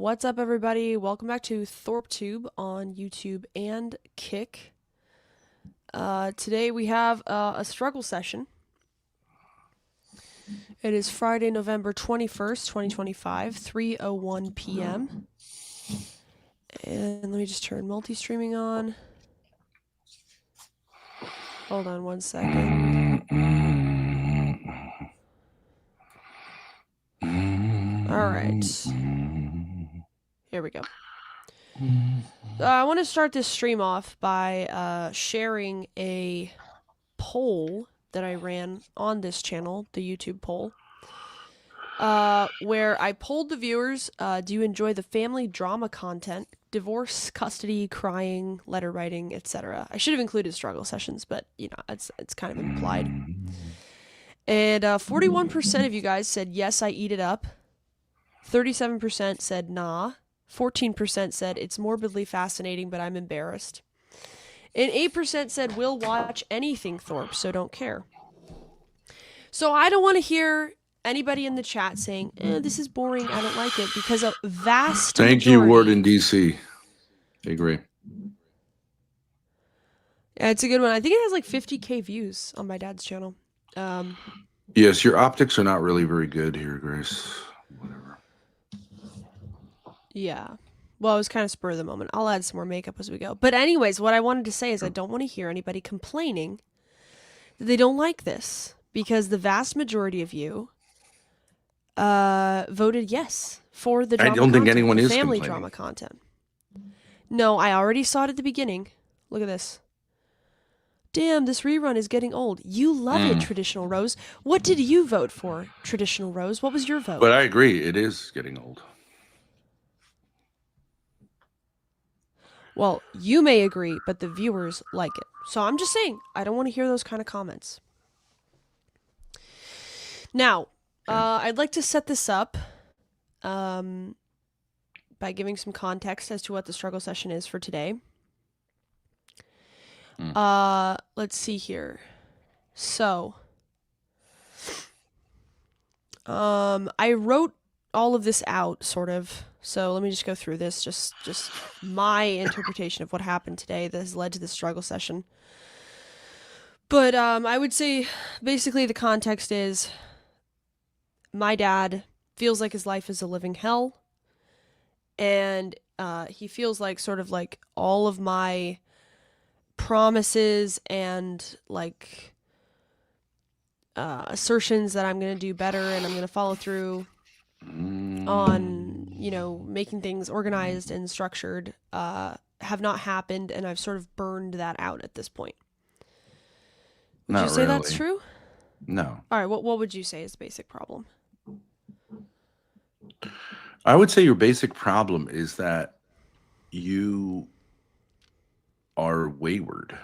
What's up, everybody? Welcome back to ThorpTube on YouTube and Kick. Today we have a struggle session. It is Friday, November 21st, 2025, 3:01 p.m. And let me just turn multi-streaming on. Hold on one second. All right. Here we go. I want to start this stream off by sharing a poll that I ran on this channel, the YouTube poll, where I polled the viewers, do you enjoy the family drama content, divorce, custody, crying, letter writing, etc.? I should have included struggle sessions, but, you know, it's kind of implied. And 41% of you guys said, yes, I eat it up. 37% said, nah. 14% said, it's morbidly fascinating, but I'm embarrassed. And 8% said, we'll watch anything Thorpe, so don't care. So I don't want to hear anybody in the chat saying, this is boring, I don't like it, because a vast Thank you, Ward in DC. I agree. Yeah, it's a good one. I think it has like 50K views on my dad's channel. Yes, your optics are not really very good here, Grace. Whatever. Yeah. Well, it was kind of spur of the moment. I'll add some more makeup as we go. But anyways, what I wanted to say is I don't want to hear anybody complaining that they don't like this, because the vast majority of you voted yes for the drama I don't think content, anyone the is family complaining. drama content. No, I already saw it at the beginning. Look at this. Damn, this rerun is getting old. You love it, Traditional Rose. What did you vote for, Traditional Rose? What was your vote? But I agree, it is getting old. Well, you may agree, but the viewers like it. So I'm just saying, I don't want to hear those kind of comments. Now, I'd like to set this up by giving some context as to what the struggle session is for today. Let's see here. So, I wrote all of this out, sort of. So let me just go through this, just my interpretation of what happened today that has led to this struggle session. But I would say basically the context is my dad feels like his life is a living hell, and he feels like sort of like all of my promises and like assertions that I'm going to do better and I'm going to follow through on, you know, making things organized and structured have not happened, and I've sort of burned that out at this point. Would you say that's true? No. All right, what would you say is the basic problem? I would say your basic problem is that you are wayward.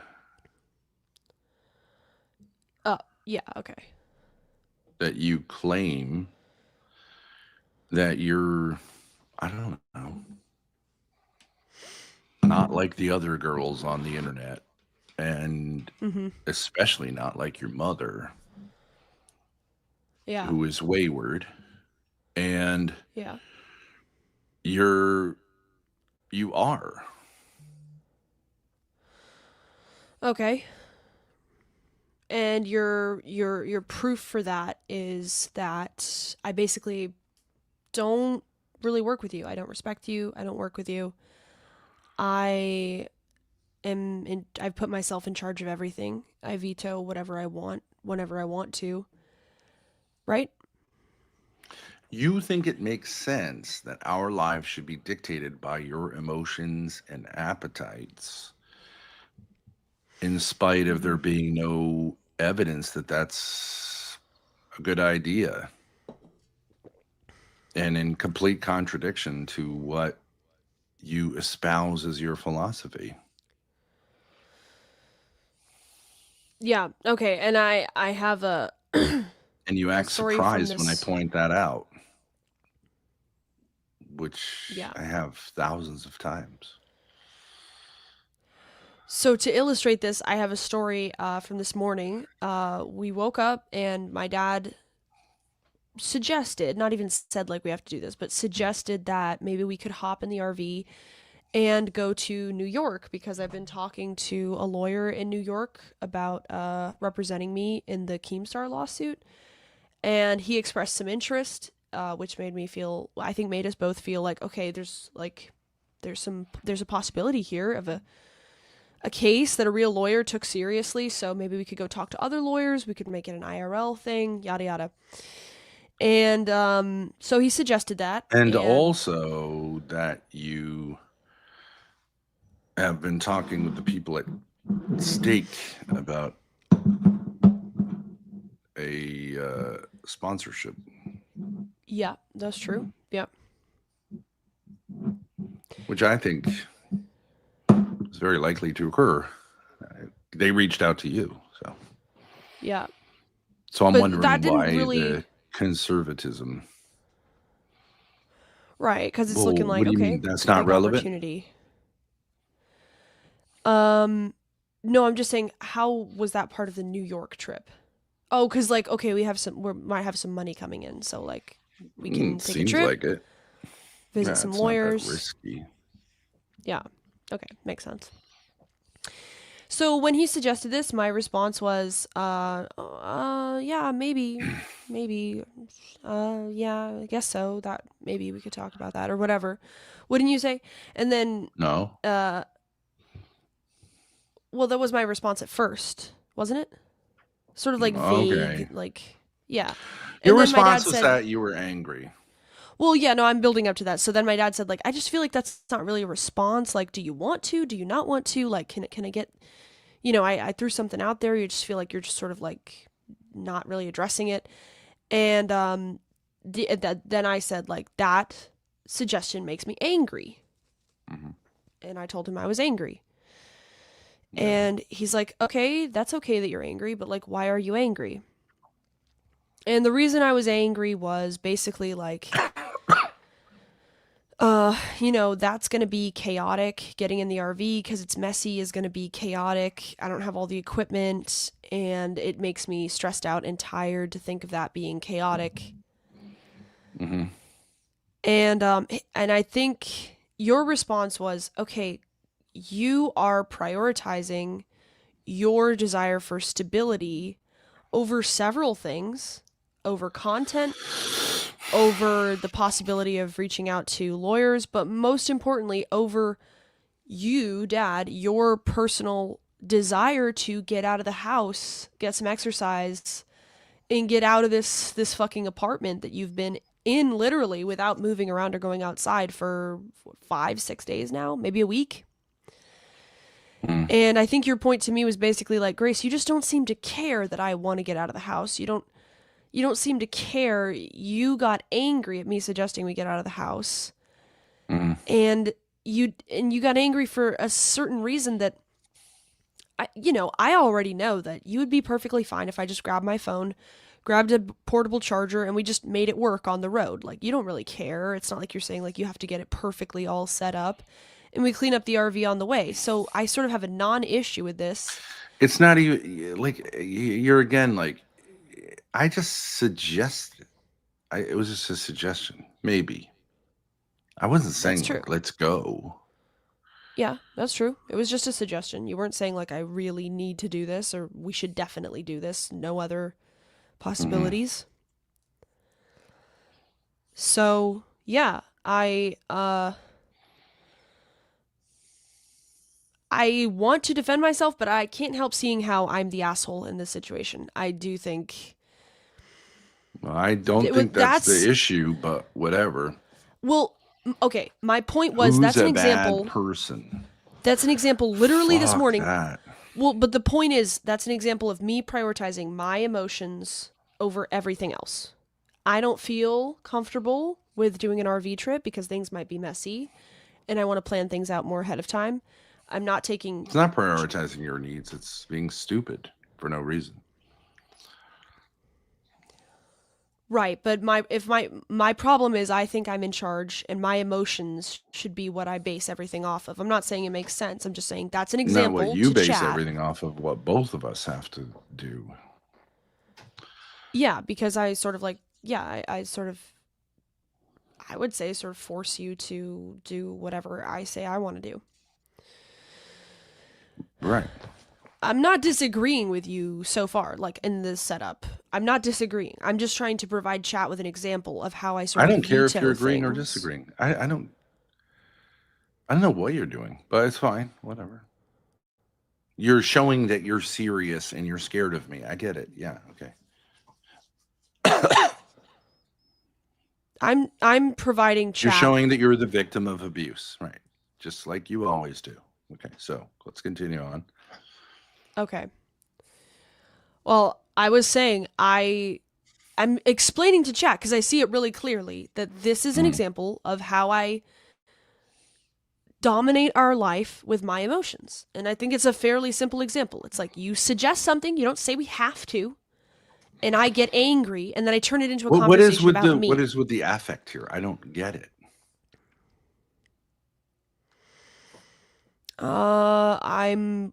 Yeah, okay. That you claim that you're, I don't know, not like the other girls on the internet, and especially not like your mother, who is wayward, and you are. Okay. And your proof for that is that I basically don't really work with you. I don't respect you. I don't work with you. I've put myself in charge of everything. I veto whatever I want, whenever I want to. Right? You think it makes sense that our lives should be dictated by your emotions and appetites, in spite of there being no evidence that that's a good idea, and in complete contradiction to what you espouse as your philosophy. Yeah, okay, and I have a and you act surprised when I point that out, which I have thousands of times. So to illustrate this, I have a story from this morning. We woke up and my dad suggested, not even said like we have to do this, but suggested that maybe we could hop in the RV and go to New York, because I've been talking to a lawyer in New York about representing me in the Keemstar lawsuit, and he expressed some interest, which made me feel, I think made us both feel like, okay, there's a possibility here of a case that a real lawyer took seriously, so maybe we could go talk to other lawyers, we could make it an IRL thing, yada yada. And so he suggested that. And also that you have been talking with the people at stake about a sponsorship. Yeah, that's true. Yeah. Which I think is very likely to occur. They reached out to you, so. Yeah. So I'm But wondering that didn't why really- the conservatism. Right, because it's Well, looking like, what do you okay, mean? That's big not relevant? opportunity. No, I'm just saying, how was that part of the New York trip? Oh, because like, okay, we might have some money coming in, so like we can take a Seems trip, like it. visit Yeah, some it's not that lawyers. risky. Yeah. Okay, makes sense. So when he suggested this, my response was, yeah, maybe, yeah, I guess so. That maybe we could talk about that or whatever. Wouldn't you say? And then, No. well, that was my response at first, wasn't it? Sort of like vague, Okay. like, yeah. Your And then my dad response was said, that you were angry. well, yeah, no, I'm building up to that. So then my dad said, like, I just feel like that's not really a response. Like, do you want to? Do you not want to? Like, can I get, you know, I threw something out there. You just feel like you're just sort of like not really addressing it. And then I said, like, that suggestion makes me angry. Mhm. And I told him I was angry. Yeah. And he's like, okay, that's okay that you're angry, but like, why are you angry? And the reason I was angry was basically like, you know, that's going to be chaotic. Getting in the RV because it's messy is going to be chaotic. I don't have all the equipment, and it makes me stressed out and tired to think of that being chaotic. Mm-hmm. And I think your response was, okay, you are prioritizing your desire for stability over several things, over content, over the possibility of reaching out to lawyers, but most importantly, over you, Dad, your personal desire to get out of the house, get some exercise, and get out of this fucking apartment that you've been in literally without moving around or going outside for 5-6 days now, maybe a week. And I think your point to me was basically like, Grace, you just don't seem to care that I want to get out of the house. You don't seem to care. You got angry at me suggesting we get out of the house. And you got angry for a certain reason that I already know that you would be perfectly fine if I just grabbed my phone, grabbed a portable charger, and we just made it work on the road. Like, you don't really care. It's not like you're saying like you have to get it perfectly all set up. And we clean up the RV on the way. So I sort of have a non-issue with this. It's not even like you're again like I just suggested. It was just a suggestion, maybe. I wasn't saying true. like, let's go. Yeah, that's true. It was just a suggestion. You weren't saying like I really need to do this or we should definitely do this. No other possibilities. So yeah, I want to defend myself, but I can't help seeing how I'm the asshole in this situation. I do think. Well, I don't think that's the issue, but whatever. Well, okay. My point was Who's that's an a example. bad person? That's an example. Literally this Fuck morning. that. Well, but the point is that's an example of me prioritizing my emotions over everything else. I don't feel comfortable with doing an RV trip because things might be messy, and I want to plan things out more ahead of time. I'm not taking. It's not prioritizing your needs. It's being stupid for no reason. Right, but my problem is I think I'm in charge and my emotions should be what I base everything off of. I'm not saying it makes sense. I'm just saying that's an example. Not what you to base chat. everything off of. What both of us have to do. Yeah, because I sort of like yeah, I sort of, I would say, sort of force you to do whatever I say I want to do. Right. I'm not disagreeing with you so far, like in this setup. I'm not disagreeing. I'm just trying to provide chat with an example of how I sort I of don't care if you're veto agreeing or things. disagreeing. I don't know what you're doing, but it's fine. Whatever. You're showing that you're serious and you're scared of me. I get it. Yeah. Okay. I'm providing You're chat. showing that you're the victim of abuse, right? Just like you always do. Okay. So let's continue on. Okay. Well, I was saying I'm explaining to chat because I see it really clearly that this is an Mhm. example of how I dominate our life with my emotions. And I think it's a fairly simple example. It's like you suggest something, you don't say we have to, and I get angry, and then I turn it into a conversation about What me. is with the affect here? I don't get it. I'm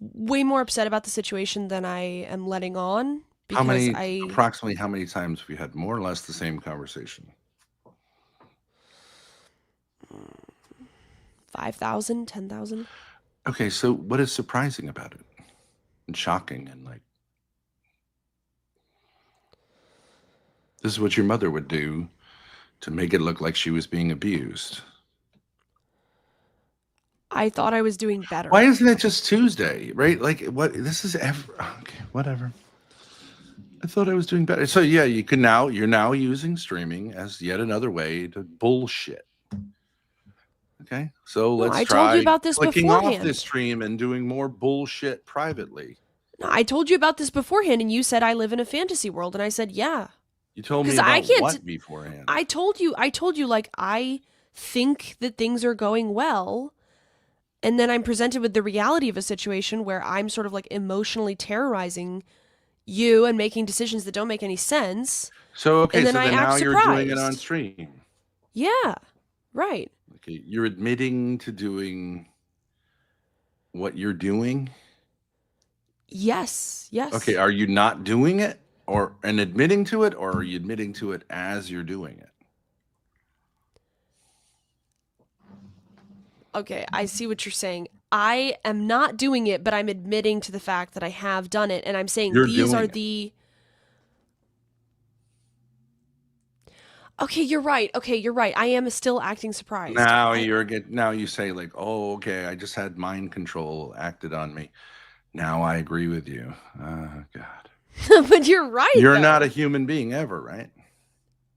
way more upset about the situation than I am letting on How because many I approximately how many times have you had more or less the same conversation? 5,000, 10,000. Okay, so what is surprising about it and shocking and like this is what your mother would do to make it look like she was being abused. I thought I was doing Why better. isn't it just Tuesday, right? Like what this is ever okay, whatever. I thought I was doing better. So yeah, you're now using streaming as yet another way to bullshit. Okay. So No, let's I told you try about this clicking off this beforehand. stream and doing more bullshit privately. No, I told you about this beforehand, and you said I live in a fantasy world, and I said, yeah. You told me Because I about can't. what beforehand? I told you, like, I think that things are going well, and then I'm presented with the reality of a situation where I'm sort of like emotionally terrorizing you and making decisions that don't make any sense, So okay, and then so I then act now you're doing it on surprised. stream. Yeah, right. Okay, you're admitting to doing what you're doing. Yes, Okay, yes. are you not doing it or and admitting to it, or are you admitting to it as you're doing it? Okay, I see what you're saying. I am not doing it, but I'm admitting to the fact that I have done it, and I'm saying You're these are doing it. the. Okay, you're right. Okay, you're right. I am still acting surprised. Now you say like, "Oh, okay, I just had mind control acted on me." Now I agree with you. God. But you're right, You're not a though. human being ever, right?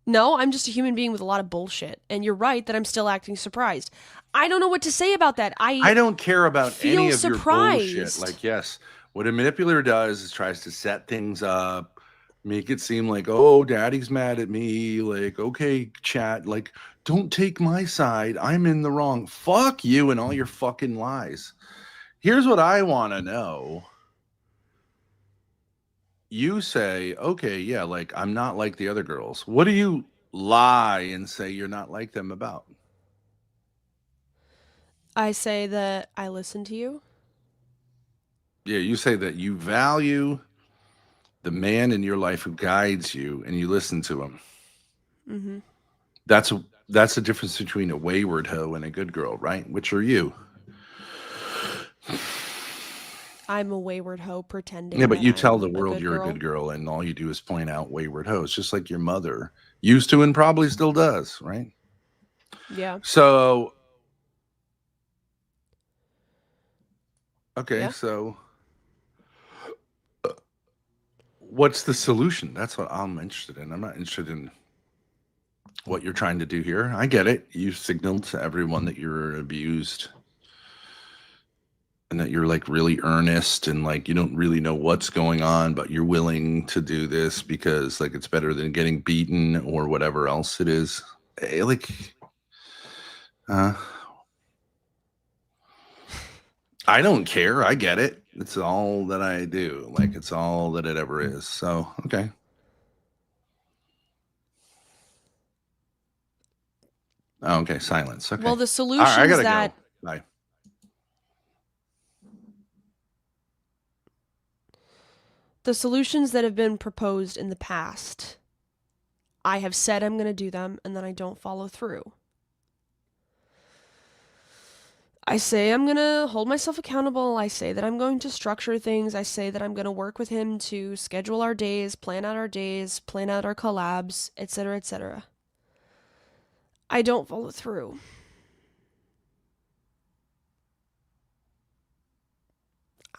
No, I'm just a human being with a lot of bullshit, and you're right that I'm still acting surprised. I don't know what to say about that. I I don't care about any feel of your bullshit. surprised. Like, yes, what a manipulator does is tries to set things up, make it seem like, oh, daddy's mad at me. Like, okay, chat, like, don't take my side. I'm in the wrong. Fuck you and all your fucking lies. Here's what I want to know. You say, okay, yeah, like, I'm not like the other girls. What do you lie and say you're not like them about? I say that I listen to you. Yeah, you say that you value the man in your life who guides you and you listen to him. Mm-hmm. That's that's the difference between a wayward hoe and a good girl, right? Which are you? I'm a wayward hoe Yeah, pretending but that you tell the I'm a world good you're a girl. good girl, and all you do is point out wayward hoes, just like your mother used to and probably still does, right? Yeah. So, okay, Yeah. so what's the solution? That's what I'm interested in. I'm not interested in what you're trying to do here. I get it. You signaled to everyone that you're abused and that you're like really earnest and like you don't really know what's going on, but you're willing to do this because like it's better than getting beaten or whatever else it is. Like, uh, I don't care. I get it. It's all that I do. Like it's all that it ever is. So okay. Oh, okay. Silence. Okay. Well, the All right. I solutions gotta go. that Bye. the solutions that have been proposed in the past I have said I'm going to do them, and then I don't follow through. I say I'm going to hold myself accountable. I say that I'm going to structure things. I say that I'm going to work with him to schedule our days, plan out our collabs, etc., etc. I don't follow through.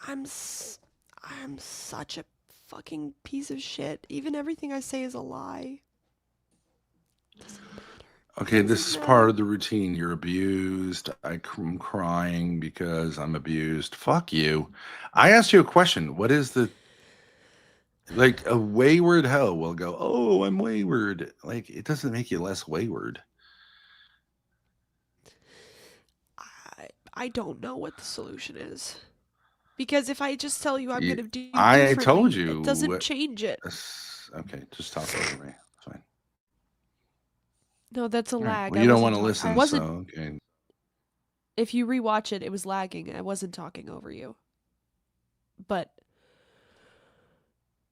I'm such a fucking piece of shit. Even everything I say is a lie. Okay, this is part of the routine. You're abused. I'm crying because I'm abused. Fuck you. I asked you a question. What is the like a wayward hoe will go, "Oh, I'm wayward." Like it doesn't make you less wayward. I don't know what the solution is. Because if I just tell you I'm going to do I differently, told you it doesn't change it. Okay, just talk over me. It's fine. No, that's a lag. Well, you don't want to listen, so okay. If you rewatch it, it was lagging. I wasn't talking over you. But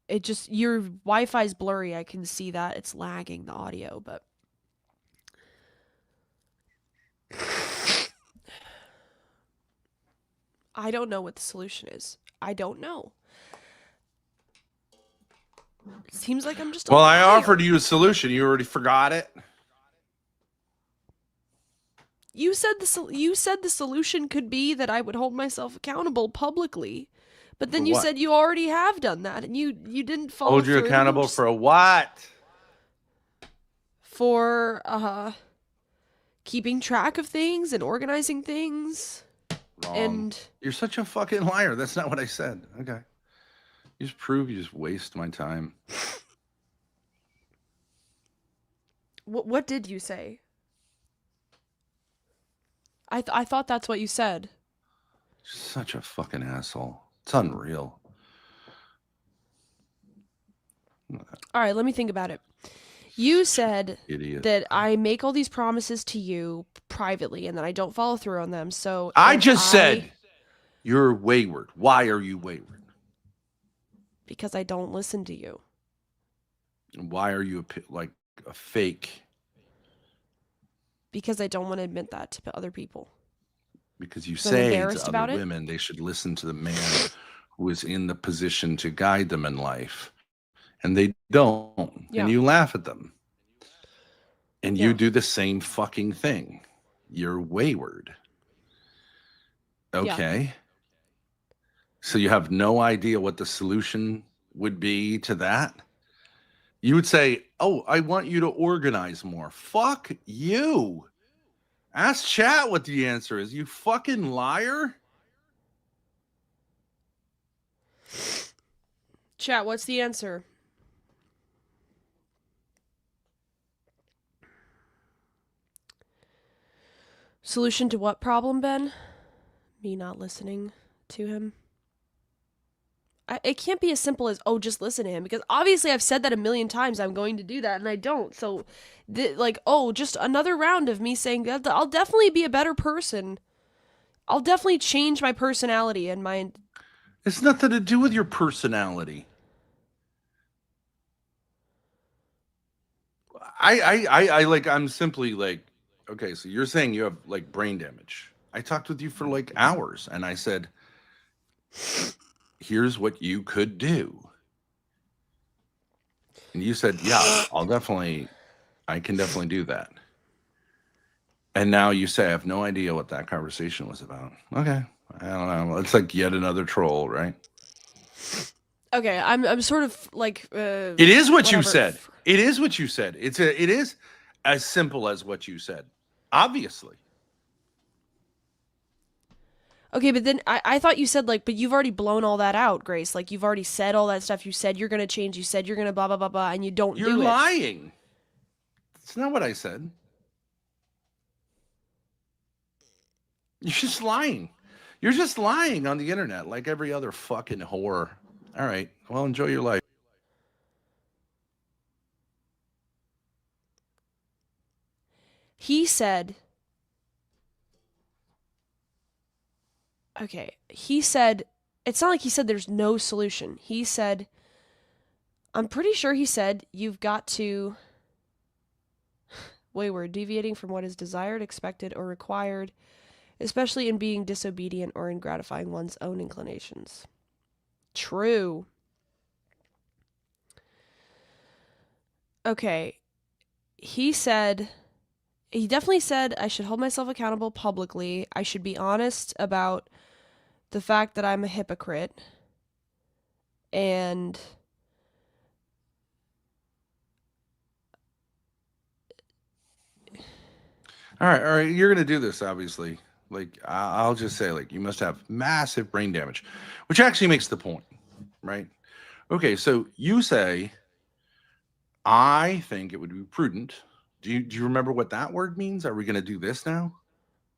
it just, your Wi-Fi's blurry. I can see that. It's lagging the audio, but I don't know what the solution is. I don't know. It seems like I'm just a Well, liar. I offered you a solution. You already forgot it. You said the solution could be that I would hold myself accountable publicly. But then you said you already have done that, and you didn't follow Hold you through. accountable for what? For keeping track of things and organizing things. Wrong. And you're such a fucking liar. That's not what I said. Okay. You just prove you just waste my time. What did you say? I thought that's what you said. Such a fucking asshole. It's unreal. All right, let me think about it. You said Idiot. that I make all these promises to you privately and that I don't follow through on them. So I just said you're wayward. Why are you wayward? Because I don't listen to you. And why are you like a fake? Because I don't want to admit that to other people. Because you say to other women they should listen to the man who is in the position to guide them in life. And they don't. Yeah. And you laugh at them. And you do the same fucking thing. You're wayward. Okay. Yeah. So you have no idea what the solution would be to that? You would say, "Oh, I want you to organize more." Fuck you. Ask chat what the answer is. You fucking liar. Chat, what's the answer? Solution to what problem, Ben? Me not listening to him. It can't be as simple as, oh, just listen to him. Because obviously I've said that a million times. I'm going to do that, and I don't. So, just another round of me saying, I'll definitely be a better person. I'll definitely change my personality and my... It's nothing to do with your personality. I'm simply like, okay, so you're saying you have like brain damage. I talked with you for like hours, and I said, here's what you could do. And you said, yeah, I can definitely do that. And now you say, I have no idea what that conversation was about. Okay. I don't know. It's like yet another troll, right? Okay. I'm sort of like, it is what you said. It is what you said. It is as simple as what you said. Obviously. Okay, but then I thought you said, but you've already blown all that out, Grace. Like, you've already said all that stuff. You said you're going to change. You said you're going to blah, blah, blah, blah, and you don't do it. You're lying. That's not what I said. You're just lying. You're just lying on the internet like every other fucking whore. All right. Well, enjoy your life. He said... Okay, he said, it's not like he said there's no solution. He said, I'm pretty sure he said, you've got to wayward, deviating from what is desired, expected, or required, especially in being disobedient or in gratifying one's own inclinations. True. Okay. He definitely said I should hold myself accountable publicly. I should be honest about the fact that I'm a hypocrite. And All right. You're gonna do this, obviously. Like I'll just say, like you must have massive brain damage, which actually makes the point, right? Okay, so you say, I think it would be prudent. Do you remember what that word means? Are we gonna do this now?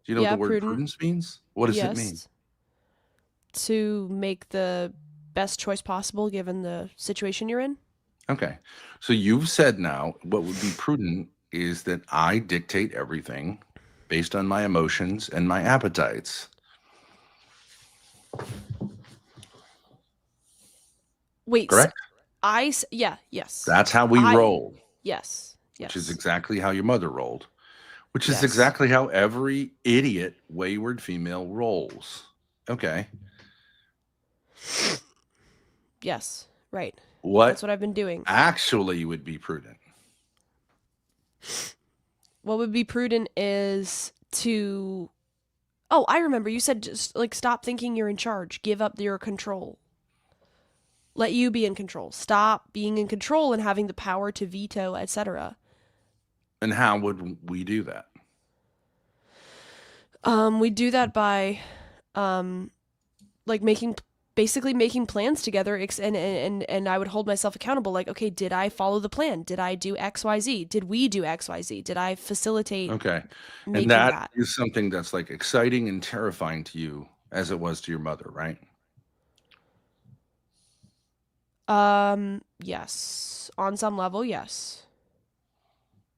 Do you know what yeah, the word prudent. prudence means? What does it mean? Yes. To make the best choice possible given the situation you're in. Okay, so you've said now what would be prudent is that I dictate everything based on my emotions and my appetites. Wait, Correct? yes. That's how we roll, Yes. which is exactly how your mother rolled, which is Yes. exactly how every idiot, wayward female rolls. Okay. Yes, right. What That's what I've been doing. actually would be prudent? What would be prudent is to... Oh, I remember. You said just, like, stop thinking you're in charge. Give up your control. Let you be in control. Stop being in control and having the power to veto, etc. And how would we do that? We do that by, like basically making plans together, and I would hold myself accountable. Like, okay, did I follow the plan? Did I do X, Y, Z? Did we do X, Y, Z? Did I facilitate Okay. making And that that? is something that's like exciting and terrifying to you as it was to your mother, right? Yes. On some level, yes.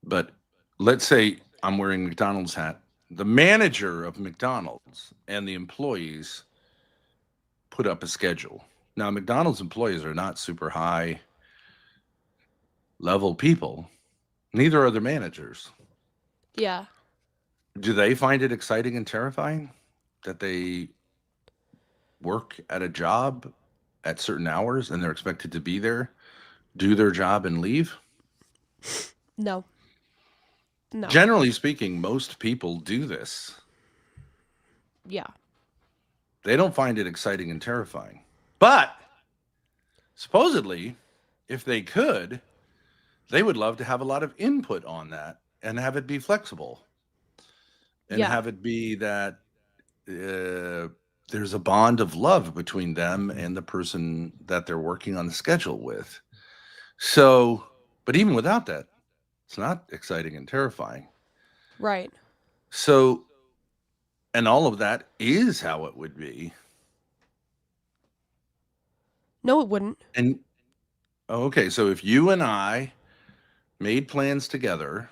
But let's say I'm wearing McDonald's hat. The manager of McDonald's and the employees put up a schedule. Now, McDonald's employees are not super high level people. Neither are the managers. Yeah. Do they find it exciting and terrifying that they work at a job at certain hours and they're expected to be there, do their job, and leave? No. No. Generally speaking, most people do this. Yeah. They don't find it exciting and terrifying. But supposedly, if they could, they would love to have a lot of input on that and have it be flexible. And Yeah. have it be that there's a bond of love between them and the person that they're working on the schedule with. So, but even without that, it's not exciting and terrifying. Right. So, and all of that is how it would be. No, it wouldn't. And okay, so if you and I made plans together,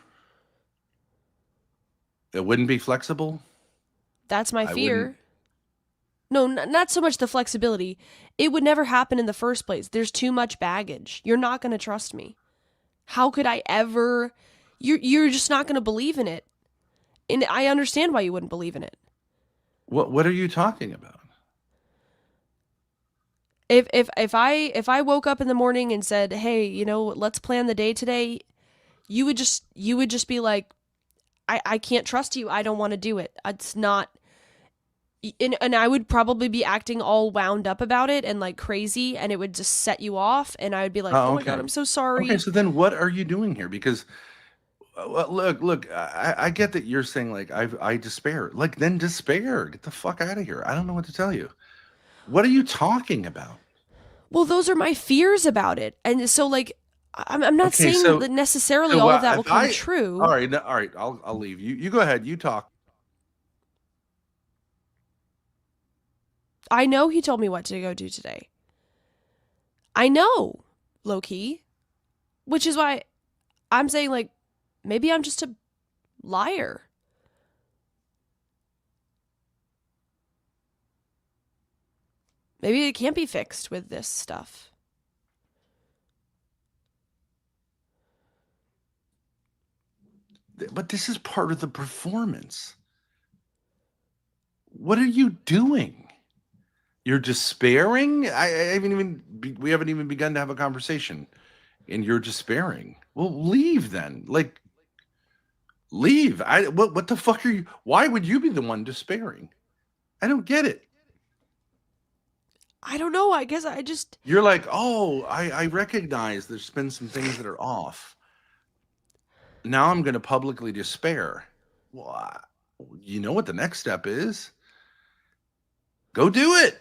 it wouldn't be flexible? That's my I fear. wouldn't- No, not so much the flexibility. It would never happen in the first place. There's too much baggage. You're not going to trust me. How could I ever... You're just not going to believe in it. And I understand why you wouldn't believe in it. What are you talking about? If I woke up in the morning and said, "Hey, let's plan the day today," you would just be like, I can't trust you. I don't want to do it. It's not... And I would probably be acting all wound up about it and like crazy, and it would just set you off, and I would be like, "Oh my God, I'm so sorry." Okay, so then what are you doing here? Because look, I get that you're saying like I despair. Like then despair. Get the fuck out of here. I don't know what to tell you. What are you talking about? Well, those are my fears about it, and so like I'm not Okay, saying so- that necessarily so, all of that will if come I- true. All right, I'll leave. You go ahead. You talk. I know he told me what to go do today. I know, low key, which is why I'm saying like maybe I'm just a liar. Maybe it can't be fixed with this stuff. But this is part of the performance. What are you doing? You're despairing? I haven't even we haven't even begun to have a conversation, and you're despairing. Well, leave then. Like, leave. What the fuck are you? Why would you be the one despairing? I don't get it. I don't know. I guess I just. You're like, oh, I recognize there's been some things that are off. Now I'm going to publicly despair. Well, you know what the next step is? Go do it.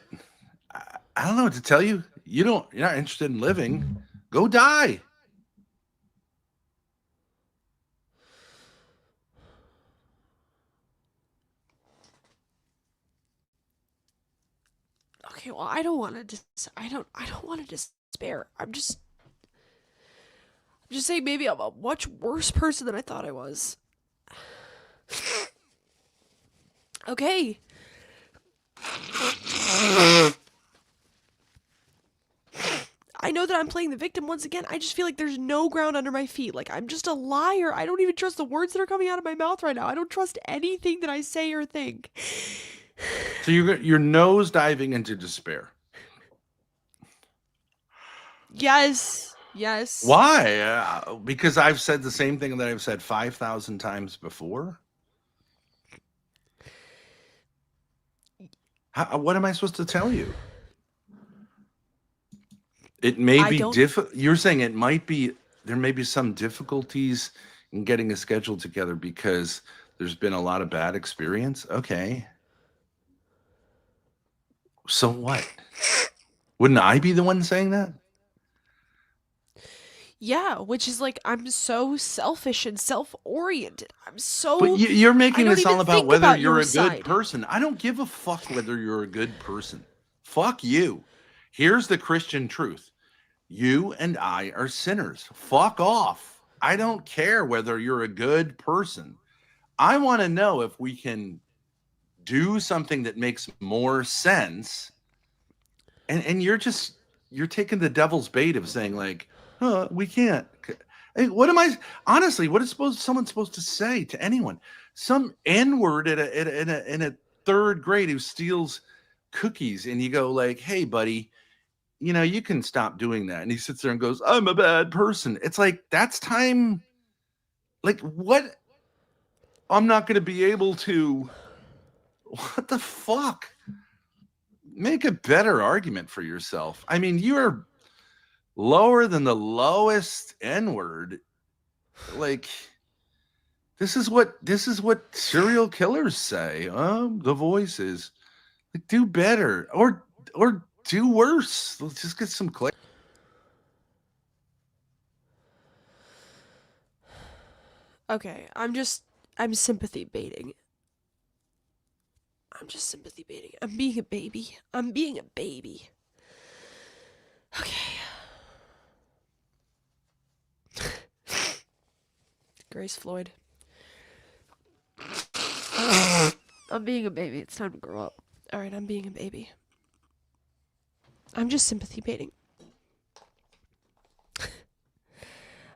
I don't know what to tell you. You're not interested in living. Go die. Okay, well, I don't want to I don't want to despair. I'm just saying maybe I'm a much worse person than I thought I was. Okay. I know that I'm playing the victim once again. I just feel like there's no ground under my feet. Like, I'm just a liar. I don't even trust the words that are coming out of my mouth right now. I don't trust anything that I say or think. So you're nose diving into despair. Yes. Yes. Why? Because I've said the same thing that I've said 5,000 times before. What am I supposed to tell you? It may be difficult. You're saying it might be, there may be some difficulties in getting a schedule together because there's been a lot of bad experience. Okay. So what? Wouldn't I be the one saying that? Yeah, which is like, I'm so selfish and self-oriented. I'm so. But you're making this all about whether you're a good person. I don't give a fuck whether you're a good person. Fuck you. Here's the Christian truth. You and I are sinners. Fuck off. I don't care whether you're a good person. I want to know if we can do something that makes more sense. And you're taking the devil's bait of saying like, we can't. Hey, what am I? Honestly, what is someone supposed to say to anyone? Some N-word in a third grade who steals cookies, and you go like, "Hey, buddy, you know you can stop doing that." And he sits there and goes, "I'm a bad person." It's like that's time. Like what? I'm not going to be able to. What the fuck? Make a better argument for yourself. I mean, you are lower than the lowest N-word. Like this is what serial killers say. The voices. Like, do better or do worse. Let's just get some clarity. Okay, I'm sympathy baiting. I'm just sympathy baiting. I'm being a baby. Okay. Grace Floyd. I'm being a baby. It's time to grow up. Alright, I'm being a baby. I'm just sympathy baiting.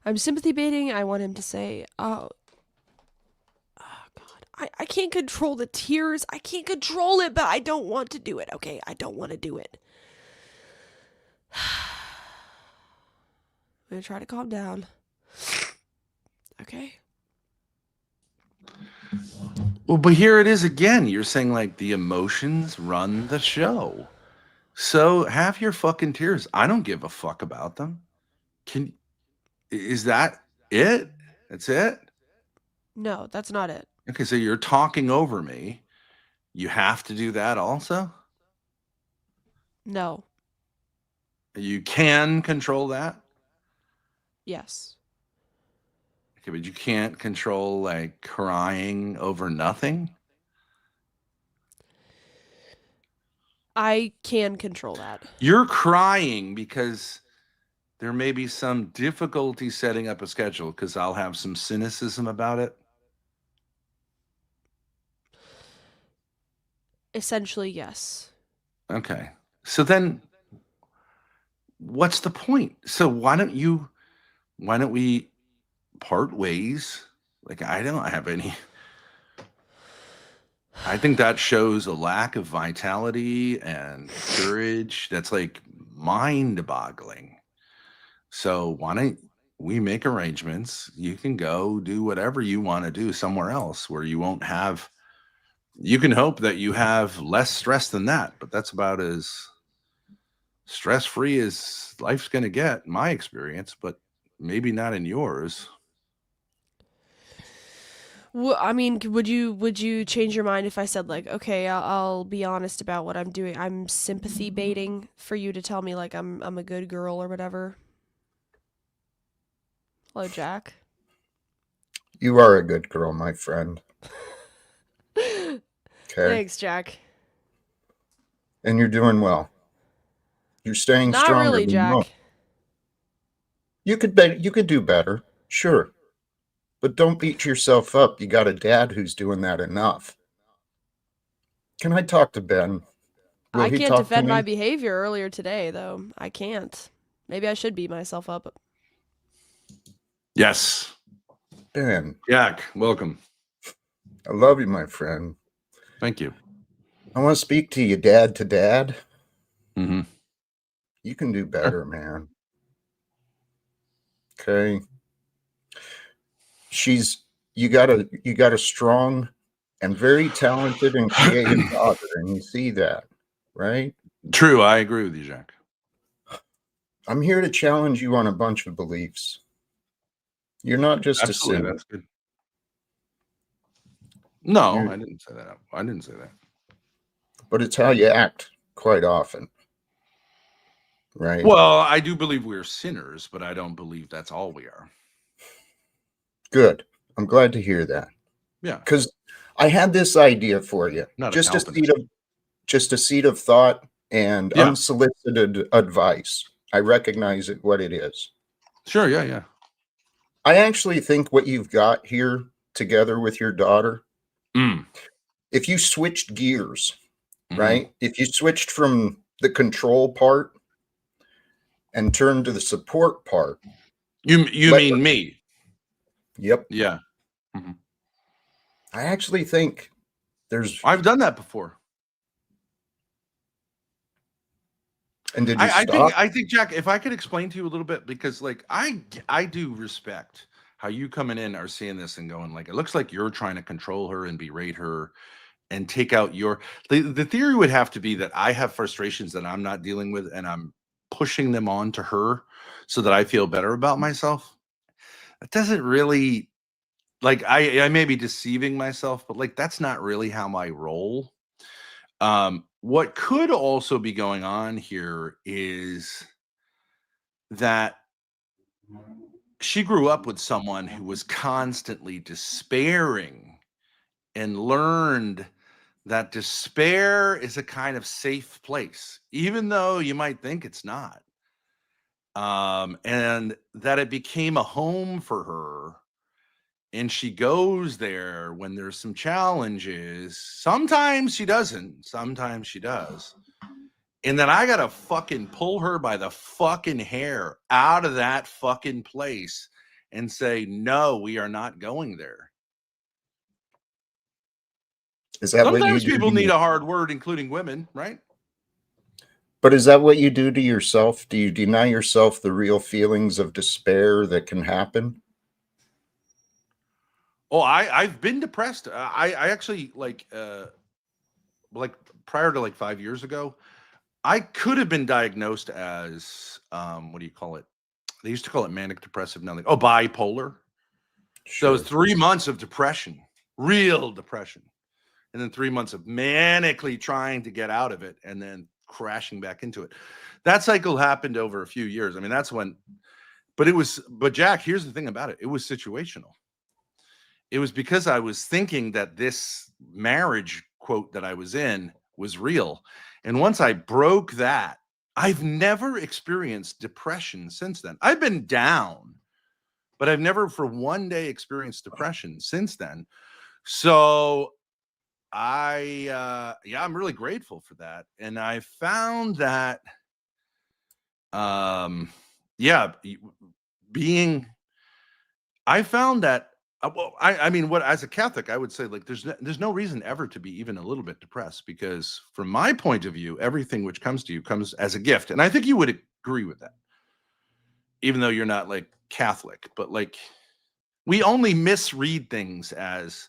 I'm sympathy baiting. I want him to say, oh God, I can't control the tears. I can't control it, but I don't want to do it. Okay, I don't want to do it. I'm gonna try to calm down. Okay. Well, but here it is again. You're saying like the emotions run the show. So have your fucking tears. I don't give a fuck about them. Is that it? That's it? No, that's not it. Okay, so you're talking over me. You have to do that also? No. You can control that? Yes. Okay, but you can't control like crying over nothing? I can control that. You're crying because there may be some difficulty setting up a schedule because I'll have some cynicism about it. Essentially, yes. Okay. So then what's the point? So why don't we part ways Like, I don't have any. I think that shows a lack of vitality and courage that's like mind-boggling. So why don't we make arrangements? You can go do whatever you want to do somewhere else where you won't have. You can hope that you have less stress than that, but that's about as stress-free as life's going to get, in my experience, but maybe not in yours. I mean, would you change your mind if I said like, okay, I'll be honest about what I'm doing. I'm sympathy baiting for you to tell me like I'm a good girl or whatever. Hello, Jack. You are a good girl, my friend. Okay. Thanks, Jack. And you're doing well. You're staying Not stronger really, than most. Jack. You could do better, sure. But don't beat yourself up. You got a dad who's doing that enough. Can I talk to Ben? Will I he can't talk to defend my me? behavior earlier today, though. I can't. Maybe I should beat myself up. Yes. Ben, Jack, welcome. I love you, my friend. Thank you. I want to speak to you dad to dad. Mm-hmm. You can do better, man. Okay. You got a strong and very talented and creative daughter, and you see that, right? True, I agree with you, Jack. I'm here to challenge you on a bunch of beliefs. You're not just Absolutely, a sinner. that's good. No, You're- I didn't say that. I didn't say that. but it's how you act quite often, right? Well, I do believe we're sinners, but I don't believe that's all we are. Good. I'm glad to hear that. Yeah. Because I had this idea for you. Not a Just Calvinist. a seed of thought and Yeah. unsolicited advice. I recognize it what it is. Sure, yeah. I actually think what you've got here together with your daughter, if you switched gears, right? If you switched from the control part and turned to the support part. You mean me? Yep. Yeah. I actually think I've done that before. And did you stop? I think, Jack, if I could explain to you a little bit, because like I do respect how you coming in are seeing this and going like, it looks like you're trying to control her and berate her and take out the theory would have to be that I have frustrations that I'm not dealing with and I'm pushing them on to her so that I feel better about myself. It doesn't really, like, I may be deceiving myself, but like that's not really how I roll. What could also be going on here is that she grew up with someone who was constantly despairing and learned that despair is a kind of safe place, even though you might think it's not. And that it became a home for her. And she goes there when there's some challenges. Sometimes she doesn't, sometimes she does. And then I gotta fucking pull her by the fucking hair out of that fucking place and say, no, we are not going there. Is that Sometimes people need a hard word, including women, right? But is that what you do to yourself? Do you deny yourself the real feelings of despair that can happen? Oh, I've been depressed. I actually like prior to like 5 years ago, I could have been diagnosed as what do you call it? They used to call it manic depressive. Now, like, bipolar. So it was 3 months of depression, real depression, and then 3 months of manically trying to get out of it, and then crashing back into it. That cycle happened over a few years. I mean, that's when. But Jack, here's the thing about it: it was situational. It was because I was thinking that this marriage quote that I was in was real. And once I broke that, I've never experienced depression since then. I've been down, but I've never for one day experienced depression since then. So I'm really grateful for that. And I found that, I found that Well, I mean, what as a Catholic, I would say like there's no reason ever to be even a little bit depressed because from my point of view, everything which comes to you comes as a gift, and I think you would agree with that, even though you're not like Catholic. But like we only misread things as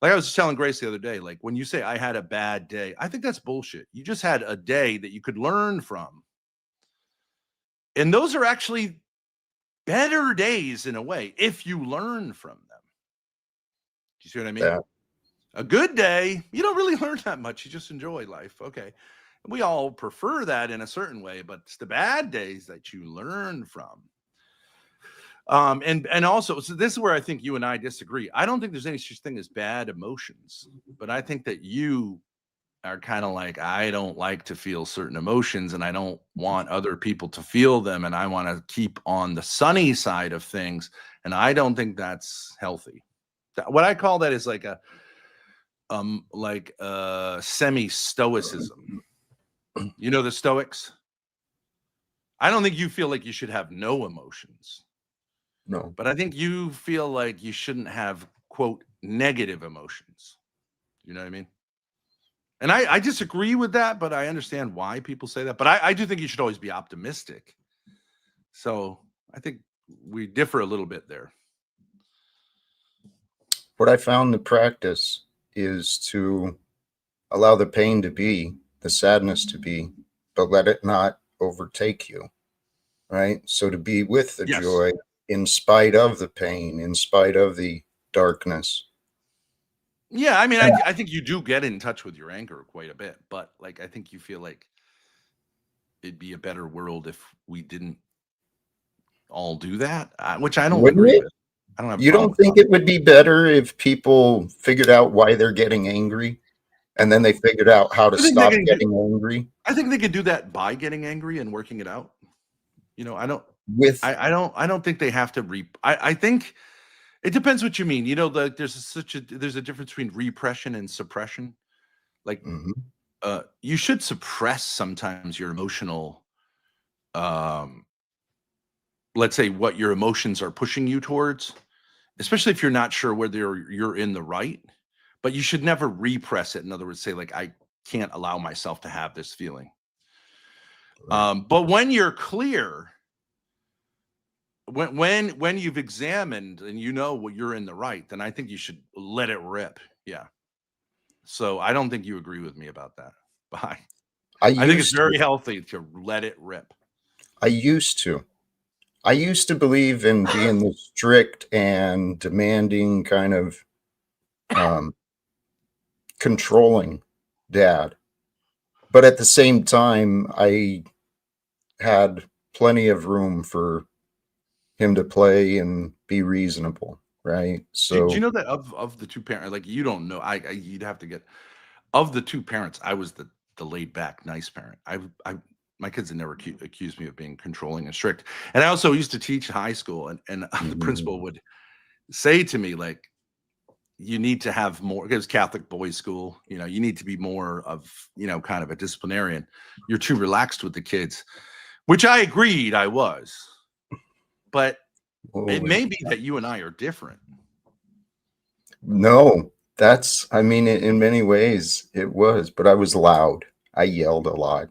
like I was just telling Grace the other day, like when you say I had a bad day, I think that's bullshit. You just had a day that you could learn from, and those are actually better days in a way if you learn from them. Do you see what I mean? Yeah. A good day, you don't really learn that much. You just enjoy life. Okay. We all prefer that in a certain way, but it's the bad days that you learn from. And also, so this is where I think you and I disagree. I don't think there's any such thing as bad emotions, but I think that you are kind of like, I don't like to feel certain emotions and I don't want other people to feel them. And I want to keep on the sunny side of things. And I don't think that's healthy. What I call that is like a semi-stoicism. You know the Stoics? I don't think you feel like you should have no emotions. No. But I think you feel like you shouldn't have, quote, negative emotions. You know what I mean? And I disagree with that, but I understand why people say that. But I do think you should always be optimistic. So I think we differ a little bit there. What I found to practice is to allow the pain to be, the sadness to be, but let it not overtake you, right? So to be with the Yes. joy in spite of the pain, in spite of the darkness. Yeah, I mean, I think you do get in touch with your anger quite a bit, but like I think you feel like it'd be a better world if we didn't all do that, which I don't Wouldn't agree it? with. I don't have a You problem don't think it would be better if people figured out why they're getting angry and then they figured out how to I think they stop can getting angry I think they can do that by getting angry and working it out. You know, I don't with I don't think they have to I think it depends what you mean. You know, there's a difference between repression and suppression. Like Mhm. You should suppress sometimes your emotional let's say what your emotions are pushing you towards, especially if you're not sure whether you're in the right, but you should never repress it. In other words, say like I can't allow myself to have this feeling. Right. But when you're clear, when you've examined and you know what you're in the right, then I think you should let it rip. Yeah. So I don't think you agree with me about that. Bye. I think it's very healthy to let it rip. I used to. I used to believe in being the strict and demanding kind of controlling dad. But at the same time, I had plenty of room for him to play and be reasonable, right? Do So you know that of the two parents, like you don't know, you'd have to get of the two parents, I was the laid back, nice parent. I my kids had never accused me of being controlling and strict. And I also used to teach high school, and the principal would say to me like, you need to have more because Catholic boys school, you know, you need to be more of, you know, kind of a disciplinarian. You're too relaxed with the kids, which I agreed I was. But it may be that you and I are different. No, that's, I mean, in many ways it was, but I was loud. I yelled a lot.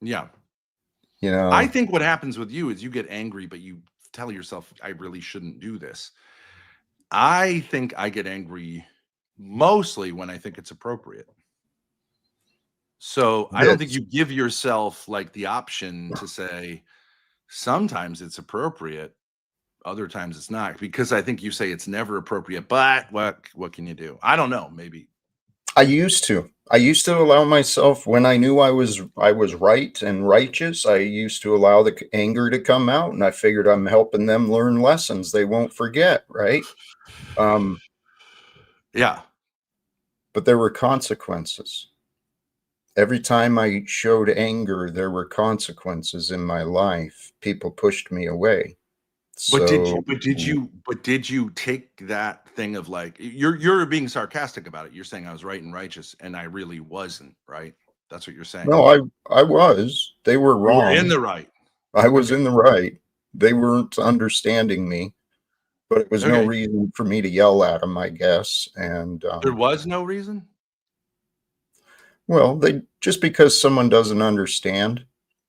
Yeah. You know, I think what happens with you is you get angry, but you tell yourself, I really shouldn't do this. I think I get angry mostly when I think it's appropriate. So I don't think you give yourself like the option to say, sometimes it's appropriate, other times it's not, because I think you say it's never appropriate, but what can you do? I don't know, maybe. I used to allow myself when I knew I was right and righteous. I used to allow the anger to come out, and I figured I'm helping them learn lessons they won't forget, right? Yeah. But there were consequences. Every time I showed anger, there were consequences in my life. People pushed me away. But So did you take that thing of like you're being sarcastic about it. You're saying I was right and righteous, and I really wasn't, right? That's what you're saying. no, I was. They were wrong. You were in the right. I was in the right. They weren't understanding me. but it was no reason for me to yell at him, I guess. And there was no reason. Well, just because someone doesn't understand.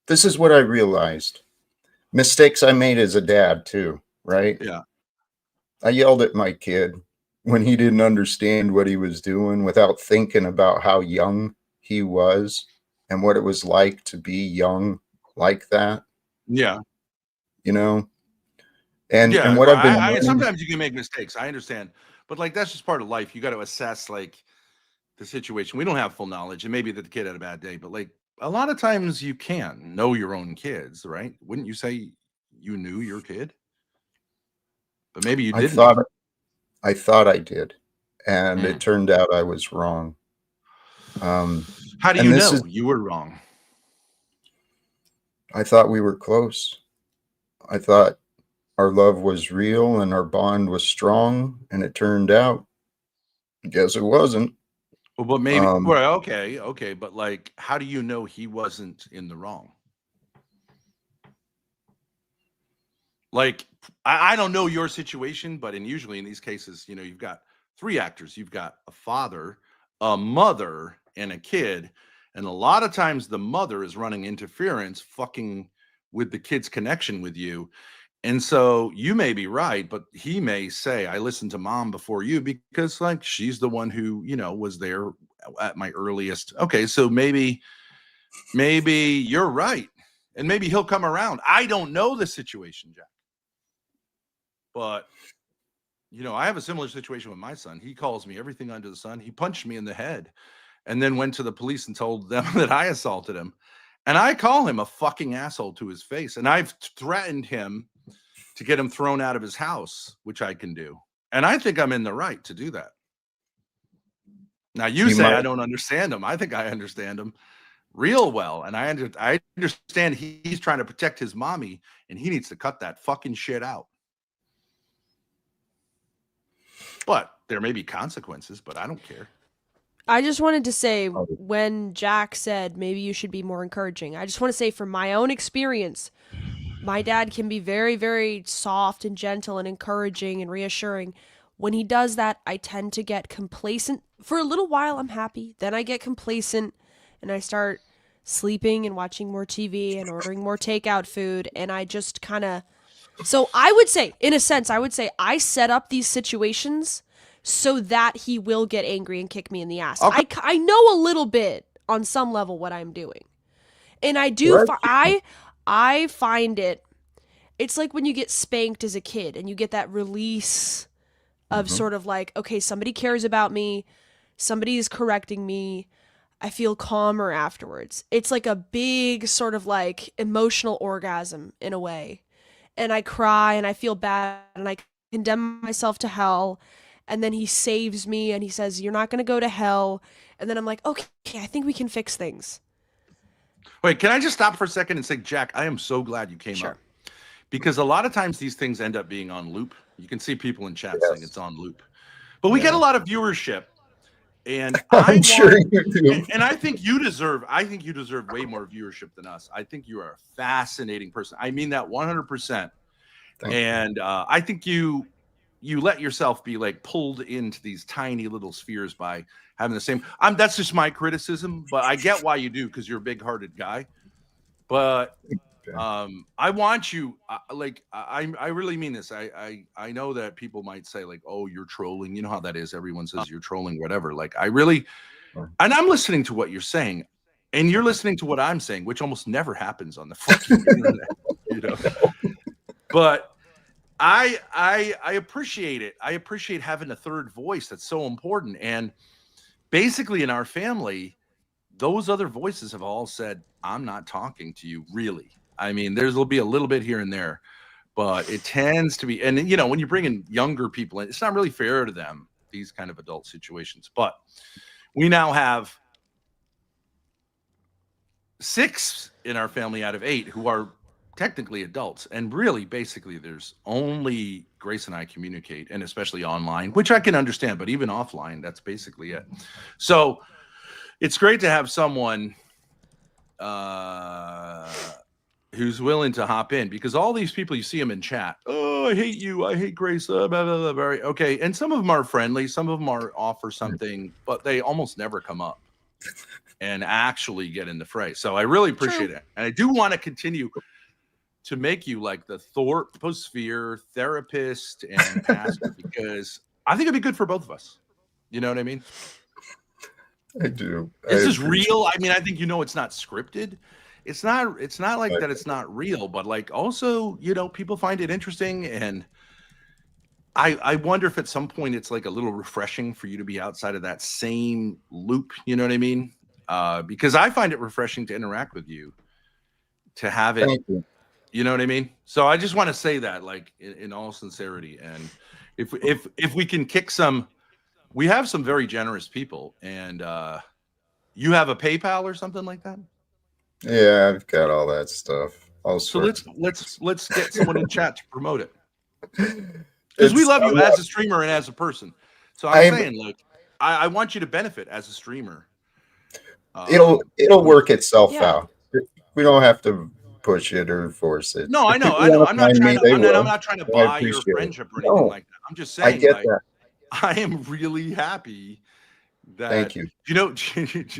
This is what I realized. Mistakes I made as a dad too, right? Yeah. I yelled at my kid when he didn't understand what he was doing without thinking about how young he was and what it was like to be young like that. Yeah. You know? And yeah, what I've been learning, sometimes you can make mistakes. I understand. But like that's just part of life. You got to assess like the situation. We don't have full knowledge, and maybe that the kid had a bad day, but like a lot of times you can know your own kids, right? Wouldn't you say you knew your kid? But maybe you didn't. I thought I did, and it turned out I was wrong. How do you know you were wrong? I thought we were close. I thought our love was real and our bond was strong, and it turned out, I guess it wasn't. Well, but maybe, well, okay, but like, how do you know he wasn't in the wrong? Like, I don't know your situation, but usually in these cases, you know, you've got 3 actors. You've got a father, a mother, and a kid. And a lot of times the mother is running interference, fucking with the kid's connection with you. And so you may be right, but he may say, I listened to mom before you because like she's the one who, you know, was there at my earliest. Okay, so maybe you're right. And maybe he'll come around. I don't know the situation, Jack. But, you know, I have a similar situation with my son. He calls me everything under the sun. He punched me in the head and then went to the police and told them that I assaulted him. And I call him a fucking asshole to his face. And I've threatened him to get him thrown out of his house, which I can do. And I think I'm in the right to do that. Now, you say I don't understand him. I think I understand him real well. And I understand he's trying to protect his mommy, and he needs to cut that fucking shit out. But there may be consequences, but I don't care. I just wanted to say, when Jack said maybe you should be more encouraging, I just want to say from my own experience, my dad can be very, very soft and gentle and encouraging and reassuring. When he does that, I tend to get complacent. For a little while, I'm happy. Then I get complacent and I start sleeping and watching more TV and ordering more takeout food. And I just kind of... So I would say, in a sense, I set up these situations so that he will get angry and kick me in the ass. Okay. I know a little bit on some level what I'm doing. And I do... I find it's like when you get spanked as a kid and you get that release of sort of like, okay, somebody cares about me, somebody is correcting me, I feel calmer afterwards. It's like a big sort of like emotional orgasm in a way. And I cry and I feel bad and I condemn myself to hell. And then he saves me and he says, you're not going to go to hell. And then I'm like, okay, I think we can fix things. Wait, can I just stop for a second and say, Jack, I am so glad you came up. Because a lot of times these things end up being on loop. You can see people in chat saying it's on loop. But we get a lot of viewership. And I'm sure you do. And I think you deserve way more viewership than us. I think you are a fascinating person. I mean that 100%. And I think you let yourself be like pulled into these tiny little spheres by having the same. That's just my criticism, but I get why you do because you're a big-hearted guy. But I want you I really mean this. I know that people might say like, oh, you're trolling. You know how that is. Everyone says you're trolling, whatever. Like I really, and I'm listening to what you're saying, and you're listening to what I'm saying, which almost never happens on the fucking internet, you know. But I appreciate it. I appreciate having a third voice. That's so important. And basically in our family, those other voices have all said, I'm not talking to you really. I mean, there'll be a little bit here and there, but it tends to be, and you know, when you bring in younger people in, it's not really fair to them, these kind of adult situations. But we now have 6 in our family out of 8 who are technically adults, and really basically there's only Grace and I communicate, and especially online, which I can understand, but even offline, that's basically it. So it's great to have someone who's willing to hop in, because all these people, you see them in chat. Oh, I hate you. I hate Grace. Blah, blah, blah, blah. Okay. And some of them are friendly. Some of them are offer something, but they almost never come up and actually get in the fray. So I really appreciate it. And I do want to continue to make you like the Thorposphere therapist and pastor, because I think it'd be good for both of us. You know what I mean? I do. This is real. I mean, I think, it's not scripted. It's not like that. It's not real, but like also, people find it interesting. And I wonder if at some point it's like a little refreshing for you to be outside of that same loop. You know what I mean? Because I find it refreshing to interact with you, to have it. Thank you. You know what I mean? So I just want to say that, like, in all sincerity. And if we can kick some, we have some very generous people, and you have a PayPal or something like that? Yeah, I've got all that stuff. So let's get someone in chat to promote it, because we love you as a streamer and as a person. So I'm saying, like, I want you to benefit as a streamer. It'll work itself out. We don't have to push it or force it. No, I know. I'm not trying to buy your friendship or anything like that. I'm just saying, I get that. I am really happy that. Thank you. Do you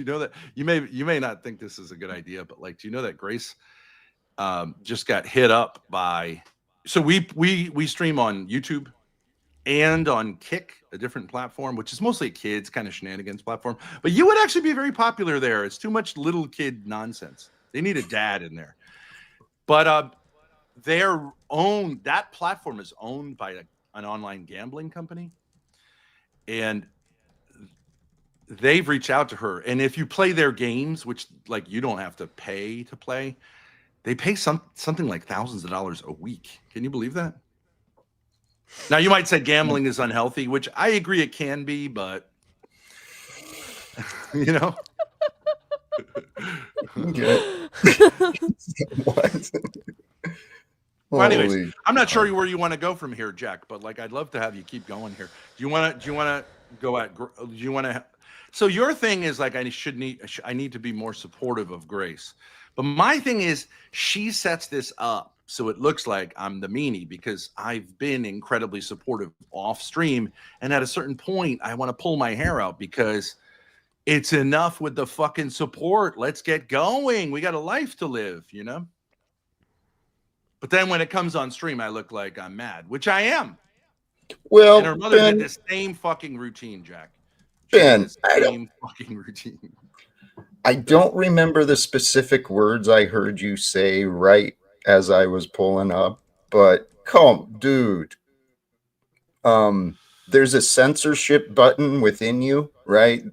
know that you may not think this is a good idea, but like, do you know that Grace just got hit up by? So we stream on YouTube and on Kick, a different platform, which is mostly a kids kind of shenanigans platform. But you would actually be very popular there. It's too much little kid nonsense. They need a dad in there. But that platform is owned by an online gambling company, and they've reached out to her. And if you play their games, which like you don't have to pay to play, they pay something like thousands of dollars a week. Can you believe that? Now you might say gambling is unhealthy, which I agree it can be, but What? Well, anyways, I'm not sure where you want to go from here, Jack, but like, I'd love to have you keep going here. Do you want to go at? Do you want to? So your thing is like, I need to be more supportive of Grace, but my thing is she sets this up so it looks like I'm the meanie, because I've been incredibly supportive off stream, and at a certain point, I want to pull my hair out because it's enough with the fucking support. Let's get going. We got a life to live, But then when it comes on stream, I look like I'm mad, which I am. Well, and her mother did the same fucking routine, Jack. Fucking routine. I don't remember the specific words I heard you say right as I was pulling up, but dude. There's a censorship button within you, right?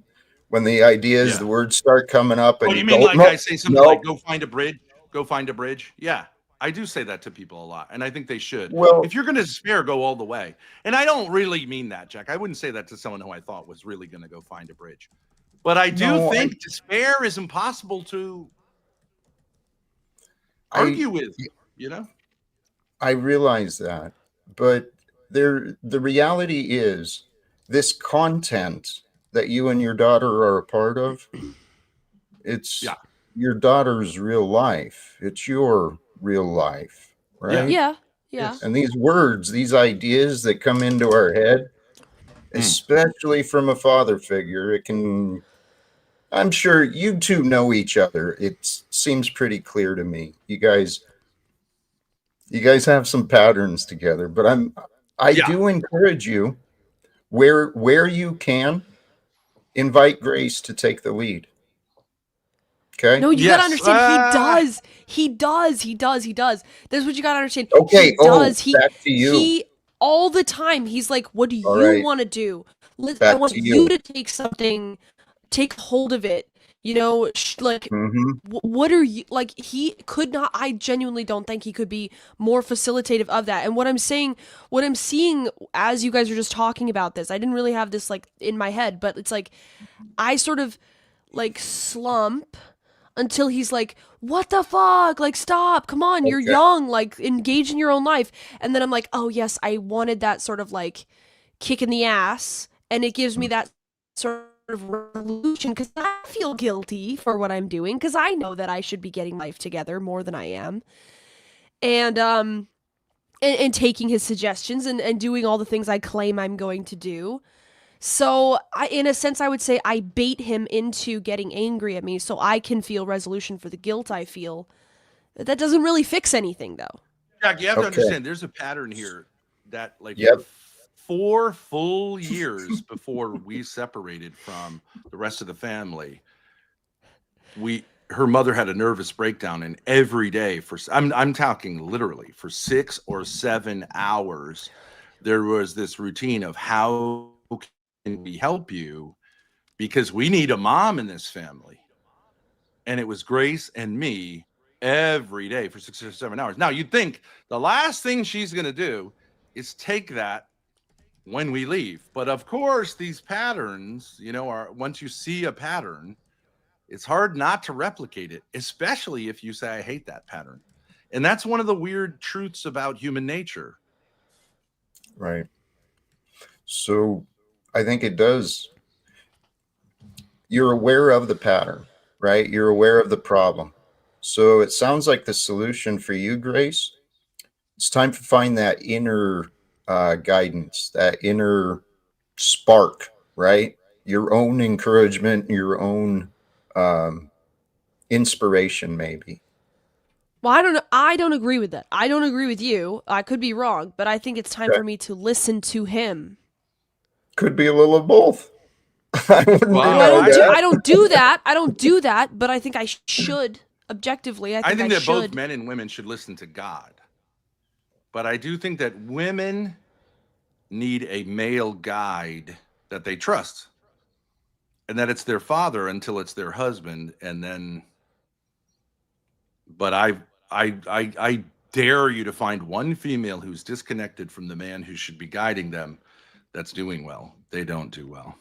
When the ideas, the words start coming up, and you mean like I say something like "Go find a bridge"? Go find a bridge. Yeah, I do say that to people a lot, and I think they should. Well, if you're going to despair, go all the way. And I don't really mean that, Jack. I wouldn't say that to someone who I thought was really going to go find a bridge. But I do think despair is impossible to argue with. I realize that, but the reality is this content that you and your daughter are a part of, it's your daughter's real life. It's your real life, right? Yeah. And these words, these ideas that come into our head, especially from a father figure, I'm sure you two know each other. It seems pretty clear to me. You guys have some patterns together, but I do encourage you, where you can, invite Grace to take the lead. Okay. No, you gotta understand. He does. This is what you gotta understand. Okay. Back to you. He all the time. He's like, "What do you want to do? I want you to take hold of it. What are you like? He could not. I genuinely don't think he could be more facilitative of that. And what I'm seeing as you guys are just talking about this, I didn't really have this like in my head, but it's like I sort of like slump until he's like, "What the fuck? Like, stop! Come on, you're young. Like, engage in your own life." And then I'm like, "Oh yes, I wanted that sort of like kick in the ass," and it gives me that sort of resolution because I feel guilty for what I'm doing because I know that I should be getting life together more than I am. And taking his suggestions and doing all the things I claim I'm going to do. So, in a sense, I would say I bait him into getting angry at me so I can feel resolution for the guilt I feel. That doesn't really fix anything, though. Jack, you have to Okay. understand there's a pattern here that, like, Yep. 4 full years before we separated from the rest of the family, her mother had a nervous breakdown, and every day I'm talking literally for 6 or 7 hours, there was this routine of how can we help you because we need a mom in this family. And it was Grace and me every day for 6 or 7 hours. Now you'd think the last thing she's going to do is take that when we leave. But of course, these patterns, are once you see a pattern, it's hard not to replicate it, especially if you say, I hate that pattern. And that's one of the weird truths about human nature. Right. So I think it does. You're aware of the pattern, right? You're aware of the problem. So it sounds like the solution for you, Grace, it's time to find that inner guidance, that inner spark, right? Your own encouragement, your own inspiration, maybe. Well, I don't agree with that. I don't agree with you. I could be wrong, but I think it's time for me to listen to him. Could be a little of both. I don't do that. I don't do that, but I think I should. Objectively, I think that both men and women should listen to God. But I do think that women need a male guide that they trust. And that it's their father until it's their husband. And then, but I dare you to find one female who's disconnected from the man who should be guiding them that's doing well. They don't do well.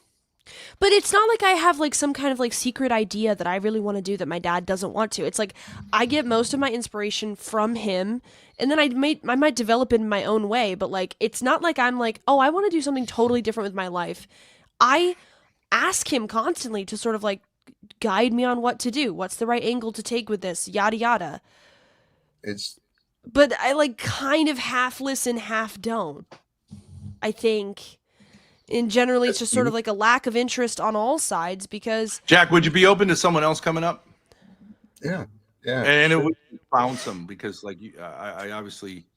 But it's not like I have like some kind of like secret idea that I really want to do that my dad doesn't want to. It's like I get most of my inspiration from him, and then I might develop it in my own way, but like it's not like I'm like, oh, I want to do something totally different with my life. I ask him constantly to sort of like guide me on what to do. What's the right angle to take with this? Yada yada. But I like kind of half listen, half don't. I think. And generally, it's just sort of like a lack of interest on all sides because... Jack, would you be open to someone else coming up? Yeah. And it would found some because, like, I obviously...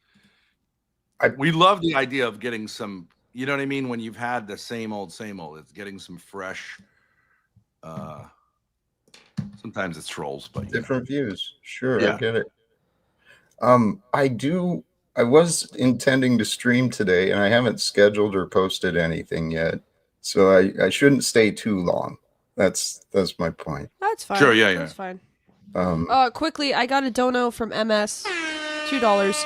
we love the idea of getting some... You know what I mean? When you've had the same old, it's getting some fresh... sometimes it's trolls, but... Different views. Sure, yeah. I get it. I was intending to stream today, and I haven't scheduled or posted anything yet, so I shouldn't stay too long. That's my point. That's fine. Sure, yeah. That's fine. Quickly, I got a dono from MS, $2.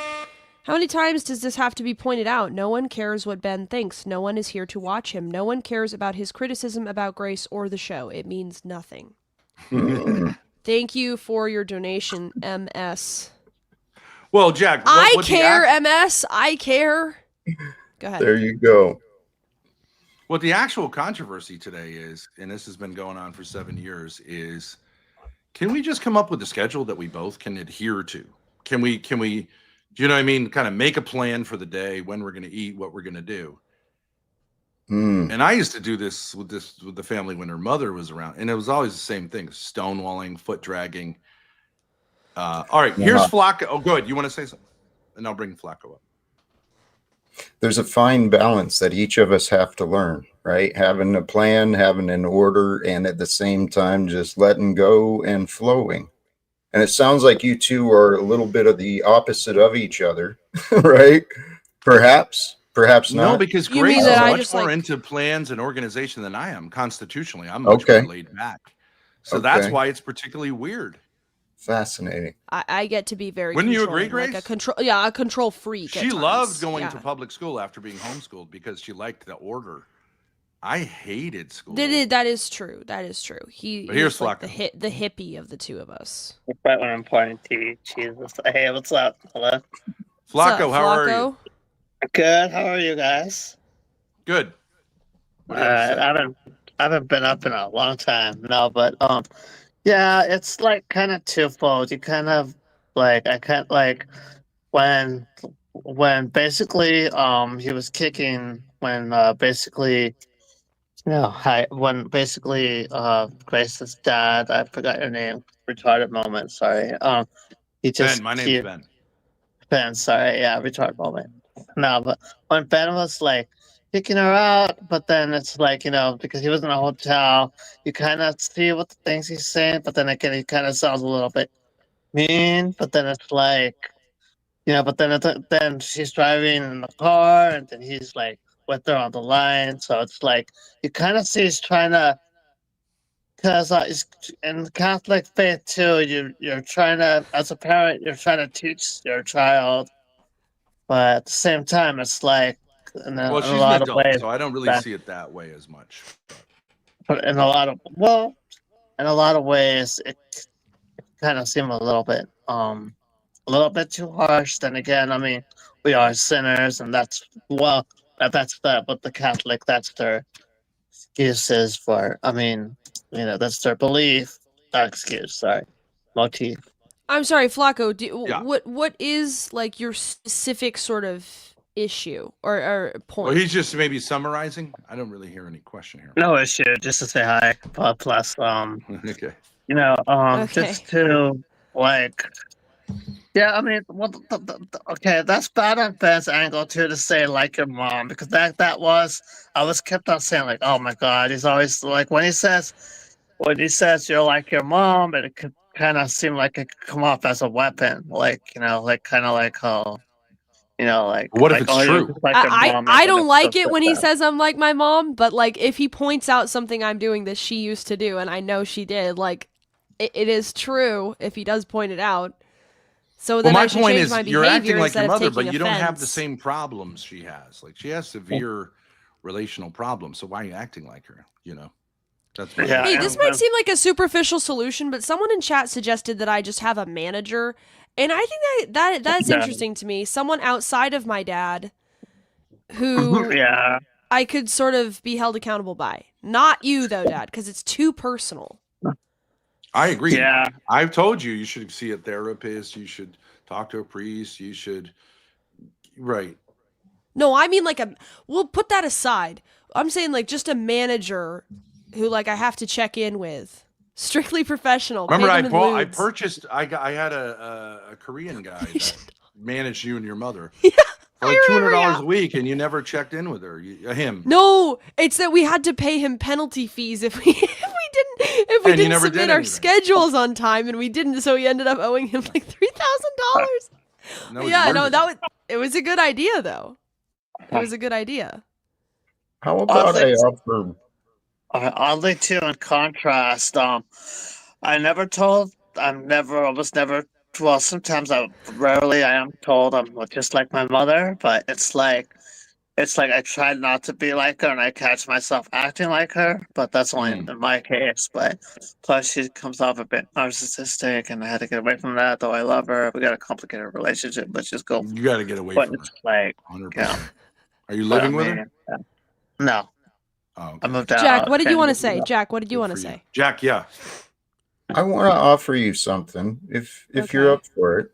How many times does this have to be pointed out? No one cares what Ben thinks. No one is here to watch him. No one cares about his criticism about Grace or the show. It means nothing. Thank you for your donation, MS. Well, Jack, I care, MS. I care. Go ahead. There you go. What the actual controversy today is, and this has been going on for 7 years, is can we just come up with a schedule that we both can adhere to? Can we, do you know what I mean? Kind of make a plan for the day, when we're going to eat, what we're going to do. And I used to do this with the family when her mother was around, and it was always the same thing: stonewalling, foot dragging. All right, here's Flacco. Oh, good. You want to say something? And I'll bring Flacco up. There's a fine balance that each of us have to learn, right? Having a plan, having an order, and at the same time, just letting go and flowing. And it sounds like you two are a little bit of the opposite of each other, right? Perhaps not. No, because Grace is much more into plans and organization than I am. Constitutionally, I'm much more laid back. So that's why it's particularly weird. Fascinating. I get to be very. Wouldn't you agree, Grace? Like a control freak. She loved going to public school after being homeschooled because she liked the order. I hated school. That is true. He's here's like the hippie of the two of us. Right when I'm pointing to you, Jesus. Hey, what's up? Hello. Flacco, how are you? Good. How are you guys? Good. I've been I haven't been up in a long time now, but yeah, it's like kind of twofold. You kind of like I can't like when basically he was kicking when basically no hi when basically Grace's dad, I forgot your name, retarded moment, sorry, he Ben, just my name's he Ben. Ben, sorry, yeah, retarded moment. No, but when Ben was like kicking her out, but then it's like, because he was in a hotel, you kind of see what the things he's saying, but then again, he kind of sounds a little bit mean, but then it's like, but then she's driving in the car, and then he's like with her on the line, so it's like you kind of see he's trying to, because in the Catholic faith too, you're trying to, as a parent, you're trying to teach your child, but at the same time, it's like Well, in a she's an lot of adult, ways, so I don't really that see it that way as much. but in a lot of well, in a lot of ways, it kind of seemed a little bit too harsh. Then again, I mean, we are sinners, and that's what the Catholic, that's their excuses for. I mean, that's their belief. Not excuse, sorry, motif. I'm sorry, Flacco. Yeah. What is like your specific sort of issue or point? Well, he's just maybe summarizing. I don't really hear any question here. No issue, just to say hi. Plus, Okay. Okay. just to like. Yeah, I mean, well, okay, that's bad on Ben's angle too, to say like your mom, because that was, I was kept on saying like, oh my god, he's always like when he says you're like your mom, and it could kind of seem like it could come off as a weapon, like like kind of like how like What if like, it's oh, you're true? just like your mom, I and then don't it's like stuff it when he that. says I'm like my mom, but like if he points out something I'm doing that she used to do and I know she did, like it is true if he does point it out. So Well, then my I should point change is my you're behavior acting like your instead of mother, taking but you don't have the offense. same problems she has. Like she has severe relational problems. So why are you acting like her? That's my Yeah, Hey, point. this might seem like a superficial solution, but someone in chat suggested that I just have a manager, and I think that's Yeah. interesting to me. Someone outside of my dad who Yeah, I could sort of be held accountable by. Not you though, Dad, because it's too personal. I agree. yeah. I've told you should see a therapist. You should talk to a priest. You should. Right. No, I mean like we'll put that aside. I'm saying like just a manager who like I have to check in with. Strictly professional. Remember, pay them in I lewds. purchased. I had a Korean guy that managed you and your mother Yeah, for like I remember, $200 a week, and you never checked in with her. Him. No, it's that we had to pay him penalty fees if we And you didn't never submit did our anything. schedules on time, and we didn't, so we ended up owing him like $3,000. No, Yeah, you no, weren't. it was a good idea though. It was a good idea. How about I offer? Oddly too, in contrast, I was never, well, sometimes rarely I am told I'm just like my mother, but it's like I try not to be like her, and I catch myself acting like her, but that's only in my case. But plus, she comes off a bit narcissistic, and I had to get away from that. Though I love her, we got a complicated relationship. Let's just go. You got to get away But from her. it's like, 100%. Are you but I living with her? mean, no, Oh, okay. I moved out. Jack, what did you 10 want to years say? ago. Jack, what did you Good want to for you. say? Jack, yeah. I want to offer you something if you're Okay. up for it.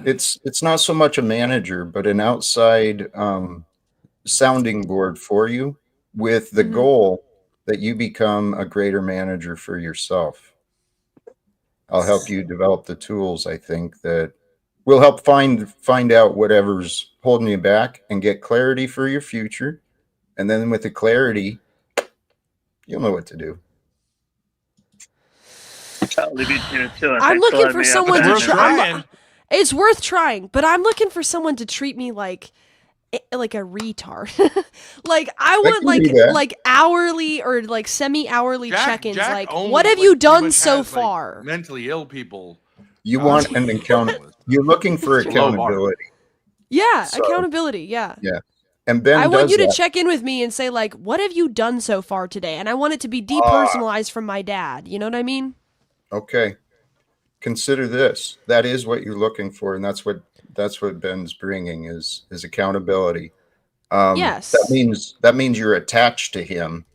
It's not so much a manager, but an outside sounding board for you with the Mhm. goal that you become a greater manager for yourself. I'll help you develop the tools, I think, that will help find out whatever's holding you back and get clarity for your future. And then with the clarity, you'll know what to do. I'll leave you to it, too, and I'm thanks looking letting for me someone have to We're it. trying. It's worth trying, but I'm looking for someone to treat me like a retard. Like I want can do that. like hourly or like semi-hourly Jack- check-ins. Jack Like, only, what have like, you pretty done much so has, like, far? mentally ill people. You want an account. You're looking for It's a low bar. accountability. Yeah, So- accountability. Yeah. And Ben I want does you to that. check in with me and say like, what have you done so far today? And I want it to be depersonalized from my dad. You know what I mean? Okay. Consider this. That is what you're looking for, and that's what Ben's bringing is accountability. Yes. That means you're attached to him,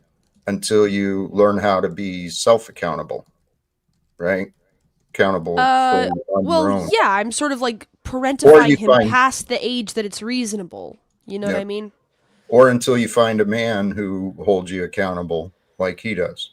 until you learn how to be self-accountable, right? Accountable Uh, fully on your well, own. yeah, I'm sort of like Or parentifying you him find, past the age that it's reasonable. You know what yeah, I mean? or until you find a man who holds you accountable like he does.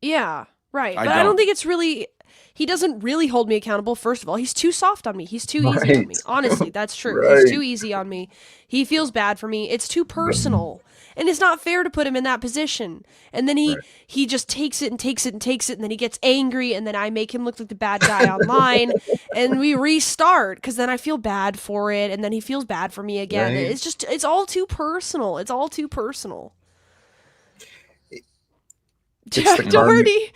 Yeah, right. I But I don't don't. think it's really. He doesn't really hold me accountable, first of all. He's too soft on me. He's too easy on Right. me. Honestly, that's true. He's Right. too easy on me. He feels bad for me. It's too personal. And it's not fair to put him in that position. And then Right. he just takes it and takes it and takes it, and then he gets angry, and then I make him look like the bad guy online, and we restart because then I feel bad for it, and then he feels bad for me again. Right. It's all too personal. It's all too personal. It's the Jack karmic, Doherty.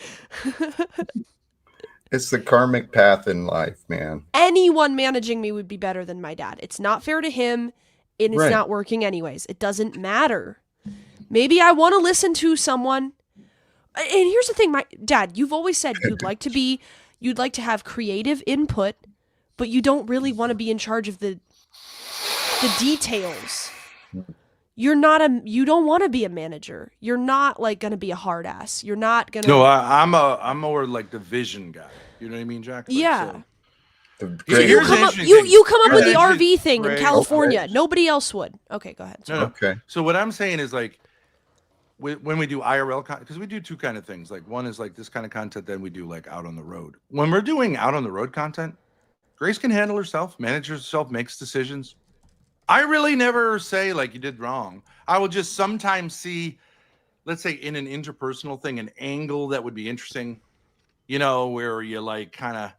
it's the karmic path in life, man. Anyone managing me would be better than my dad. It's not fair to him, and it's Right. not working anyways. It doesn't matter. Maybe I want to listen to someone. And here's the thing, my dad, you've always said you'd like to have creative input, but you don't really want to be in charge of the details. You don't want to be a manager. You're not like going to be a hard ass. You're not going to. No, I'm more like the vision guy. You know what I mean, Jack? Like, Yeah. so- The Here's You an come up, interesting you, thing. you come up Here's with the an RV interesting thing in phrase. California. Okay. Nobody else would. Okay, go ahead. No, no. Okay. So what I'm saying is like, when we do IRL content, because we do two kind of things. Like one is like this kind of content, then we do like out on the road. When we're doing out on the road content, Grace can handle herself, manage herself, makes decisions. I really never say like you did wrong. I will just sometimes see, let's say in an interpersonal thing, an angle that would be interesting, you know, where you like kind of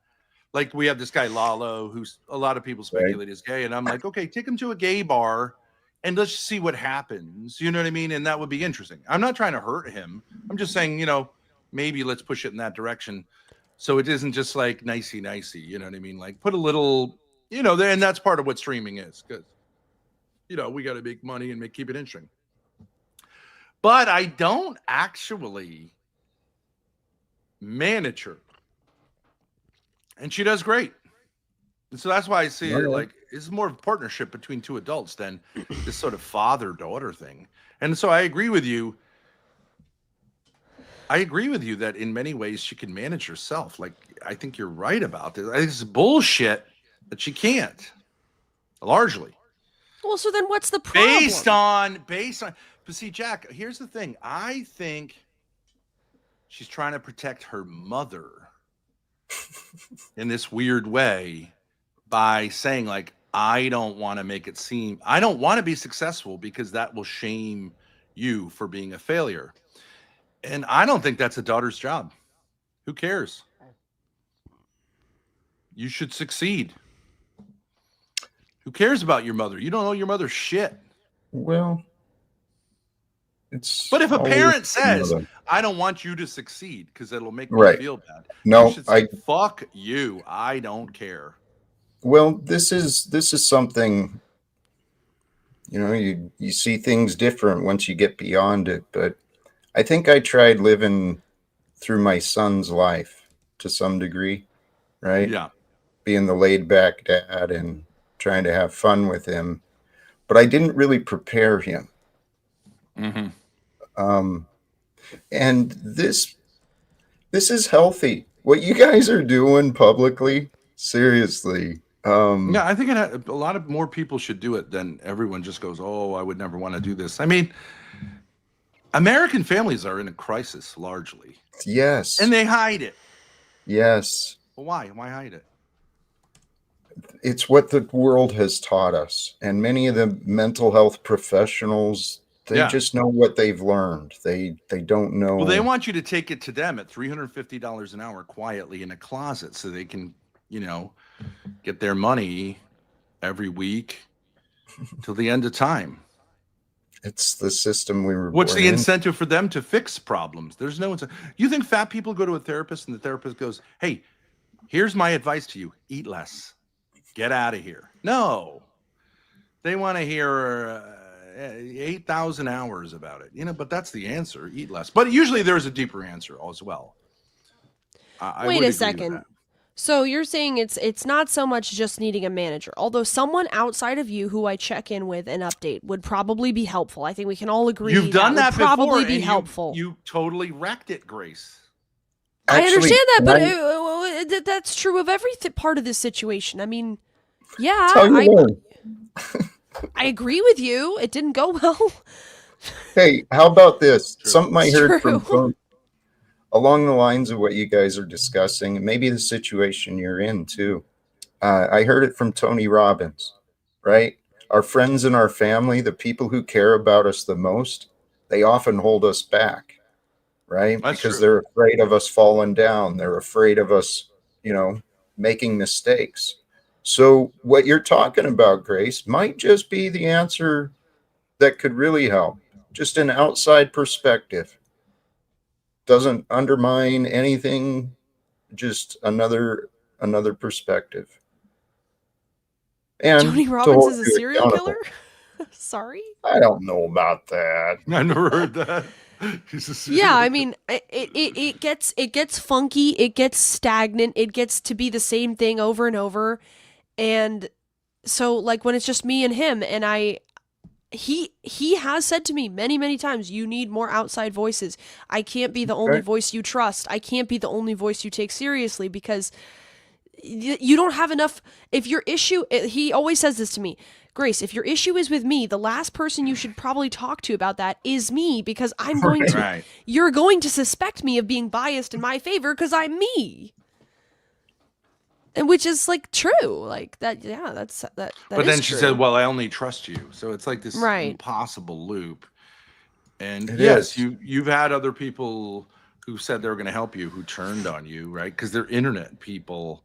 like we have this guy Lalo, who's a lot of people speculate is gay, and I'm like, okay, take him to a gay bar and let's see what happens. You know what I mean? And that would be interesting. I'm not trying to hurt him. I'm just saying, you know, maybe let's push it in that direction. So it isn't just like nicey, you know what I mean? Like put a little, you know, and that's part of what streaming is, because, you know, we got to make money and keep it interesting. But I don't actually manage her. And she does great. And so that's why I see it like it's more of a partnership between two adults than this sort of father-daughter thing. And so I agree with you. That in many ways she can manage herself. Like, I think you're right about this. I think it's bullshit that she can't, largely. Well, so then what's the problem? Based on, but see, Jack, here's the thing. I think she's trying to protect her mother in this weird way by saying, like, I don't want to make it seem, I don't want to be successful because that will shame you for being a failure. And I don't think that's a daughter's job. Who cares? You should succeed. Who cares about your mother? You don't know your mother's shit. Well, it's. But if a always parent says, another- I don't want you to succeed because it'll make me Right. feel bad. No, you should say, fuck you. I don't care. Well, this is something, you know, you see things different once you get beyond it. But I think I tried living through my son's life to some degree, right? Yeah. Being the laid back dad and trying to have fun with him, but I didn't really prepare him. Mm-hmm. And this is healthy. What you guys are doing publicly, seriously. Yeah, I think a lot of more people should do it than everyone just goes, oh, I would never want to do this. I mean, American families are in a crisis largely. Yes. And they hide it. Yes. Well, why? Why hide it? It's what the world has taught us. And many of the mental health professionals, they just know what they've learned. They don't know. Well, they want you to take it to them at $350 an hour quietly in a closet so they can, you know, get their money every week till the end of time. It's the system we were What's born the in. incentive for them to fix problems? There's no incentive. You think fat people go to a therapist and the therapist goes, hey, here's my advice to you. Eat less. Get out of here. No. They want to hear 8,000 hours about it. You know, but that's the answer. Eat less. But usually there's a deeper answer as well. I Wait would a agree with second. that. So you're saying it's not so much just needing a manager, although someone outside of you who I check in with and update would probably be helpful. I think we can all agree You've done that that would probably before, be and helpful. You totally wrecked it, Grace. I Actually, understand that, but can that's true of every part of this situation. I mean, yeah, tell you what. I agree with you. It didn't go well. Hey, how about this? True. Something I It's heard true. from Tony, along the lines of what you guys are discussing, and maybe the situation you're in too. I heard it from Tony Robbins, right? Our friends and our family, the people who care about us the most, they often hold us back, right? That's Because true. they're afraid of us falling down. They're afraid of us, making mistakes. So what you're talking about, Grace, might just be the answer that could really help. Just an outside perspective. Doesn't undermine anything, just another perspective. And Tony to Robbins hold is a you serial accountable. killer? Sorry. I don't know about that. I never heard that. He's a serial Yeah, I killer. mean, it gets funky, it gets stagnant, it gets to be the same thing over and over, and so like when it's just me and him, and he has said to me many times, you need more outside voices. I can't be the only Okay. voice you trust. I can't be the only voice you take seriously because you don't have enough. If your issue, he always says this to me, Grace, if your issue is with me, the last person you should probably talk to about that is me, because I'm going to, Right. you're going to suspect me of being biased in my favor because I'm me. And which is like true, like that. Yeah, that. But is then she true. said, "Well, I only trust you." So it's like this Right. impossible loop. And It yes, is. you've had other people who said they were going to help you who turned on you, right? Because they're internet people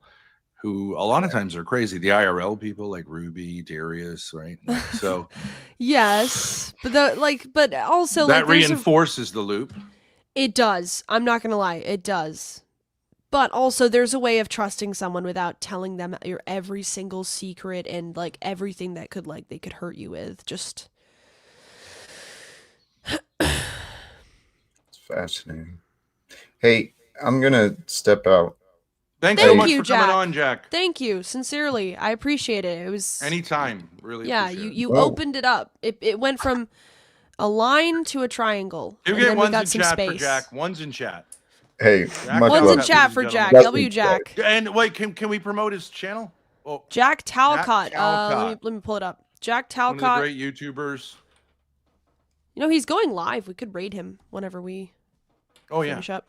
who a lot of times are crazy. The IRL people like Ruby, Darius, right? Like, so Yes, but also that like there's reinforces the loop. it does. I'm not gonna lie, it does. But also, there's a way of trusting someone without telling them your every single secret and like everything that could they could hurt you with. Just It's fascinating. Hey, I'm gonna step out. Thanks so Thank much you, for coming Jack. on, Jack. thank you, sincerely. I appreciate it. It was Anytime, really. yeah. appreciate it. You Whoa. opened it up. It went from a line to a triangle, You and get then we ones got in some chat space. for Jack. Ones in chat. Hey, Jack, much One's in love. chat for ladies and Jack. gentlemen. W Jack. And wait, can we promote his channel? Oh, Jack Talcott. Talcott. Let me pull it up. Jack one of the Talcott. great YouTubers. You know, he's going live. We could raid him whenever we Oh yeah. finish up.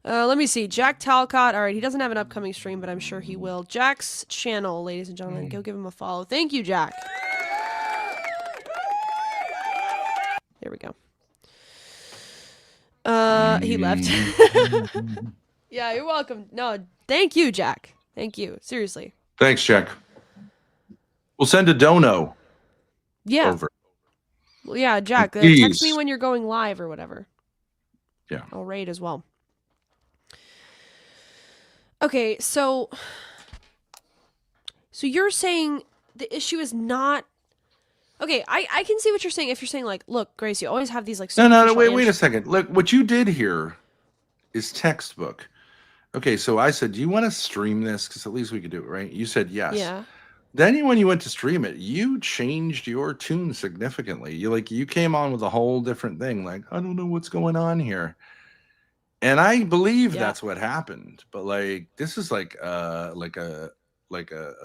Let me see. Jack Talcott. All right, he doesn't have an upcoming stream, but I'm sure he will. Jack's channel, ladies and gentlemen. Go give him a follow. Thank you, Jack. There we go. He left. Yeah, you're welcome. No, thank you, Jack. Thank you. Seriously. Thanks, Jack. We'll send a dono Yeah. over. Well, yeah, Jack. Text me Please. when you're going live or whatever. Yeah. I'll raid as well. Okay, so you're saying the issue is not okay. I can see what you're saying. If you're saying like, look, Grace, you always have these like No, superficial wait a second. Look, what you did here is textbook. Okay, so I said, do you want to stream this? Because at least we could do it, right? You said yes. Yeah. Then when you went to stream it, you changed your tune significantly. You came on with a whole different thing. Like, I don't know what's going on here. And I believe Yeah. that's what happened. But like this is like a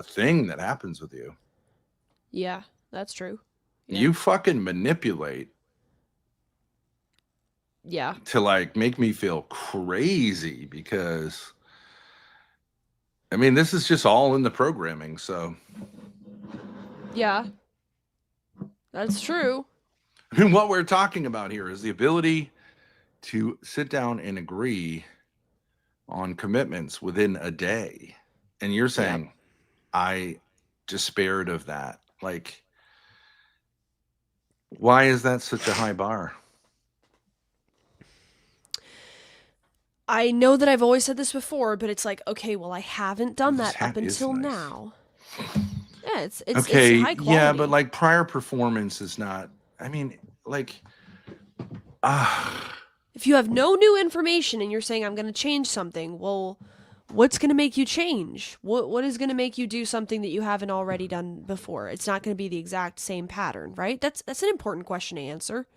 thing that happens with you. Yeah, that's true. Yeah. You fucking manipulate Yeah. to like make me feel crazy because I mean this is just all in the programming, so Yeah. That's true. I mean what we're talking about here is the ability to sit down and agree on commitments within a day. And you're saying I despaired of that. Like why is that such a high bar? I know that I've always said this before, but it's like, okay, well, I haven't done that That up is until nice. now. Yeah, it's Okay, high quality. yeah, but like prior performance is not. I mean, like, if you have no new information and you're saying I'm going to change something, well, what's going to make you change? What is going to make you do something that you haven't already done before? It's not going to be the exact same pattern, right? That's an important question to answer.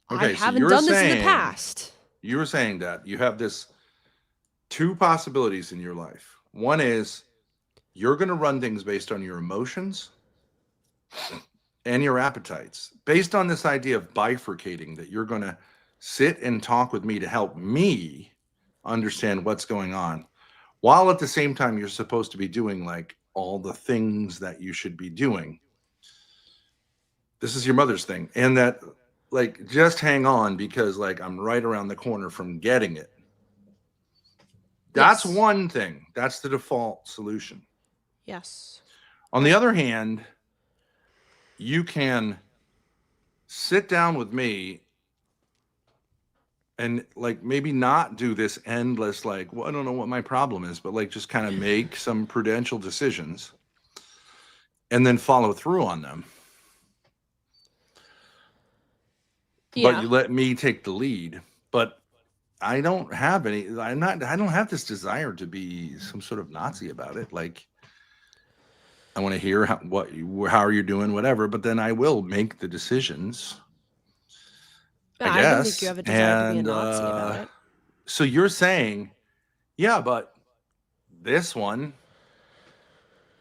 I Okay, so haven't you're done this in the saying- past. You were saying that you have this two possibilities in your life. One is you're going to run things based on your emotions and your appetites, based on this idea of bifurcating, that you're going to sit and talk with me to help me understand what's going on, while at the same time you're supposed to be doing like all the things that you should be doing. This is your mother's thing. And that, like, just hang on because like I'm right around the corner from getting it. That's Yes. one thing. That's the default solution. Yes. On the other hand, you can sit down with me and like maybe not do this endless, like, well, I don't know what my problem is, but like just kind of make some prudential decisions and then follow through on them. Yeah. But you let me take the lead. But I don't have I don't have this desire to be some sort of Nazi about it. Like, I want to hear how are you doing, whatever, but then I will make the decisions. I don't think guess. you have a desire to be a And, Nazi about it. So you're saying, yeah, but this one,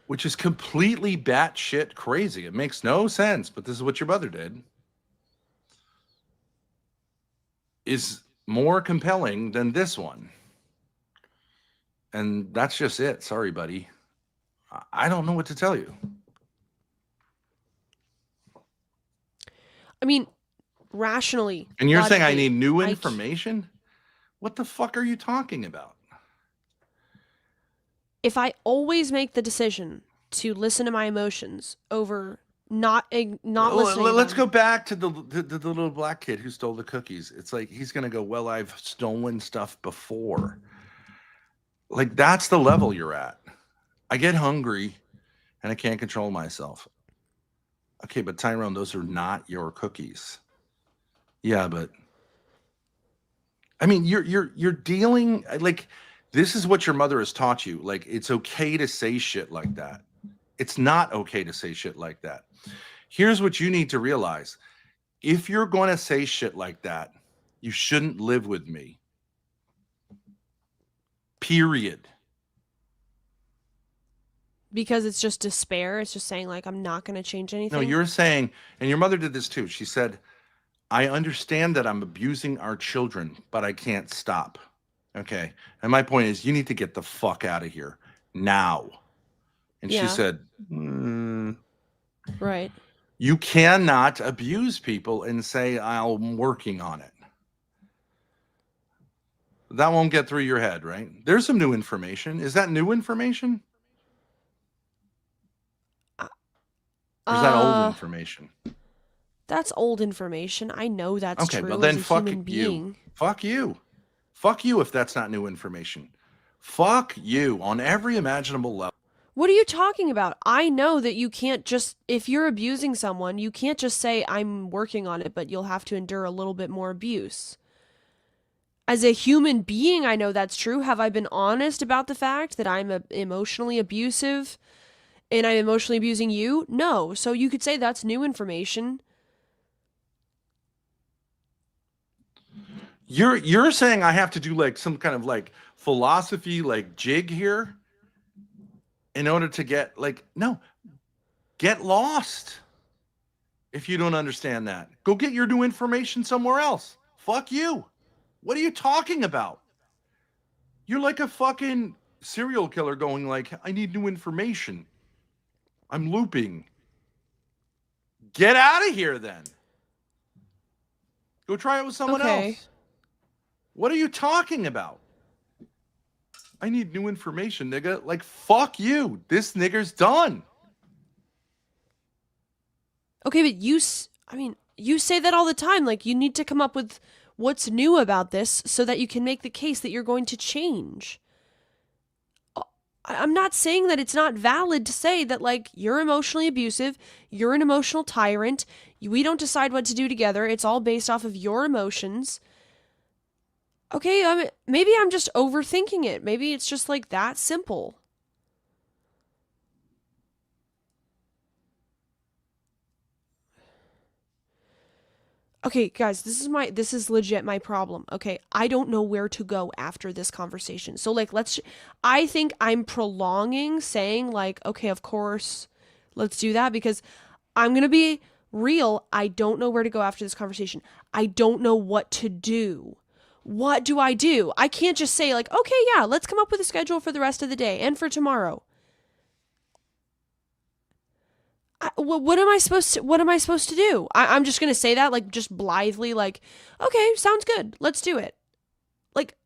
which is completely batshit crazy, it makes no sense, but this is what your mother did, is more compelling than this one. And that's just it. Sorry, buddy. I don't know what to tell you. I mean, rationally. And you're saying I logically, need new I- information? What the fuck are you talking about? If I always make the decision to listen to my emotions over not listening, to Let's them, go back to the little black kid who stole the cookies. It's like he's gonna go, well, I've stolen stuff before. Like, that's the level you're at. I get hungry and I can't control myself. Okay, but Tyrone, those are not your cookies. Yeah, but I mean, you're dealing, like, this is what your mother has taught you. Like, it's okay to say shit like that. It's not okay to say shit like that. Here's what you need to realize. If you're going to say shit like that, you shouldn't live with me. Period. because it's just despair. It's just saying like I'm not going to change anything. No, you're saying, and your mother did this too. She said, I understand that I'm abusing our children, but I can't stop. Okay. And my point is, you need to get the fuck out of here now. And Yeah. she said, right. you cannot abuse people and say, I'm working on it. That won't get through your head, right? There's some new information. Is that new information? Or is that old information? That's old information. I know that's Okay, true well then as a fuck human you. being. Fuck you. Fuck you if that's not new information. Fuck you on every imaginable level. What are you talking about? I know that you can't just, if you're abusing someone, you can't just say, I'm working on it, but you'll have to endure a little bit more abuse. As a human being, I know that's true. Have I been honest about the fact that I'm emotionally abusive and I'm emotionally abusing you? No. So you could say that's new information. You're saying I have to do like some kind of like philosophy like jig here in order to get like, no, get lost. If you don't understand that, go get your new information somewhere else. Fuck you. What are you talking about? You're like a fucking serial killer going like, I need new information. I'm looping. Get out of here then. Go try it with someone Okay. else. What are you talking about? I need new information, nigga. Like, fuck you. This nigger's done. Okay, but you say that all the time. Like, you need to come up with what's new about this so that you can make the case that you're going to change. I'm not saying that it's not valid to say that, like, you're emotionally abusive, you're an emotional tyrant, we don't decide what to do together, it's all based off of your emotions. Okay, I mean, maybe I'm just overthinking it. Maybe it's just like that simple. Okay, guys, this is legit my problem. Okay, I don't know where to go after this conversation. So like I think I'm prolonging saying like, okay, of course, let's do that because I'm going to be real. I don't know where to go after this conversation. I don't know what to do. What do? I can't just say like, okay, yeah, let's come up with a schedule for the rest of the day and for tomorrow. What am I supposed to do? I'm just gonna say that like just blithely like, okay, sounds good, let's do it. Like,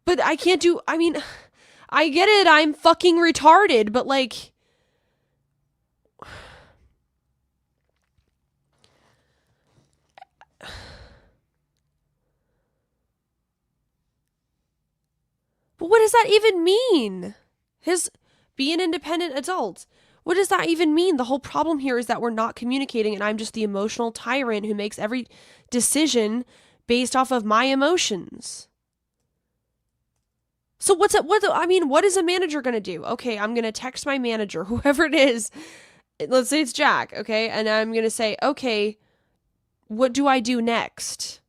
but I can't do. I mean, I get it. I'm fucking retarded, but like, but what does that even mean? Be an independent adult. What does that even mean? The whole problem here is that we're not communicating and I'm just the emotional tyrant who makes every decision based off of my emotions. So what is a manager going to do? Okay, I'm going to text my manager, whoever it is. Let's say it's Jack, okay? And I'm going to say, "Okay, what do I do next?"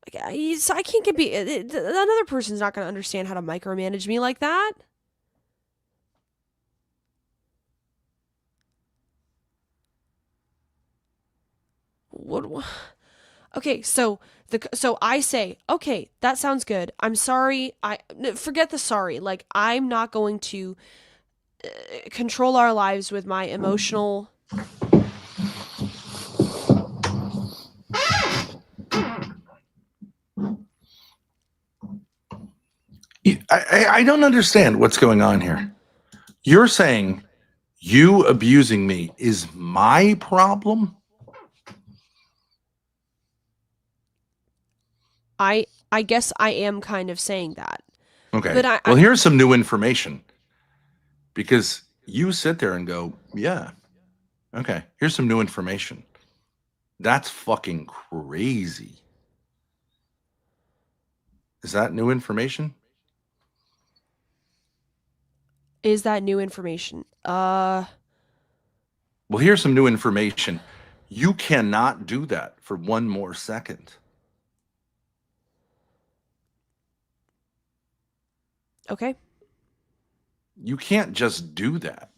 Like I can't be another person's not going to understand how to micromanage me like that. What? Okay, so I say, okay, that sounds good. I'm sorry. Forget the sorry. Like I'm not going to control our lives with my emotional. I don't understand what's going on here. You're saying you abusing me is my problem? I guess I am kind of saying that. Okay. But well, here's some new information. Because you sit there and go, yeah, okay, here's some new information. That's fucking crazy. Is that new information? Is that new information? Well, here's some new information. You cannot do that for one more second. Okay. You can't just do that.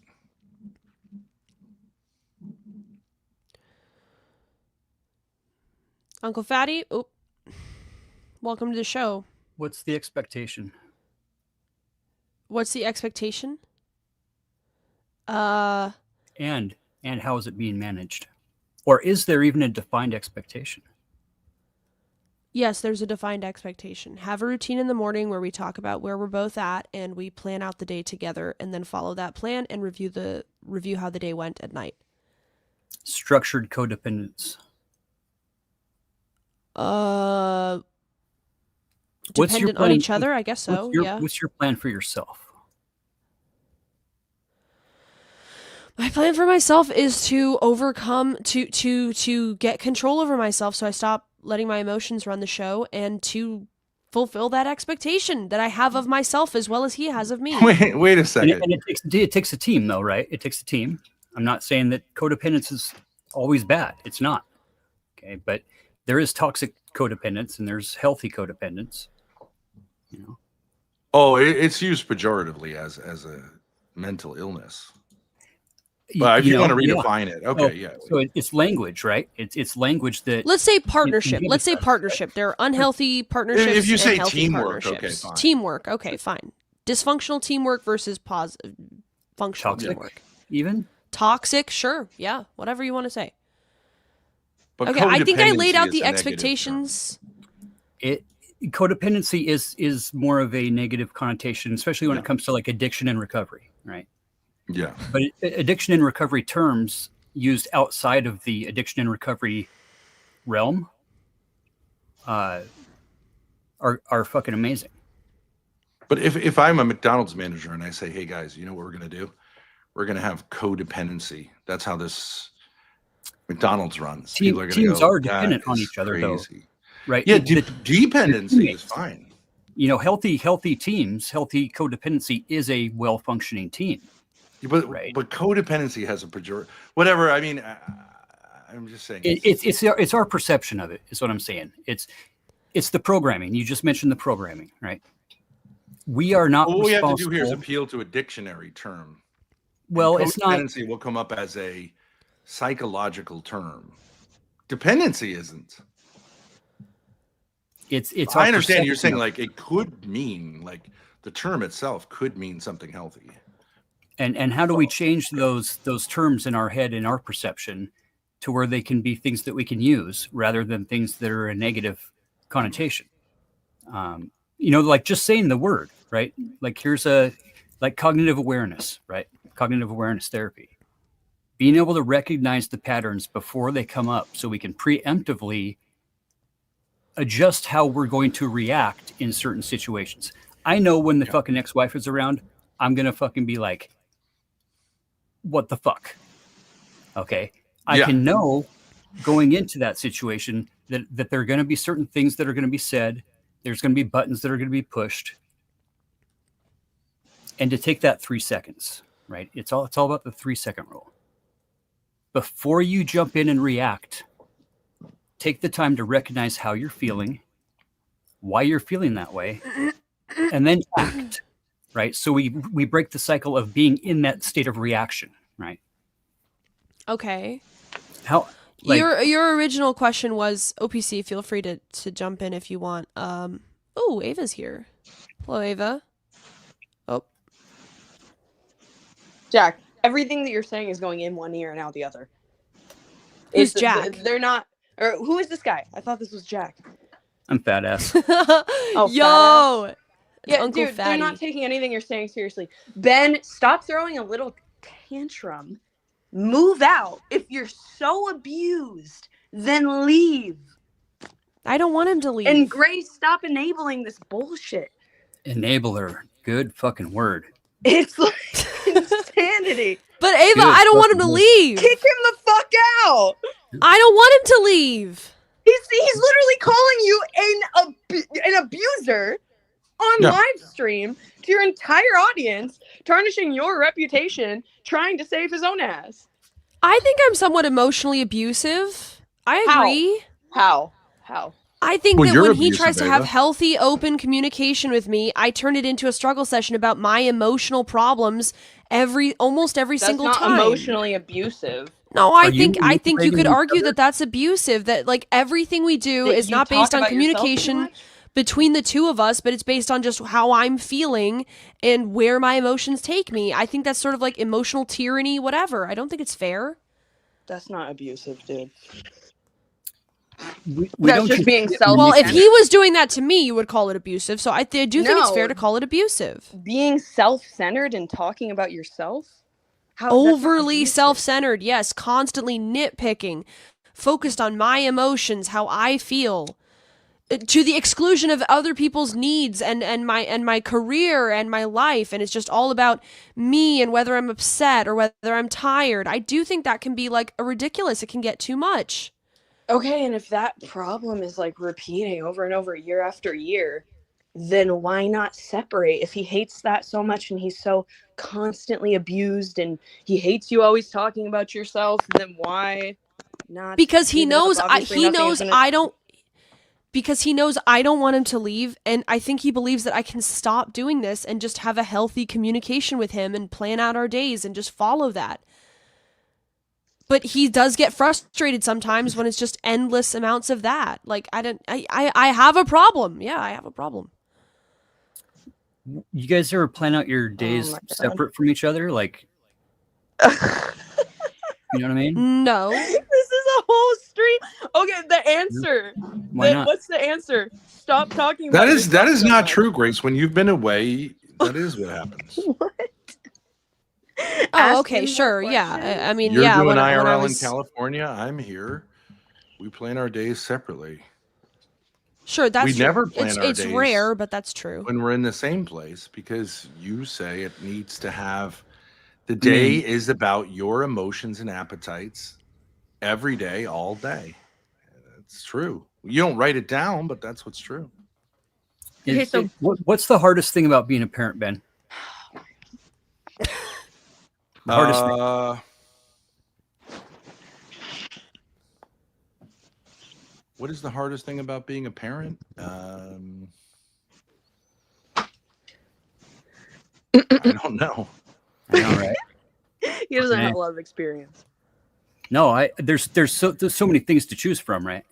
Uncle Fatty, welcome to the show. What's the expectation? What's the expectation? And how is it being managed? Or is there even a defined expectation? Yes, there's a defined expectation. Have a routine in the morning where we talk about where we're both at and we plan out the day together and then follow that plan and review how the day went at night. Structured codependence. Dependent on each other, I guess so. Yeah. What's your plan for yourself? My plan for myself is to overcome to get control over myself so I stop letting my emotions run the show and to fulfill that expectation that I have of myself as well as he has of me. Wait a second. And it takes a team though, right? It takes a team. I'm not saying that codependence is always bad. It's not. Okay, but there is toxic codependence and there's healthy codependence. You know. Oh, it's used pejoratively as a mental illness. But if you want to redefine it, okay, So it's language, right? It's language that. Let's say partnership. Let's say partnership. There are unhealthy partnerships. If you say and teamwork, okay, partnerships. fine. Teamwork, okay, fine. Dysfunctional teamwork versus functional Toxic, teamwork. Even toxic, sure, yeah, whatever you want to say. But okay, I think I laid codependency out is the a negative expectations. Codependency is more of a negative connotation, especially when it comes to like addiction and recovery, right? Yeah. But addiction and recovery terms used outside of the addiction and recovery realm are fucking amazing. But if I'm a McDonald's manager and I say, hey guys, you know what we're going to do? We're going to have codependency. That's how this McDonald's runs. People are going to Teams go, are dependent "That on is each other, though, crazy." right? Yeah, The dependency is teammates. fine. You know, healthy teams, healthy codependency is a well-functioning team. But Right. but codependency has a pejorative. Whatever. I mean, I'm just saying. It's our perception of it. Is what I'm saying. It's the programming. You just mentioned the programming, right? We are not What we have to responsible. do here is appeal to a dictionary term. Well, And it's not. codependency will come up as a psychological term. Dependency isn't. It's. I our understand you're perception saying of it. like it could mean like the term itself could mean something healthy. And how do we change those terms in our head, in our perception, to where they can be things that we can use rather than things that are a negative connotation? You know, like just saying the word, right? Like here's like cognitive awareness, right? Cognitive awareness therapy. Being able to recognize the patterns before they come up so we can preemptively adjust how we're going to react in certain situations. I know when the fucking ex-wife is around, I'm going to fucking be like, what the fuck? Okay. I Yeah. can know going into that situation that there are going to be certain things that are going to be said. There's going to be buttons that are going to be pushed. And to take that 3 seconds, right? It's all about the 3-second rule. Before you jump in and react, take the time to recognize how you're feeling, why you're feeling that way, and then act, right? So we break the cycle of being in that state of reaction, right? Okay. How like Your original question was OPC. Feel free to jump in if you want. Oh, Ava's here. Hello, Ava. Oh, Jack, everything that you're saying is going in one ear and out the other. Who's Jack? They're not. Or who is this guy? I thought this was Jack. I'm fat ass. Oh, yo, Yeah, Uncle dude, Fatty. they're not taking anything you're saying seriously. Ben, stop throwing a little tantrum. Move out. If you're so abused, then leave. I don't want him to leave. And Grace, stop enabling this bullshit. Enabler. Good fucking word. It's like insanity. But Ava, Good I don't want him to fucking word. leave. Kick him the fuck out. I don't want him to leave. He's literally calling you an abuser on Yeah. live stream to your entire audience, tarnishing your reputation, trying to save his own ass. I think I'm somewhat emotionally abusive. I How? agree. How? I think Well, that you're when he abusive, tries to have Ava. healthy, open communication with me, I turn it into a struggle session about my emotional problems almost every That's single not time. emotionally abusive. No, Are I you think you could manipulating argue each other? that that's abusive. That like everything we do That is you not talk based on about yourself too communication much? between the two of us, but it's based on just how I'm feeling and where my emotions take me. I think that's sort of like emotional tyranny, whatever. I don't think it's fair. That's not abusive, dude. We That's don't just being self- Well, if and- he was doing that to me, you would call it abusive. So I do think it's fair No. to call it abusive. Being self-centered and talking about yourself? How, that's not Overly abusive. self-centered, yes, constantly nitpicking, focused on my emotions, how I feel, to the exclusion of other people's needs and my career and my life, and it's just all about me and whether I'm upset or whether I'm tired. I do think that can be like ridiculous. It can get too much. Okay, and if that problem is like repeating over and over year after year, then why not separate? If he hates that so much and he's so constantly abused and he hates you always talking about yourself, then why not? Because he give it up? knows Obviously he nothing knows is gonna- I don't because he knows I don't want him to leave, and I think he believes that I can stop doing this and just have a healthy communication with him and plan out our days and just follow that. But he does get frustrated sometimes when it's just endless amounts of that. Like I have a problem. Yeah, I have a problem. You guys ever plan out your days my God. separate from each other? Like, you know what I mean? No. This is a whole stream. Okay, the answer. Why not? What's the answer? Stop talking That about is yourself so not much. true, Grace. When you've been away, that is what happens. Oh, Ask okay, me more sure. Yeah. questions. I mean, You're yeah, doing when I IRL was in California. I'm here. We plan our days separately. Sure, that's We true. never plan our It's days rare, but that's true. when we're in the same place because you say it needs to have the day is about your emotions and appetites every day, all day. It's true. You don't write it down, but that's what's true. Okay, Is- so- what's the hardest thing about being a parent, Ben? The hardest thing. What is the hardest thing about being a parent? I don't know. I know, right? He doesn't have Okay. a lot of experience. No, there's so many things to choose from, right?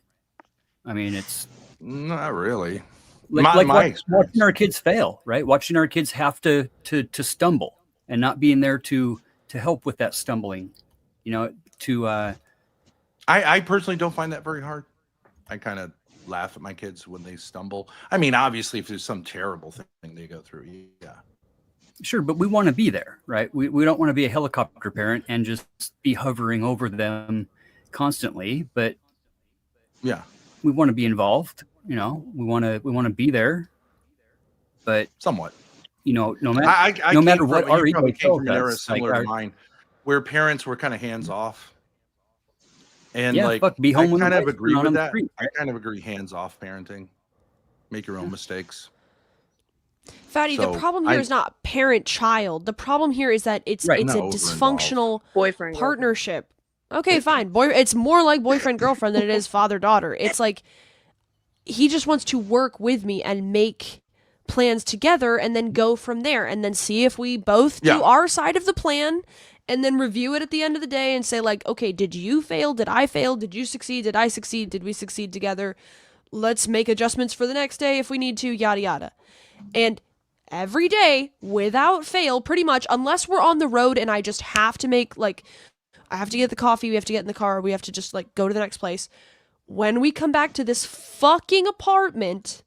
I mean, it's Not really. like My experience. watching our kids fail, right? Watching our kids have to stumble and not being there to help with that stumbling, I personally don't find that very hard. I kind of laugh at my kids when they stumble. I mean, obviously, if there's some terrible thing they go through, yeah. Sure, but we want to be there, right? We don't want to be a helicopter parent and just be hovering over them constantly, but Yeah, we want to be involved. We want to be there, but somewhat. no matter I no came matter from- what you our probably ego came tells from an era us, like similar to our- mine, where parents were kind of hands off. And Yeah, like, fuck, be home I when the kind of lights agree turn on with on the that. street, I kind of agree hands off parenting. Make your own mistakes. Fatty, the So, problem here I- is not parent-child. The problem here is that it's Right. it's No, a we're dysfunctional Boyfriend. partnership. Okay, fine. It's more like boyfriend girlfriend than it is father daughter. It's like he just wants to work with me and make plans together and then go from there and then see if we both Yeah. do our side of the plan and then review it at the end of the day and say like, okay, did you fail? Did I fail? Did you succeed? Did I succeed? Did we succeed together? Let's make adjustments for the next day if we need to, yada yada. And every day, without fail, pretty much, unless we're on the road and I just have to make, like, I have to get the coffee, we have to get in the car, we have to just, like, go to the next place. When we come back to this fucking apartment,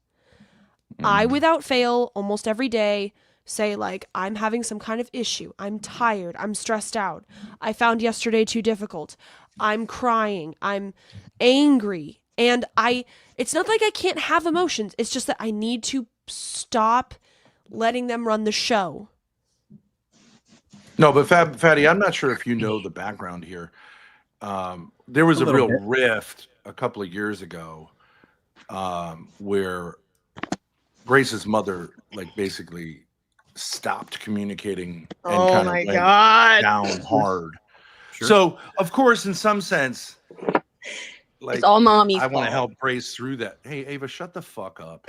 I, without fail, almost every day, say, like, I'm having some kind of issue. I'm tired. I'm stressed out. I found yesterday too difficult. I'm crying. I'm angry. And it's not like I can't have emotions. It's just that I need to stop letting them run the show. No, but Fatty, I'm not sure if you know the background here. There was A a little real bit. rift a couple of years ago where Grace's mother, like, basically stopped communicating and Oh kind my of went god. down hard. Sure. So, of course, in some sense, like, It's all mommy's I want to fault. help Grace through that. Hey, Ava, shut the fuck up.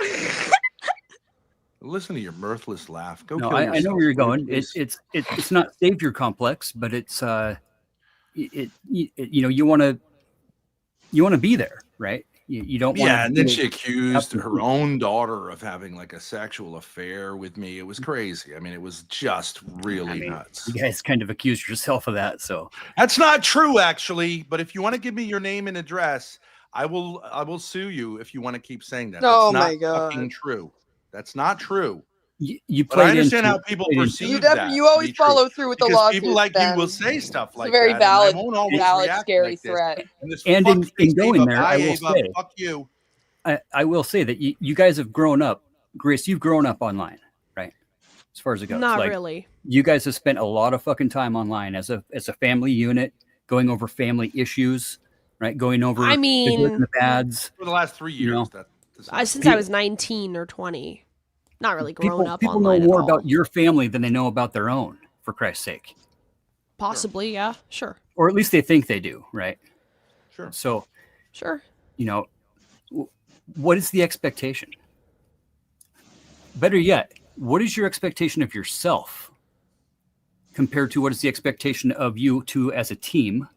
Listen to your mirthless laugh. Go No, kill I yourself. know where you're will you going. please? It's not savior complex, but it's you want to be there, right? You don't want Yeah, to. and then she accused to her be- own daughter of having like a sexual affair with me. It was crazy. I mean, it was just really nuts. You guys kind of accused yourself of that, so That's not true, actually. But if you want to give me your name and address, I will sue you if you want to keep saying that. Oh That's my not God. fucking true. That's not true. you But I played understand into how people played into- perceive that. You to always be true. follow through with the Because lawsuits. people like Ben. you will say stuff It's like a very that, valid, and I won't always valid, react scary like this. threat. And, this And in fuck-face going Ava, there, bye, I will Ava, say- fuck you. I will say that you guys have grown up, Grace. You've grown up online, right? As far as it goes, Not like, really. you guys have spent a lot of fucking time online as a family unit, going over family issues, right? Going over I the good mean, and the bads. For the last 3 years, You know, that's since I was 19 or 20. Not really grown up People know online more at all. about your family than they know about their own, for Christ's sake. Possibly, yeah. Sure. Or at least they think they do, right? sure. So, Sure. what is the expectation? Better yet, what is your expectation of yourself compared to what is the expectation of you two as a team?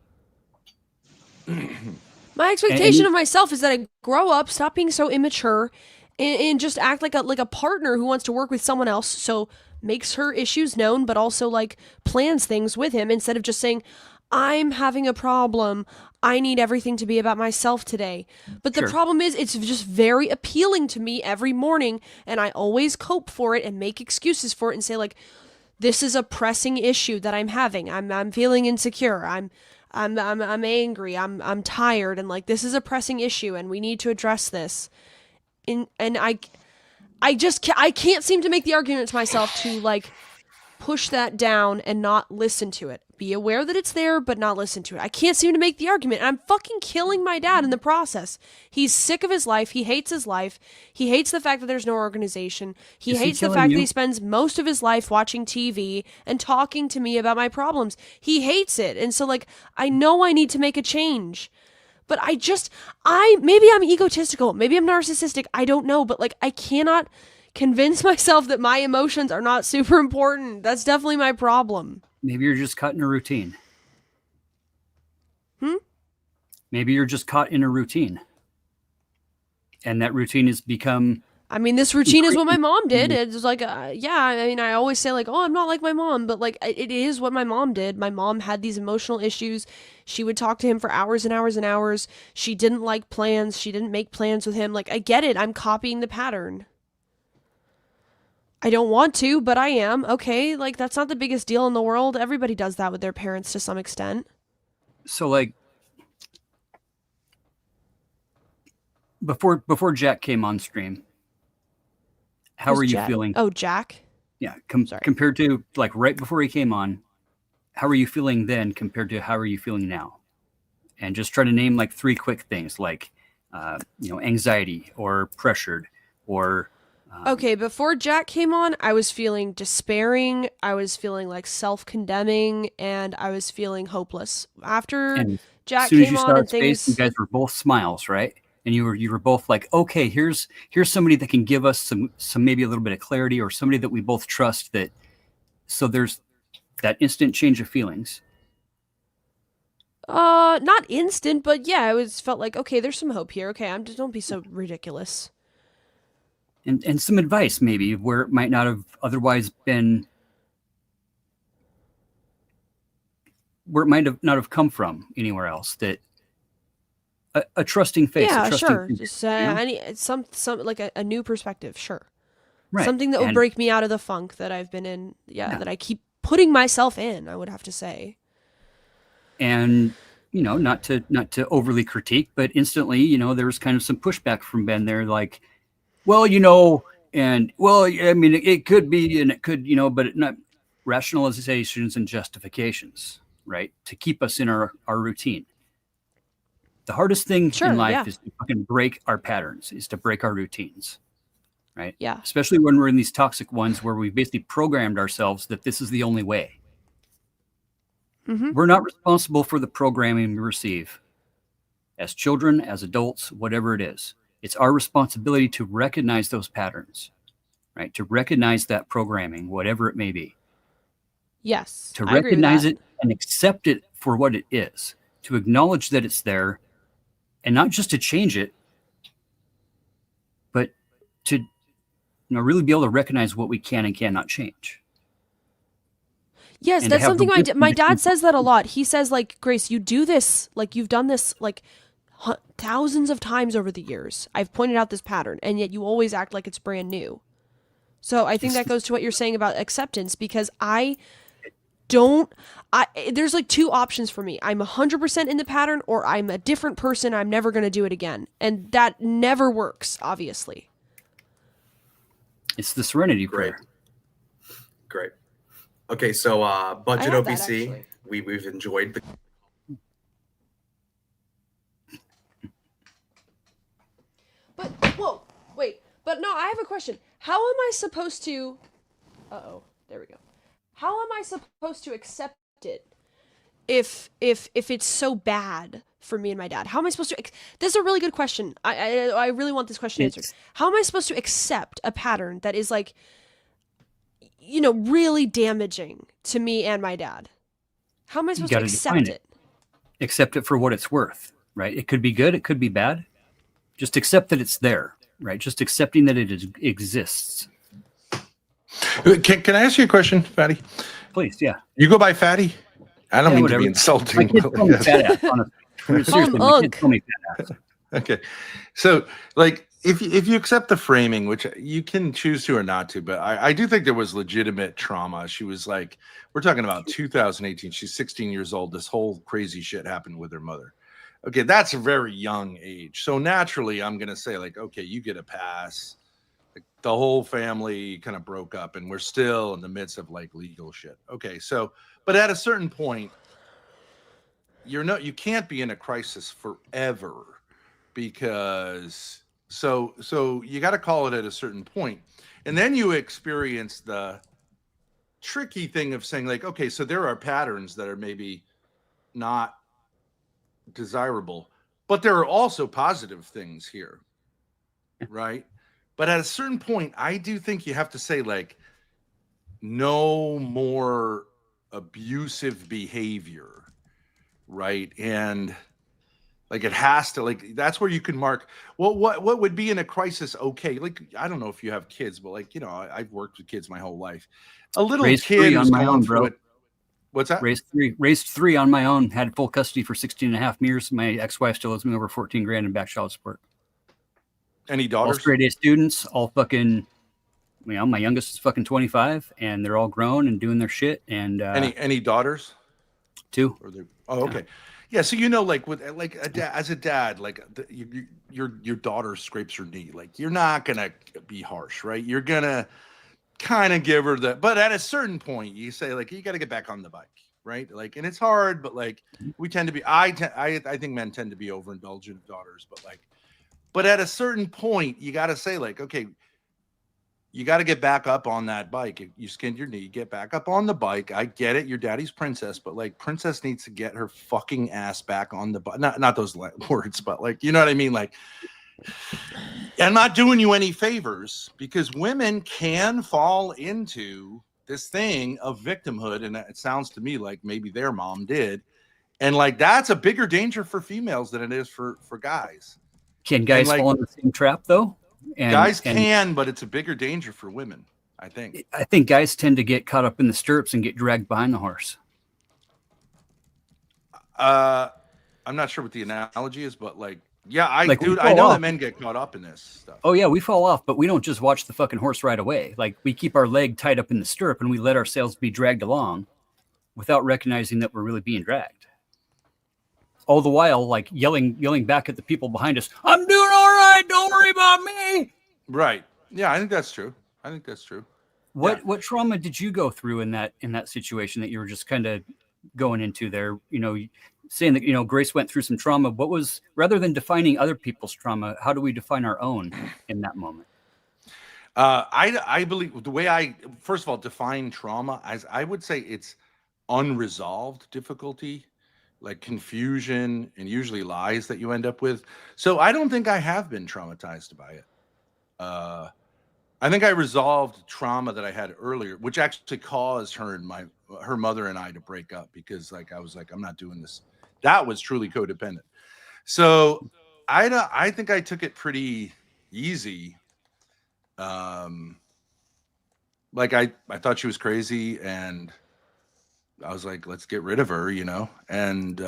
My expectation you- of myself is that I grow up, stop being so immature, and just act like a partner who wants to work with someone else. So makes her issues known, but also like plans things with him instead of just saying, "I'm having a problem. I need everything to be about myself today." But the Sure. problem is, it's just very appealing to me every morning, and I always cope for it and make excuses for it and say like, "This is a pressing issue that I'm having. I'm feeling insecure. I'm angry. I'm tired, and like this is a pressing issue, and we need to address this." and I can't seem to make the argument to myself to like push that down and not listen to it. Be aware that it's there, but not listen to it. I can't seem to make the argument. And I'm fucking killing my dad in the process. He's sick of his life. He hates his life. He hates the fact that there's no organization. He Is he hates the killing fact you? that he spends most of his life watching TV and talking to me about my problems. He hates it. And so, like, I know I need to make a change. But maybe I'm egotistical. Maybe I'm narcissistic. I don't know. But, like, I cannot convince myself that my emotions are not super important. That's definitely my problem. Maybe you're just caught in a routine. Hmm? Maybe you're just caught in a routine. And that routine has become... I mean, this routine is what my mom did. It's like, yeah, I mean, I always say, like, oh, I'm not like my mom. But, like, it is what my mom did. My mom had these emotional issues. She would talk to him for hours and hours and hours. She didn't like plans. She didn't make plans with him. Like, I get it. I'm copying the pattern. I don't want to, but I am. Okay, like, that's not the biggest deal in the world. Everybody does that with their parents to some extent. So, like, before Jack came on stream, how Who's are you Jack? feeling? Oh, Jack? Yeah, Sorry. compared to, like, right before he came on, how are you feeling then compared to how are you feeling now? And just try to name, like, 3 quick things, like, anxiety or pressured or... Okay, before Jack came on, I was feeling despairing, I was feeling like self-condemning, and I was feeling hopeless. After And Jack as soon as came you on saw and his face, you things, guys were both smiles, right? And you were both like, okay, here's somebody that can give us some maybe a little bit of clarity, or somebody that we both trust. That so there's that instant change of feelings. not instant, but yeah, I felt like, okay, there's some hope here. Okay, don't be so ridiculous. And some advice maybe where it might not have otherwise been, where it might have not have come from anywhere else. That a trusting face, Yeah, a trusting sure. figure, Just know? some like a new perspective, sure. Right. Something that would And- break me out of the funk that I've been in. Yeah, Yeah. that I keep putting myself in, I would have to say. And not to overly critique, but instantly, there was kind of some pushback from Ben there, like, well, and well, I mean, it could be, and it could, but not rationalizations and justifications, right? To keep us in our routine. The hardest thing Sure, in life yeah. is to fucking break our patterns, is to break our routines, right? Yeah. Especially when we're in these toxic ones where we've basically programmed ourselves that this is the only way. Mm-hmm. We're not responsible for the programming we receive as children, as adults, whatever it is. It's our responsibility to recognize those patterns, right? To recognize that programming, whatever it may be. Yes. To I agree with recognize that. it and accept it for what it is. To acknowledge that it's there, and not just to change it, but to really be able to recognize what we can and cannot change. Yes, and to that's have the something wisdom my to dad choose- says that a lot. He says, like, Grace, you do this, like, you've done this, like, thousands of times over the years. I've pointed out this pattern, and yet you always act like it's brand new. So I think that goes to what you're saying about acceptance, because there's like 2 options for me. I'm 100% in the pattern, or I'm a different person. I'm never going to do it again. And that never works, obviously. It's the serenity Great. prayer. Great. Okay, so budget I have that, OPC, actually. we've enjoyed the But, whoa, wait. But no, I have a question. How am I supposed to... Uh-oh, there we go. How am I supposed to accept it if it's so bad for me and my dad? How am I supposed to... This is a really good question. I really want this question answered. How am I supposed to accept a pattern that is, like, really damaging to me and my dad? How am I supposed to gotta accept define it. Accept it for what it's worth, right? It could be good, it could be bad. Just accept that it's there, right? Just accepting that it exists. Can I ask you a question, Fatty? Please, yeah. You go by Fatty? I don't Yeah, mean whatever. to be My insulting. kids call me fat ass, honestly. I mean, Call him seriously, my kids Unk. call me fat ass. Okay. So, like, if you accept the framing, which you can choose to or not to, but I do think there was legitimate trauma. She was like, we're talking about 2018. She's 16 years old. This whole crazy shit happened with her mother. Okay, that's a very young age. So naturally, I'm gonna say like, okay, you get a pass. Like, the whole family kind of broke up, and we're still in the midst of like legal shit. Okay, so but at a certain point, you can't be in a crisis forever because so you got to call it at a certain point, and then you experience the tricky thing of saying like, okay, so there are patterns that are maybe not desirable, but there are also positive things here, right? But at a certain point, I do think you have to say like, no more abusive behavior, right? And like it has to, like, that's where you can mark, well, what would be in a crisis? Okay, like I don't know if you have kids, but like, you know, I've worked with kids my whole life. A little Raised kid three who's on my going own, through bro. it. What's that? Raised three on my own, had full custody for 16 and a half years. My ex-wife still owes me over 14 grand in back child support. Any All daughters? straight A students, all fucking, you know, my youngest is fucking 25 and they're all grown and doing their shit. And Any daughters? two. Or they, oh, okay. Yeah, so you know, like with like as a dad, like your daughter scrapes her knee, like you're not gonna be harsh, right? You're gonna kind of give her the, but at a certain point, you say like you got to get back on the bike, right? Like, and it's hard, but like we tend to be, I think men tend to be overindulgent of daughters, but like, but at a certain point, you got to say like, okay, you got to get back up on that bike. You skinned your knee, get back up on the bike. I get it. You're daddy's princess, but like princess needs to get her fucking ass back on the bike. Not those words, but like, you know what I mean? Like, I'm not doing you any favors because women can fall into this thing of victimhood. And it sounds to me like maybe their mom did. And like, that's a bigger danger for females than it is for guys. Can guys like, fall in the same trap though? And, guys can, but it's a bigger danger for women, I think. I think guys tend to get caught up in the stirrups and get dragged behind the horse. I'm not sure what the analogy is, but like, yeah, I know that men get caught up in this stuff. Oh yeah, we fall off, but we don't just watch the fucking horse ride away. Like we keep our leg tied up in the stirrup and we let ourselves be dragged along without recognizing that we're really being dragged. All the while, like yelling back at the people behind us, "I'm doing all right, don't worry about me." Right. Yeah, I think that's true. What trauma did you go through in that situation that you were just kind of going into there? You know, saying that, you know, Grace went through some trauma. What was, rather than defining other people's trauma, how do we define our own in that moment? I believe the way I, first of all, define trauma as, I would say it's unresolved difficulty, like confusion and usually lies that you end up with. So I don't think I have been traumatized by it. I think I resolved trauma that I had earlier, which actually caused her mother and I to break up, because like I was like, I'm not doing this. That was truly codependent. So I think I took it pretty easy. Like I thought she was crazy, and I was like, let's get rid of her, you know? And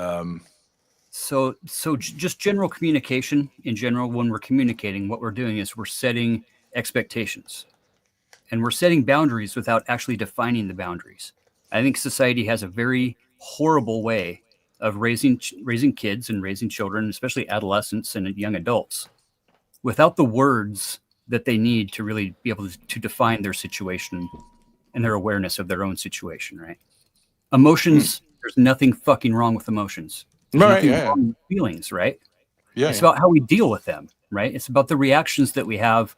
so just general communication in general, when we're communicating, what we're doing is we're setting expectations and we're setting boundaries without actually defining the boundaries. I think society has a very horrible way of raising kids and raising children, especially adolescents and young adults, without the words that they need to really be able to define their situation and their awareness of their own situation, right? Emotions, there's nothing fucking wrong with emotions. There's nothing wrong with feelings, right? Yeah, it's about how we deal with them, right? It's about the reactions that we have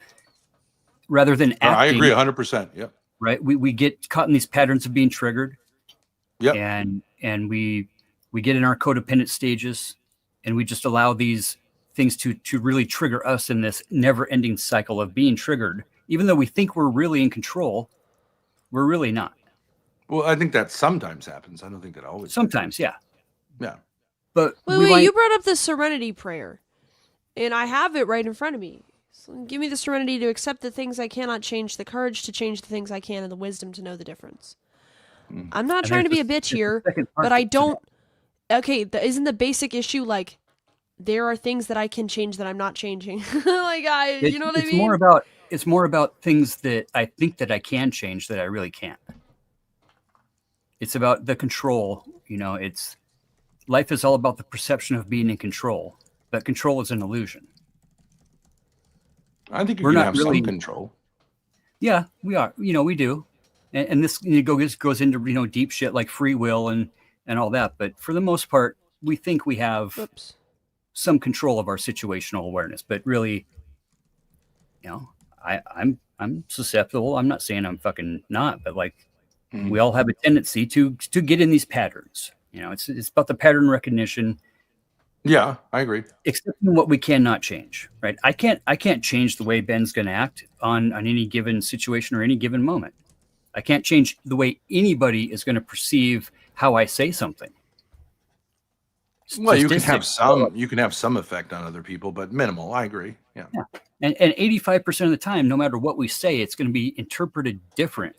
rather than acting. I agree 100%. Yep. Right? We get caught in these patterns of being triggered. Yep. And we get in our codependent stages, and we just allow these things to really trigger us in this never-ending cycle of being triggered. Even though we think we're really in control, we're really not. Well, I think that sometimes happens. I don't think that always. Sometimes, yeah. Yeah. But wait, you brought up the serenity prayer, and I have it right in front of me. So give me the serenity to accept the things I cannot change, the courage to change the things I can, and the wisdom to know the difference. I'm not trying to be a bitch here, but I don't. Okay, isn't the basic issue like there are things that I can change that I'm not changing? You know what I mean? It's more about things that I think that I can change that I really can't. It's about the control. You know, it's life is all about the perception of being in control, but control is an illusion. I think you We're can not have really- some control. Yeah, we are. We do. And this goes into, deep shit like free will and all that. But for the most part, we think we have Whoops. some control of our situational awareness. But really, I'm susceptible. I'm not saying I'm fucking not, but like we all have a tendency to get in these patterns. It's about the pattern recognition. Yeah, I agree. Accepting what we cannot change, right? I can't change the way Ben's going to act on any given situation or any given moment. I can't change the way anybody is going to perceive how I say something. Well, you can Statistics- have some effect on other people, but minimal. I agree. Yeah. And 85% of the time, no matter what we say, it's going to be interpreted different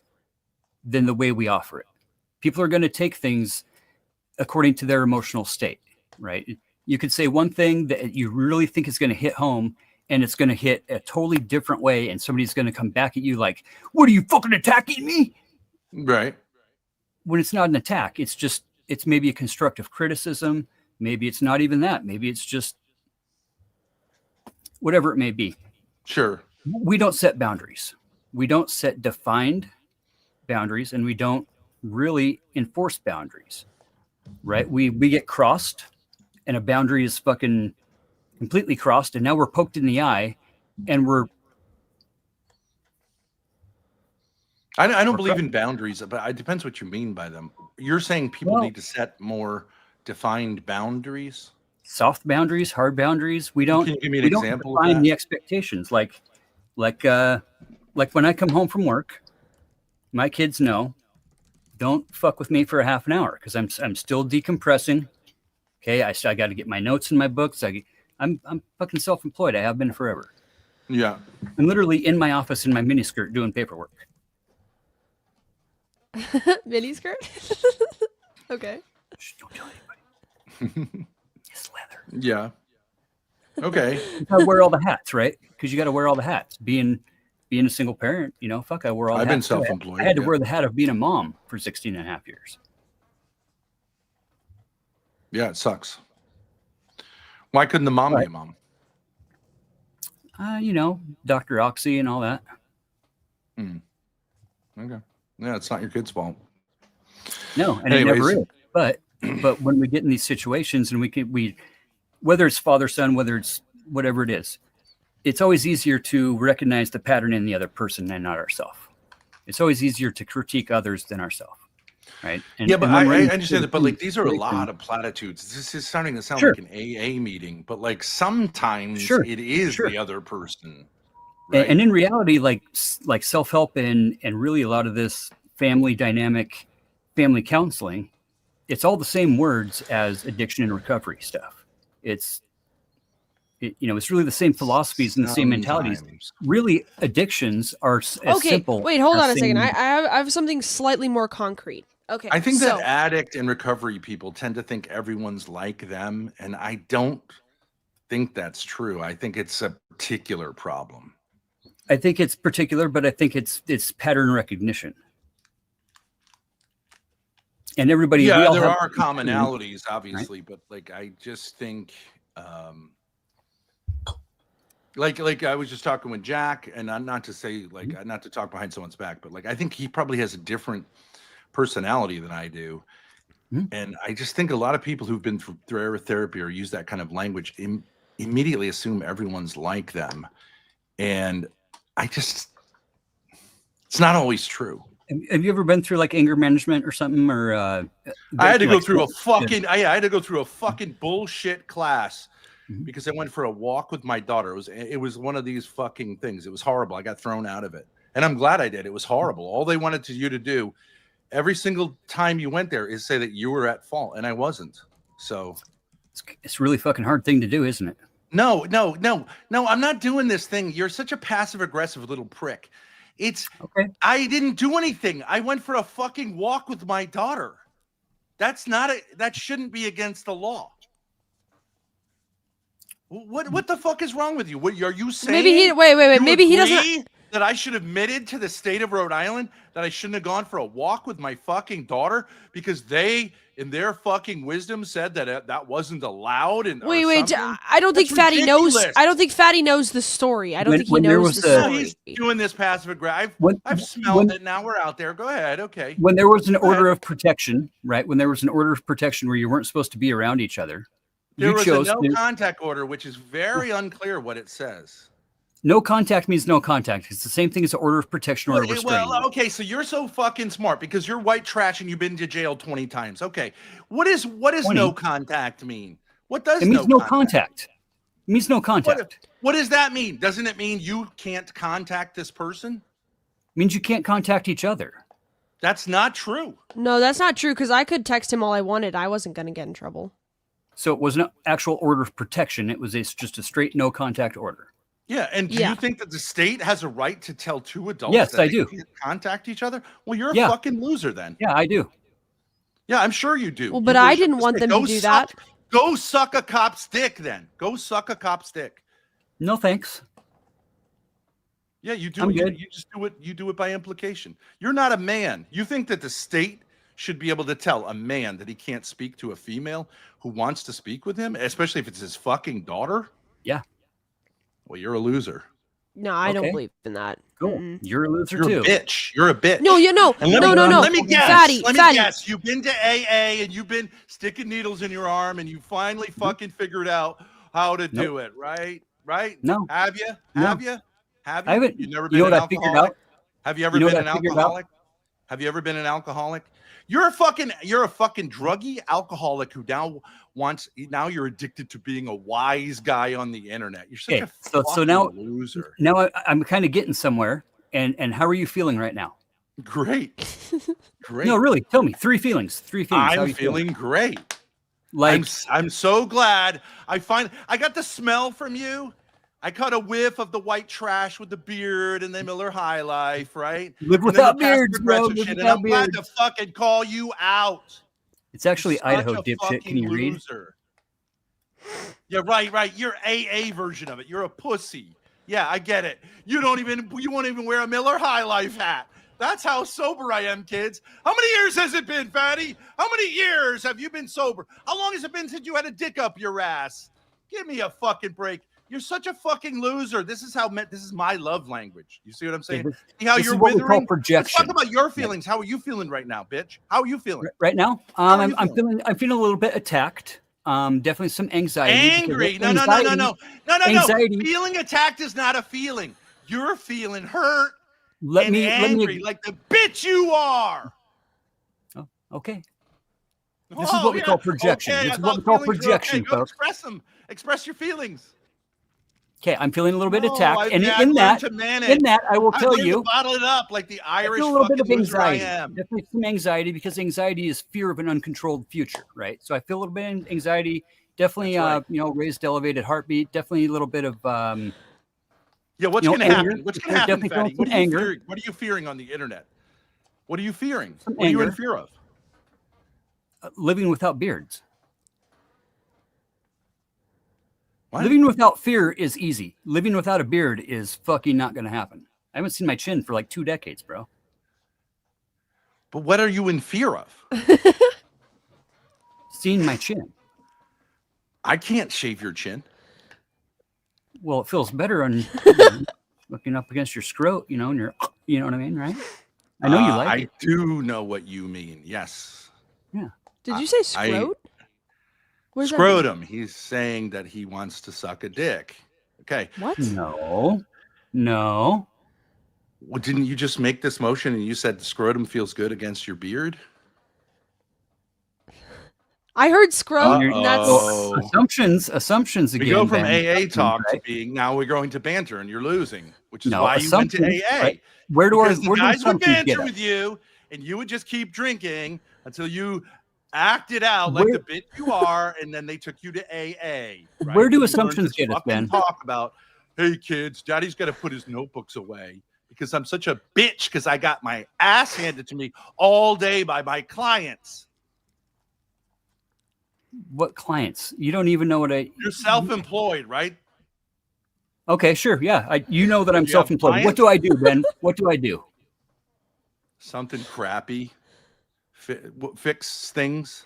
than the way we offer it. People are going to take things according to their emotional state, right? You could say one thing that you really think is going to hit home, and it's going to hit a totally different way, and somebody's going to come back at you like, "What, are you fucking attacking me?" Right. When it's not an attack, it's maybe a constructive criticism. Maybe it's not even that. Maybe it's just whatever it may be. Sure. We don't set boundaries. We don't set defined boundaries, and we don't really enforce boundaries, right? We get crossed, and a boundary is fucking completely crossed, and now we're poked in the eye, and I don't believe in boundaries, but it depends what you mean by them. You're saying people need to set more defined boundaries? soft boundaries, hard boundaries. We don't. Can you give me an we don't example of define that? the expectations. Like when I come home from work, my kids know, don't fuck with me for a half an hour because I'm still decompressing. Okay, I got to get my notes in my books. I'm fucking self-employed. I have been forever. Yeah. I'm literally in my office in my miniskirt doing paperwork. Mini skirt? Okay. Shh, don't tell anybody. It's leather. Yeah. Okay. I wear all the hats, right? Because you got to wear all the hats. Being a single parent, fuck, I wore all the I've been hats. too. self-employed, I had to yeah. wear the hat of being a mom for 16 and a half years. Yeah, it sucks. Why couldn't the mom be a mom? Dr. Oxy and all that. Okay. Yeah, it's not your kid's fault. No, and it never Anyways. is. But when we get in these situations and we whether it's father son, whether it's whatever it is, it's always easier to recognize the pattern in the other person and not ourselves. It's always easier to critique others than ourselves, right? And, Yeah, but and when we're I in understand that. But like, these are a situation- lot of platitudes. This is starting to sound Sure. like an AA meeting, but like sometimes Sure. it is Sure. the other person. And in reality, like self-help and really a lot of this family dynamic, family counseling, it's all the same words as addiction and recovery stuff. It's really the same philosophies and the same mentalities. Sometimes. Really, addictions are as Okay, simple. wait, hold as on a second. saying- I have something slightly more concrete. Okay. I think so, that addict and recovery people tend to think everyone's like them, and I don't think that's true. I think it's a particular problem. I think it's particular, but I think it's pattern recognition. And everybody, we Yeah, all there have- are commonalities, obviously, but like I just think, like I was just talking with Jack, and not to say like not to talk behind someone's back, but like I think he probably has a different personality than I do, and I just think a lot of people who've been through therapy or use that kind of language immediately assume everyone's like them, and it's not always true. Have you ever been through like anger management or something? Or I had to go like- through I had to go through a fucking bullshit class because I went for a walk with my daughter. It was one of these fucking things. It was horrible. I got thrown out of it, and I'm glad I did. It was horrible. All they wanted you to do every single time you went there is say that you were at fault, and I wasn't. So It's a really fucking hard thing to do, isn't it? no, I'm not doing this thing. You're such a passive aggressive little prick. It's Okay. I didn't do anything. I went for a fucking walk with my daughter. That shouldn't be against the law. What the fuck is wrong with you? What are you saying? maybe he wait. you Maybe he doesn't. agree that I should have admitted to the state of Rhode Island that I shouldn't have gone for a walk with my fucking daughter because they, in their fucking wisdom, said that that wasn't allowed? And Wait, something? I don't think That's Fatty knows. ridiculous. I don't think Fatty knows the story. I don't When- think he when there knows was the a- No, story. he's doing this passive aggressive. When- I've smelled when- it. Now we're out there. Go ahead. Okay. When there was an Go ahead. order of protection, right? When there was an order of protection where you weren't supposed to be around each other, There you was chose a no to- contact order, which is very unclear what it says. no contact means no contact. It's the same thing as an order of protection or a restraining. Well, okay, so you're so fucking smart because you're white trash and you've been to jail 20 times. Okay, what does 20? no contact mean? What does It means no contact. It means no contact. What does that mean? Doesn't it mean you can't contact this person? It means you can't contact each other. That's not true. No, that's not true because I could text him all I wanted. I wasn't going to get in trouble. So it was an actual order of protection. It's just a straight no contact order. Yeah, and do Yeah. you think that the state has a right to tell two adults Yes, that I they do. can't contact each other? Well, you're a Yeah. fucking loser then. Yeah, I do. Yeah, I'm sure you do. Well, You but I worship didn't the want state. them to Go do suck- that. Go suck a cop's dick then. Go suck a cop's dick. No thanks. Yeah, you do. I'm You, good. you just do it. You do it by implication. You're not a man. You think that the state should be able to tell a man that he can't speak to a female who wants to speak with him, especially if it's his fucking daughter? Yeah. Well, you're a loser. No, I don't Okay. believe in that. Cool. Mm-mm. You're a loser You're too. a bitch. You're a bitch. No, you know, And let no, me, no, no. Let me guess. Fatty, let me Fatty. guess. You've been to AA and you've been sticking needles in your arm and you finally fucking figured out how to do it, right? Right? No. Have you? No. Have you? Have you? I haven't. You've never You been know an what I figured alcoholic? out? Have you ever You know been what an I figured out? alcoholic? Have you ever been an alcoholic? You're a fucking druggy alcoholic who now you're addicted to being a wise guy on the internet. You're such Okay, a so fucking now- loser. Now I'm kind of getting somewhere. And how are you feeling right now? Great. Great. No, really. Tell me. Three feelings. How I'm you feeling great. like I'm so glad. I got the smell from you. I caught a whiff of the white trash with the beard and the Miller High Life, right? live And then without the passive beards, bro. aggressive Live shit, and without I'm glad to beards. fucking call you out. It's actually Such Idaho, a dipshit. Can fucking you read? loser. Yeah, right. You're AA version of it. You're a pussy. Yeah, I get it. You won't even wear a Miller High Life hat. That's how sober I am, kids. How many years has it been, Fatty? How many years have you been sober? How long has it been since you had a dick up your ass? Give me a fucking break. You're such a fucking loser. This is my love language. You see what I'm saying? this- See how this you're is what we call withering? Let's projection. talk about your feelings. How are you feeling right now, bitch? How are you feeling? Right now, are you I'm feeling a little bit attacked. Definitely some anxiety. because Angry. No. anxiety- Feeling attacked is not a feeling. You're feeling hurt Let and me angry like the bitch you are. Okay. This is what we call projection. Okay, This I is what we thought call feelings were projection, okay. Go folks. express them. Express your feelings. Okay, I'm feeling a little bit No, attacked, I've and learned in that, to manage. I will I've tell learned to you, bottle it up like the I Irish feel a little bit fucking of loser I anxiety. am. Definitely some anxiety because anxiety is fear of an uncontrolled future, right? So I feel a little bit of anxiety. Definitely, That's raised elevated heartbeat. Definitely a little bit of Yeah, what's you know, going to anger. happen? What's going There's to happen, definitely Fatty? some anger. What are you fearing on the internet? What are you fearing? Some What are you in anger. fear of? living without beards. What? Living without fear is easy. Living without a beard is fucking not going to happen. I haven't seen my chin for like 2 decades, bro. But what are you in fear of? Seeing my chin. I can't shave your chin. Well, it feels better on looking up against your scrot, and you know what I mean, right? I know you like I it. do know what you mean. Yes. Did you say scrote? What does that mean? Scrotum. He's saying that he wants to suck a dick. Okay. What? No. Well, didn't you just make this motion and you said the scrotum feels good against your beard? I heard scrote. You're- And that's Uh-oh. Assumptions again. We go from Ben. AA talk right? to being now we're going to banter and you're losing, which is No, why you went to assumptions, AA. right. Where do Because the where do guys would assumptions get banter us? with you and you would just keep drinking until you acted out like Where- the bitch you are, and then they took you to AA. Right? Where do You learned assumptions this get us, fucking Ben? Talk about, hey kids, daddy's got to put his notebooks away because I'm such a bitch because I got my ass handed to me all day by my clients. What clients? You don't even know what I. You're self-employed, right? Okay, sure. Yeah. You know that I'm You have self-employed. What do I do, Ben? What do I do? Something crappy. Fix things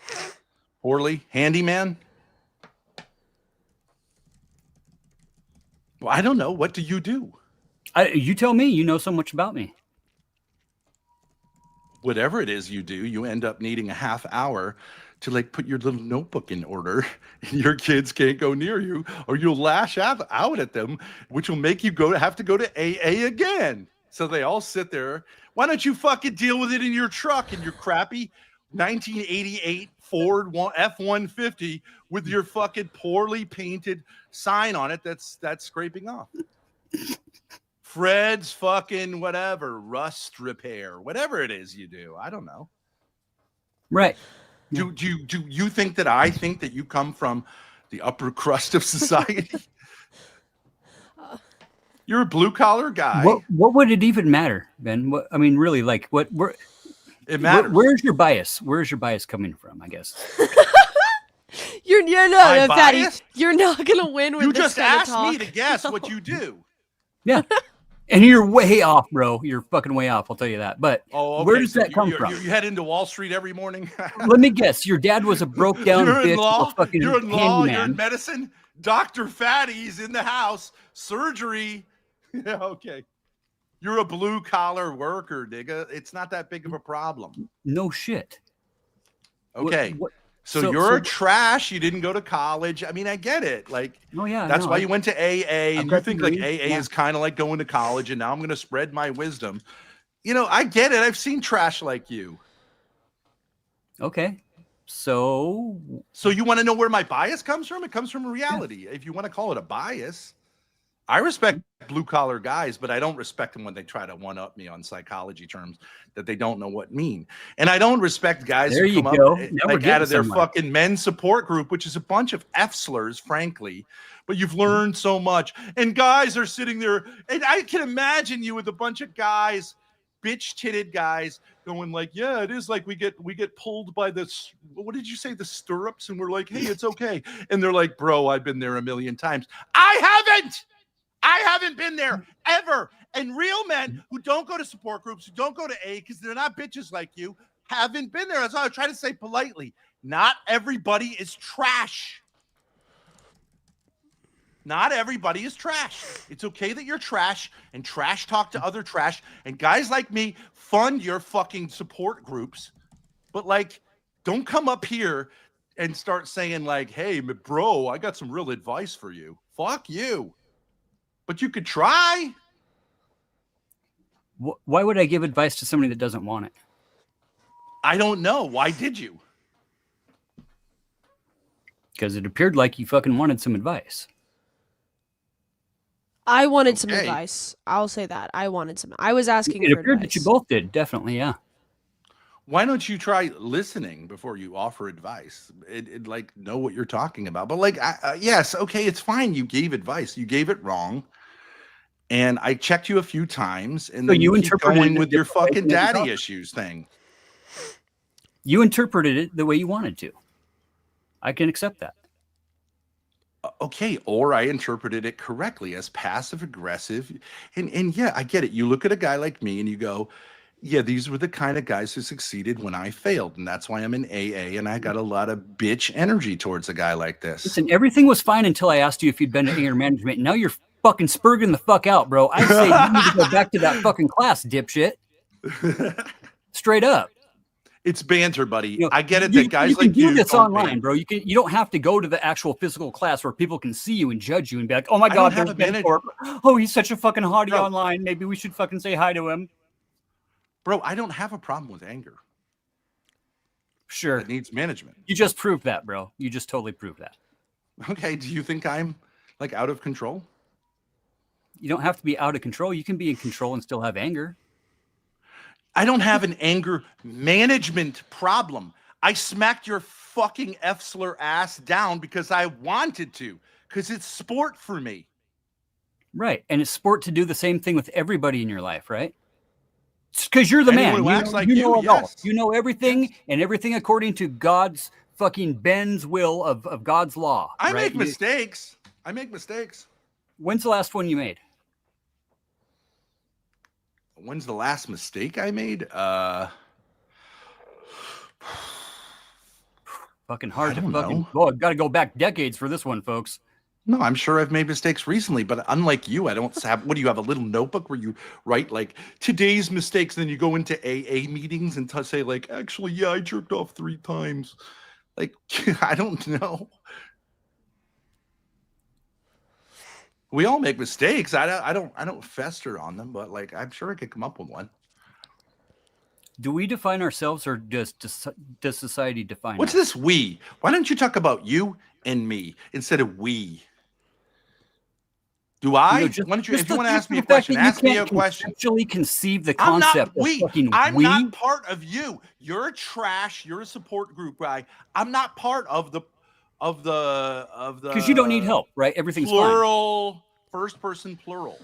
poorly. Handyman. Well, I don't know. What do you do? You tell me. You know so much about me. Whatever it is you do, you end up needing a half hour to like put your little notebook in order, and your kids can't go near you, or you'll lash out at them, which will make you have to go to AA again. So they all sit there. Why don't you fucking deal with it in your truck, in your crappy 1988 Ford F-150 with your fucking poorly painted sign on it that's scraping off? Fred's fucking whatever, rust repair, whatever it is you do. I don't know. Right. Do you think that I think that you come from the upper crust of society? You're a blue collar guy. What would it even matter, Ben? I mean, really, like It matters. Where's your bias? Where's your bias coming from? I guess. You're no, Fatty. biased? You're not gonna win with You this just kind of asked me talk. to guess what you do. Yeah. And you're way off, bro. You're fucking way off. I'll tell you that. But Oh, okay. where does So that come you from? You head into Wall Street every morning. Let me guess. Your dad was a broke down You're in bitch, law. a fucking You're in law. You're in handyman. medicine. Dr. Fatty's in the house. Surgery. Yeah, okay. You're a blue collar worker, nigga. It's not that big of a problem. No shit. Okay. So you're trash. You didn't go to college. I mean, I get it. Like, oh yeah, that's why you went to AA, and you got think the like degree. AA is kind of like going to college, and now I'm going to spread my wisdom. You know, I get it. I've seen trash like you. Okay. So you want to know where my bias comes from? It comes from reality. If you want to call it a bias, I respect blue collar guys, but I don't respect them when they try to one up me on psychology terms that they don't know what mean. And I don't respect guys There who you come go. up Now we're like out getting of their somewhere. fucking men's support group, which is a bunch of F-slurs, frankly. But you've learned so much. And guys are sitting there, and I can imagine you with a bunch of guys, bitch-titted guys, going like, yeah, it is like we get pulled by this, what did you say, the stirrups? And we're like, hey, it's okay. And they're like, bro, I've been there a million times. I haven't been there ever. And real men who don't go to support groups, who don't go to A, because they're not bitches like you, haven't been there. That's what I try to say politely. Not everybody is trash. Not everybody is trash. It's okay that you're trash, and trash talk to other trash. And guys like me fund your fucking support groups. But like, don't come up here and start saying like, hey, bro, I got some real advice for you. Fuck you. But you could try. why would I give advice to somebody that doesn't want it? I don't know. Why did you? Because it appeared like you fucking wanted some advice. I wanted some Okay. advice. I'll say that. I wanted some. I was asking It for appeared advice. that you both did. Definitely, yeah. Why don't you try listening before you offer advice? It like know what you're talking about. But like, yes, okay, it's fine. You gave advice. You gave it wrong. And I checked you a few times, and So then you you keep interpreted going it with your different ways fucking than you daddy thought. issues thing. You interpreted it the way you wanted to. I can accept that. Okay, or I interpreted it correctly as passive aggressive. And yeah, I get it. You look at a guy like me and you go, yeah, these were the kind of guys who succeeded when I failed. And that's why I'm in AA, and I got a lot of bitch energy towards a guy like this. Listen, everything was fine until I asked you if you'd been to anger management. Now you're fucking spurging the fuck out, bro. I say you need to go back to that fucking class, dipshit. Straight up. It's banter, buddy. You know, I get it you that guys can like do you this don't online, ban- bro. You don't have to go to the actual physical class where people can see you and judge you and be like, "Oh my I god, don't have there's a Ben minute- Thorpe. Oh, he's such a fucking hottie Bro. online. Maybe we should fucking say hi to him." Bro, I don't have a problem with anger. Sure, It needs management. you just proved that, bro. You just totally proved that. Okay, do you think I'm like out of control? You don't have to be out of control. You can be in control and still have anger. I don't have an anger management problem. I smacked your fucking F-slur ass down because I wanted to, because it's sport for me. Right. And it's sport to do the same thing with everybody in your life, right? Because you're the Anyone man. who You acts know, like you you, know it all. yes. You know everything and everything according to God's fucking Ben's will of God's law. I right? make mistakes. I make mistakes. When's the last one you made? When's the last mistake I made? Fucking hard I to don't fucking. know. Oh, I've got to go back decades for this one, folks. No, I'm sure I've made mistakes recently, but unlike you, I don't have. What do you have? A little notebook where you write like today's mistakes, and then you go into AA meetings and say like, actually, yeah, I jerked off 3 times. Like, I don't know. We all make mistakes. I don't fester on them, but like, I'm sure I could come up with one. Do we define ourselves, or does society define What's us? this we? Why don't you talk about you and me instead of we? Do I? You know, just- Why don't you? just If you the- want to just ask me a the fact question, that you ask me a can't question. conceptually conceive the I'm concept not of we. fucking I'm we. not part of you. You're a trash. You're a support group guy. I'm not part of the Because you don't need help, right? Everything's fine. plural first person plural.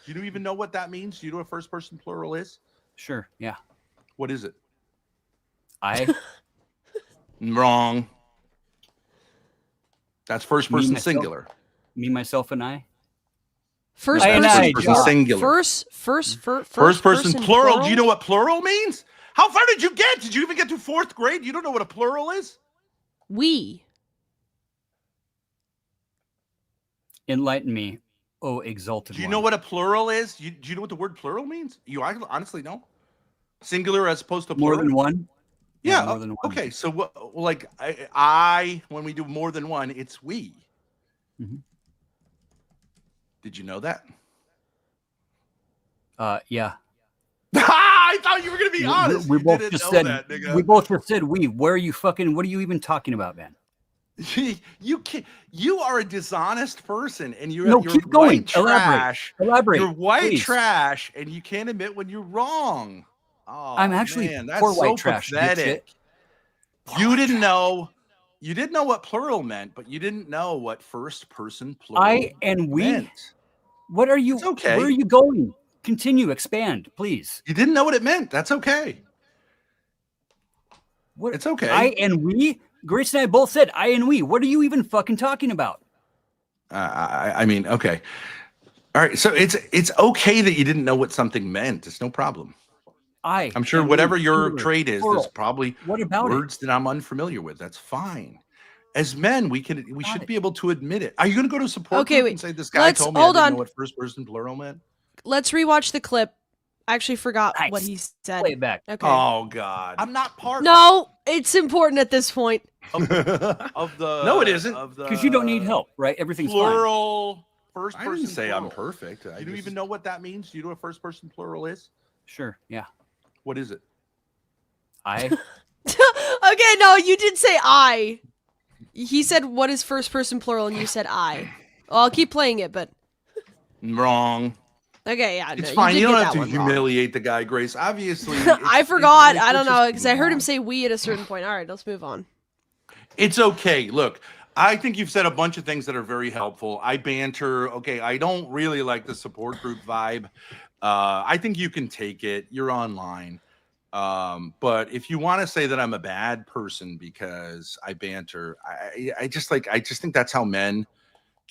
Do you even know what that means? Do you know what first person plural is? Sure. Yeah. What is it? I. Wrong. That's first Me, person myself. singular. Me, myself, and I. First I and person, I, First person John. singular. First person plural. Do you know what plural means? How far did you get? Did you even get to 4th grade? You don't know what a plural is? We. Enlighten me, oh exalted Do you one. know what a plural is? Do you know what the word plural means? You honestly know? Singular as opposed to More plural? than one? Yeah. more than one. Okay. So what? Like I, when we do more than one, it's we. Mhm. Did you know that? Yeah. I thought you were gonna be We- honest. We You both didn't just know said. that, nigga. We both just said we. Where are you fucking? What are you even talking about, man? You can't. You are a dishonest person, and you're No, you're keep going. white Elaborate. trash. Elaborate. You're white please. trash, and you can't admit when you're wrong. Oh, I'm actually man, that's poor so white trash, pathetic. You didn't know. You didn't know what plural meant, but you didn't know what first person plural I and we. meant. What are you? It's okay. Where are you going? Continue. Expand, please. You didn't know what it meant. That's okay. What? It's okay. I and we. Grace and I both said I and we. What are you even fucking talking about? I mean, okay. All right. So it's okay that you didn't know what something meant. It's no problem. I'm sure and whatever we, your singular, trade is, plural. there's probably What about words that I'm unfamiliar with. That's fine. As men, we Got should it. be able to admit it. Are you going to go to a support Okay, group wait. and say this guy Let's- told me I hold didn't on. know what first person plural meant? Let's rewatch the clip. I actually forgot Nice. what he said. Play it back. Okay. Oh God, I'm not part. No, it's important at this point. of the. No, it isn't. Because you don't need help, right? Everything's fine. Plural. First I person. didn't say I'm plural. perfect. You don't even know what that means. Do you know what first person plural is? Sure. Yeah. What is it? I. Okay, no, you did say I. He said, "What is first person plural?" and you said I. Well, I'll keep playing it, but Wrong. okay, yeah, It's no, fine. You, You did don't get have to that one wrong. humiliate the guy, Grace. Obviously, I it's- forgot. it's- I don't let's know just because I move heard him on. say "we" at a certain point. All right, let's move on. It's okay. Look, I think you've said a bunch of things that are very helpful. I banter. Okay, I don't really like the support group vibe. I think you can take it. You're online. But if you want to say that I'm a bad person because I banter, I just think that's how men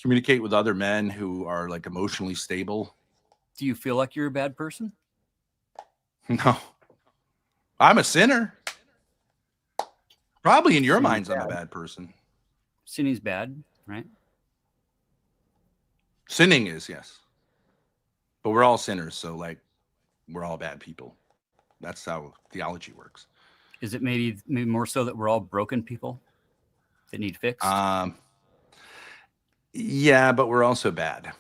communicate with other men who are like emotionally stable. Do you feel like you're a bad person? No, I'm a sinner. Probably in your Sinning minds, I'm a bad. bad person. Sinning's bad, right? Sinning is, yes. But we're all sinners, so like we're all bad people. That's how theology works. Is it maybe more so that we're all broken people that need fixed? Yeah, but we're also bad.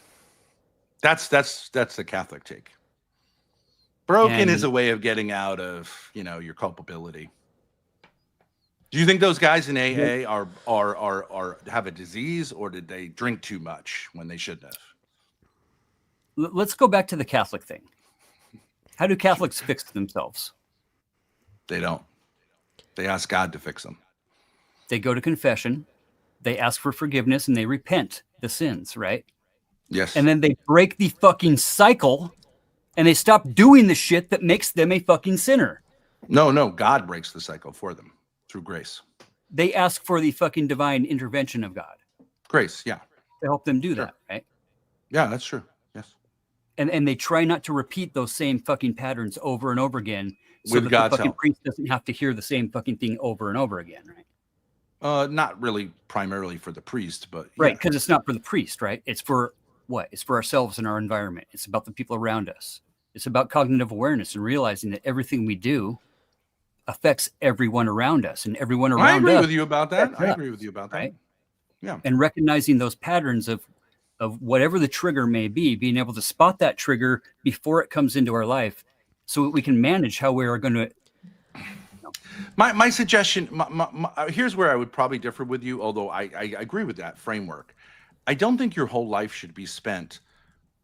That's the Catholic take. Broken And- is a way of getting out of, your culpability. Do you think those guys in AA are have a disease, or did they drink too much when they shouldn't have? Let's go back to the Catholic thing. How do Catholics fix themselves? They don't. They ask God to fix them. They go to confession, they ask for forgiveness, and they repent the sins, right? Yes. And then they break the fucking cycle and they stop doing the shit that makes them a fucking sinner. No, God breaks the cycle for them through grace. They ask for the fucking divine intervention of God Grace, yeah. to help them do Sure. that, right? Yeah, that's true. Yes. And they try not to repeat those same fucking patterns over and over again, so With that God's the fucking help. priest doesn't have to hear the same fucking thing over and over again, right? Not really primarily for the priest, but Right, yeah. because it's not for the priest, right? It's for what? It's for ourselves and our environment. It's about the people around us. It's about cognitive awareness and realizing that everything we do affects everyone around us, and everyone around us. I agree with you about that. affects I us, agree with you about that. right? Yeah. And recognizing those patterns of whatever the trigger may be, being able to spot that trigger before it comes into our life, so that we can manage how we are going to. My suggestion, here's where I would probably differ with you, although I agree with that framework. I don't think your whole life should be spent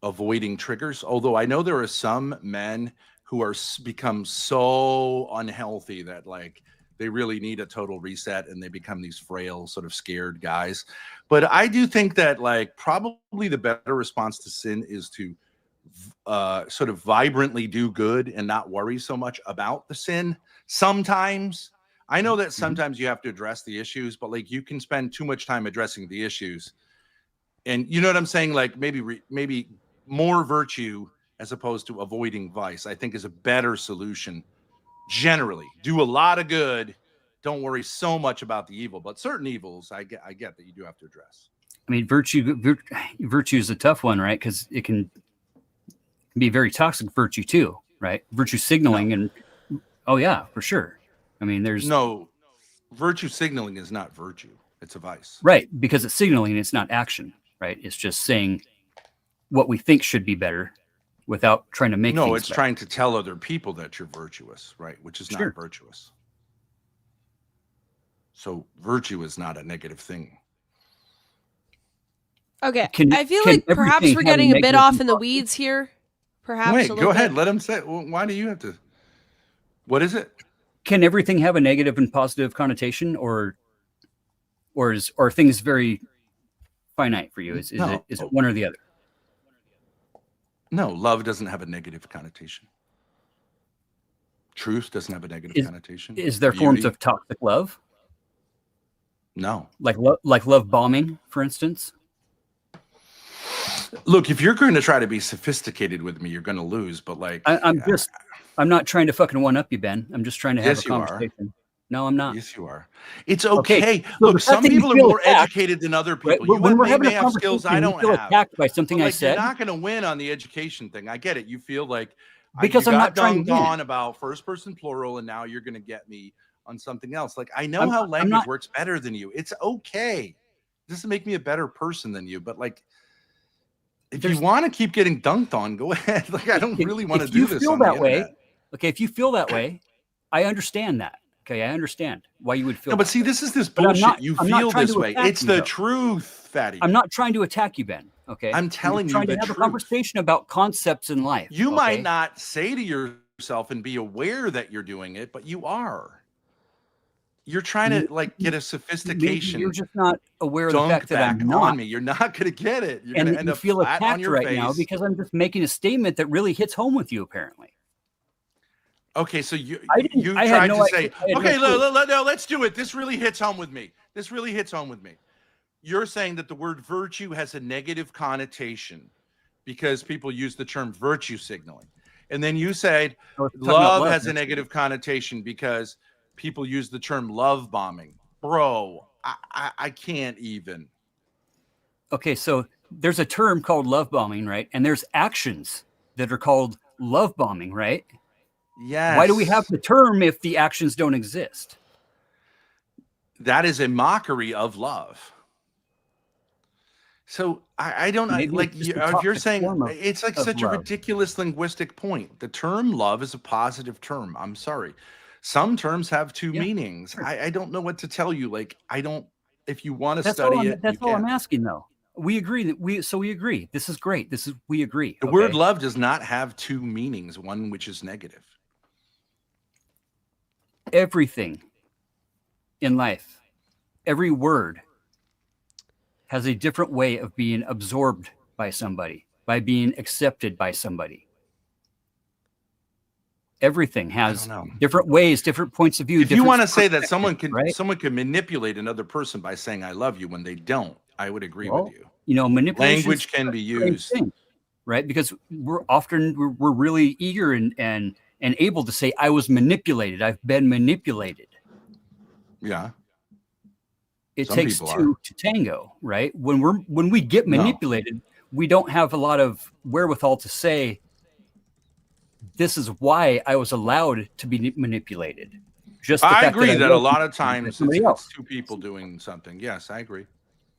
avoiding triggers, although I know there are some men who are become so unhealthy that like they really need a total reset and they become these frail, sort of scared guys. But I do think that like probably the better response to sin is to sort of vibrantly do good and not worry so much about the sin. Sometimes I know that sometimes you have to address the issues, but like you can spend too much time addressing the issues. And you know what I'm saying? Like maybe more virtue as opposed to avoiding vice, I think is a better solution. Generally, do a lot of good. Don't worry so much about the evil, but certain evils, I get that you do have to address. I mean, virtue is a tough one, right? Because it can be very toxic virtue too, right? Virtue signaling and oh yeah, for sure. I mean, there's no virtue signaling is not virtue; it's a vice, right? Because it's signaling, it's not action, right? It's just saying what we think should be better without trying to make. No, it's better. trying to tell other people that you're virtuous, right? Which is not virtuous. So virtue is not a negative thing. Okay, I feel like perhaps we're getting a bit off in the weeds here. Perhaps. Wait, go ahead. Let him say. Well, why do you have to? What is it? Can everything have a negative and positive connotation, or are things very finite for you? Is it one or the other? No, love doesn't have a negative connotation. Truth doesn't have a negative connotation. Is there forms of toxic love? No. Like love bombing, for instance? Look, if you're going to try to be sophisticated with me, you're going to lose. But like, I'm not trying to fucking one up you, Ben. I'm just trying to have a conversation. No, I'm not. Yes, you are. It's okay. So look, some people are more educated than other people. Right? When we're having may have skills I don't have. Attacked by something I said. You're not going to win on the education thing. I get it. You feel like because I'm not trying to win on about first person plural, and now you're going to get me on something else. Like I know how language works better than you. It's okay. It doesn't make me a better person than you. But like, if you want to keep getting dunked on, go ahead. Like I don't really want to do this. If you feel that way, okay. If you feel that way, I understand that. Okay, I understand why you would feel. No, but see, this is this bullshit. You feel this way. It's the truth, fatty. I'm not trying to attack you, Ben. Okay, I'm telling you trying to have a conversation about concepts in life. You might not say to yourself and be aware that you're doing it, but you are. You're trying to like get a sophistication. Maybe you're just not aware of the fact that I'm not on me. You're not going to get it. You're going to end up feel flat attacked on your right face. now because I'm just making a statement that really hits home with you, apparently. Okay, so you tried to say, okay, no, let's do it. This really hits home with me. This really hits home with me. You're saying that the word virtue has a negative connotation because people use the term virtue signaling. And then you said love has a negative connotation because people use the term love bombing. Bro, I can't even. Okay, so there's a term called love bombing, right? And there's actions that are called love bombing, right? Yes. Why do we have the term if the actions don't exist? That is a mockery of love. So I don't like if you're saying it's like such a ridiculous linguistic point. The term love is a positive term. I'm sorry. Some terms have two meanings. Sure. I don't know what to tell you. Like I don't. If you want to study it, that's all I'm asking though. We agree that we agree. This is great. We agree. The word love does not have two meanings. One which is negative. Everything in life, every word has a different way of being absorbed by somebody, by being accepted by somebody. Everything has different ways, different points of view. If you want to say that someone can manipulate another person by saying "I love you" when they don't, I would agree with you. manipulation Language can be used. thing, right? Because we're really eager and able to say, I was manipulated. I've been manipulated. Yeah. It Some takes people two to tango, right? When we get No. manipulated, we don't have a lot of wherewithal to say, this is why I was allowed to be manipulated. Just the I fact agree that a was lot of times somebody it's else. two people doing something. Yes, I agree.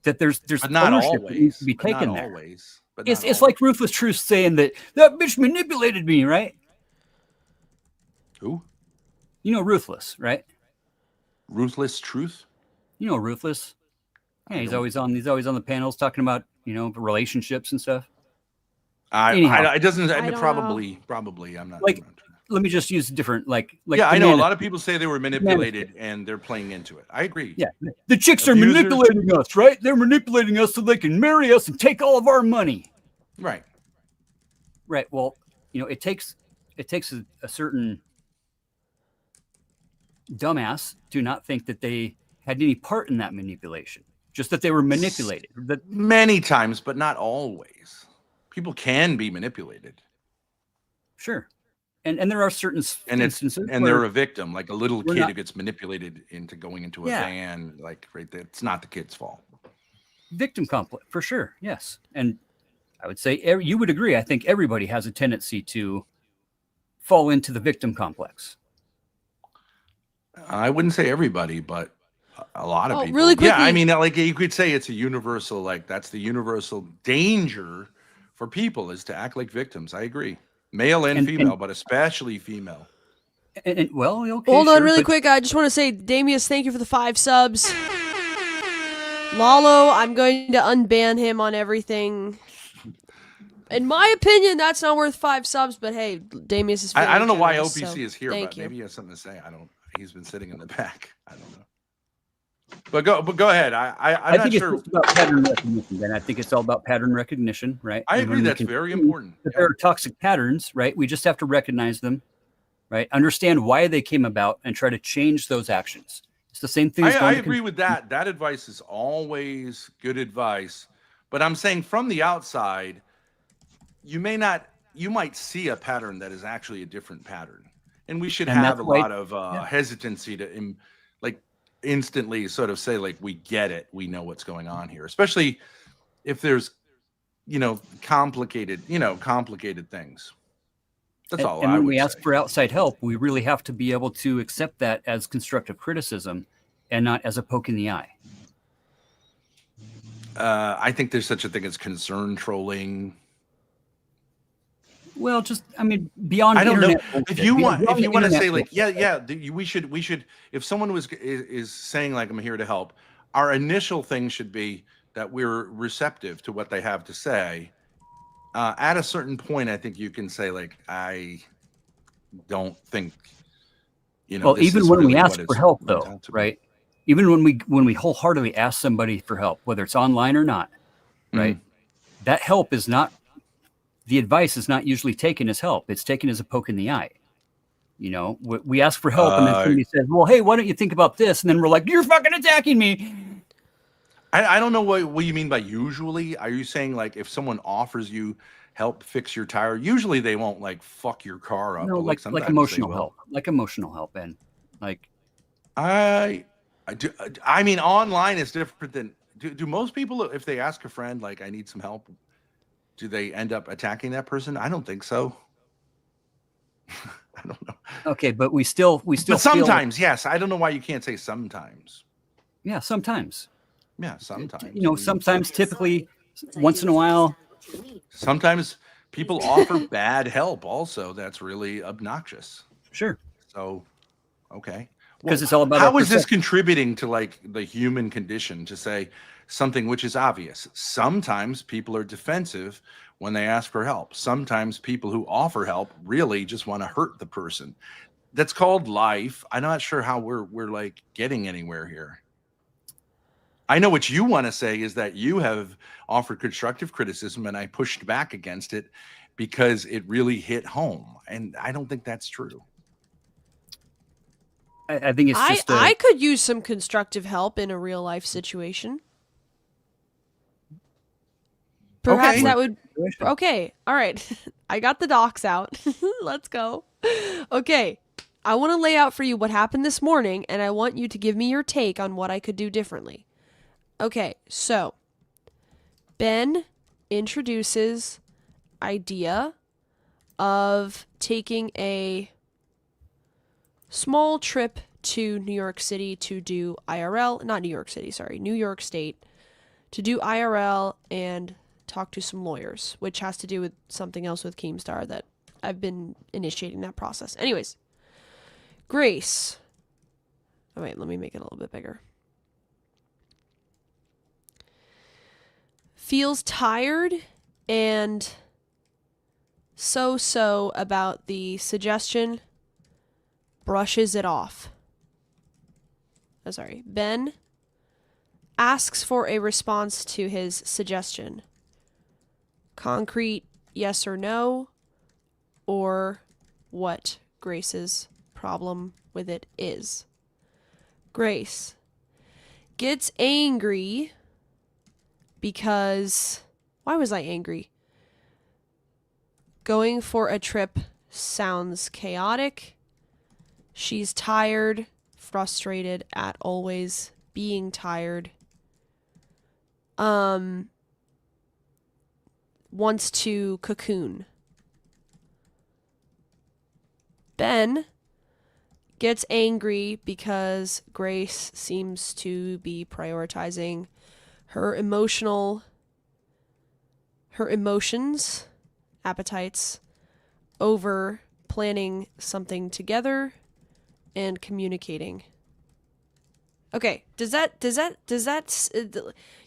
That there's But not ownership that needs always. to be But not taken there. always. But It's not it's like Ruthless Truth saying that bitch manipulated me, right? Who? You know Ruthless, right? Ruthless Truth? You know Ruthless. Yeah, I he's don't. always on the panels talking about relationships and stuff. I it doesn't. I don't Probably. I'm not. Like, I'm not trying. Let me just use different like. Yeah, I know. A banana- lot of people say they were manipulated and they're playing into it. I agree. Yeah, the chicks are Abusers. manipulating us, right? They're manipulating us so they can marry us and take all of our money. Right. Right. Well, it takes a certain dumbass to not think that they had any part in that manipulation, just that they were manipulated. That Many times, but not always. People can be manipulated, sure, and there are certain and instances and where they're a victim, like a little we're kid not- who gets manipulated into going into a Yeah. van. Like right there, it's not the kid's fault. victim complex for sure. Yes, and I would say you would agree. I think everybody has a tendency to fall into the victim complex. I wouldn't say everybody, but a lot of Oh, people. really Yeah, I quickly- mean, like you could say it's a universal, like that's the universal danger for people is to act like victims. I agree, male and And- female, but especially female. And well, okay, Hold on sure, really but- quick. I just want to say, Damius, thank you for the 5 subs. Lalo, I'm going to unban him on everything. In my opinion, that's not worth 5 subs, but hey, Damius is I don't know why generous, OPC so is here, thank but you. maybe he has something to say. I don't. He's been sitting in the back. I don't know. But go ahead. I'm I not think sure. it's just about pattern recognition. Then I think it's all about pattern recognition, right? I And agree. when we That's can very see important. that Yeah. there are toxic patterns, right? We just have to recognize them, right? Understand why they came about and try to change those actions. It's the same thing. As I going to agree with that. That advice is always good advice. But I'm saying from the outside, you might see a pattern that is actually a different pattern. And we should And have a that's why- lot of hesitancy to like instantly sort of say, like, we get it. We know what's going on here, especially if there's, complicated things. That's all And I when would we ask say. for outside help, we really have to be able to accept that as constructive criticism and not as a poke in the eye. I think there's such a thing as concern trolling. Well, beyond I don't know internet bullshit, if you want beyond the to internet say like bullshit. we should if someone is saying like I'm here to help, our initial thing should be that we're receptive to what they have to say. At a certain point, I think you can say like I don't think Well, this even is when really we what ask it's for help, meant though, out to be. right? Even when we wholeheartedly ask somebody for help, whether it's online or not, right? That help is not, the advice is not usually taken as help. It's taken as a poke in the eye. We ask for help, and then somebody says, "Well, hey, why don't you think about this?" And then we're like, "You're fucking attacking me." I don't know what you mean by usually. Are you saying like if someone offers you help fix your tire, usually they won't like fuck your car up. No, but, like sometimes they emotional will. help, like emotional help, and like I do. I mean, online is different than. Do most people, if they ask a friend like I need some help, do they end up attacking that person? I don't think so. I don't know. okay, but we still But feel- sometimes, yes. I don't know why you can't say sometimes. yeah, sometimes. Yeah, sometimes. Sometimes, typically, once in a while. Sometimes people offer bad help. Also, that's really obnoxious. Sure. So, okay. 'Cause it's all about how our is this perception. contributing to like the human condition to say something which is obvious? Sometimes people are defensive when they ask for help. Sometimes people who offer help really just want to hurt the person. That's called life. I'm not sure how we're like getting anywhere here. I know what you want to say is that you have offered constructive criticism and I pushed back against it because it really hit home. And I don't think that's true. I think it's just. I could use some constructive help in a real life situation. Perhaps Okay. that would. Okay. All right. I got the docs out. Let's go. Okay. I want to lay out for you what happened this morning, and I want you to give me your take on what I could do differently. Okay. So, Ben introduces idea of taking a small trip to New York City to do IRL, not New York City, sorry, New York State, to do IRL and talk to some lawyers, which has to do with something else with Keemstar that I've been initiating that process. Anyways, Grace. Oh, wait, let me make it a little bit bigger. Feels tired and so about the suggestion, brushes it off. Oh, sorry. Ben asks for a response to his suggestion. Concrete yes or no, or what Grace's problem with it is. Grace gets angry because... Why was I angry? Going for a trip sounds chaotic. She's tired, frustrated at always being tired. Wants to cocoon. Ben gets angry because Grace seems to be prioritizing her emotions, appetites, over planning something together and communicating. Okay, does that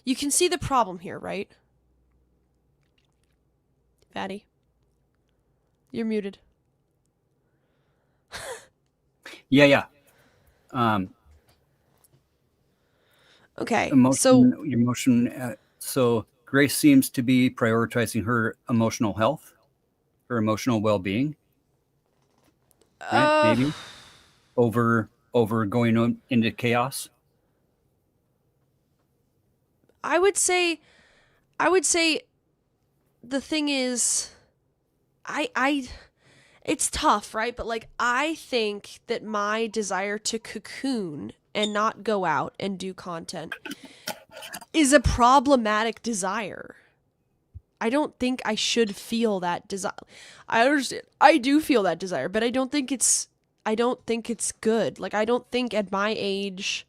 you can see the problem here, right? Fatty, you're muted. Yeah. Okay, so Grace seems to be prioritizing her emotional health, her emotional well-being, right? Maybe over going into chaos. I would say the thing is, it's tough, right? But like, I think that my desire to cocoon and not go out and do content is a problematic desire. I don't think I should feel that desire. I understand. I do feel that desire, but I don't think it's good. Like, I don't think at my age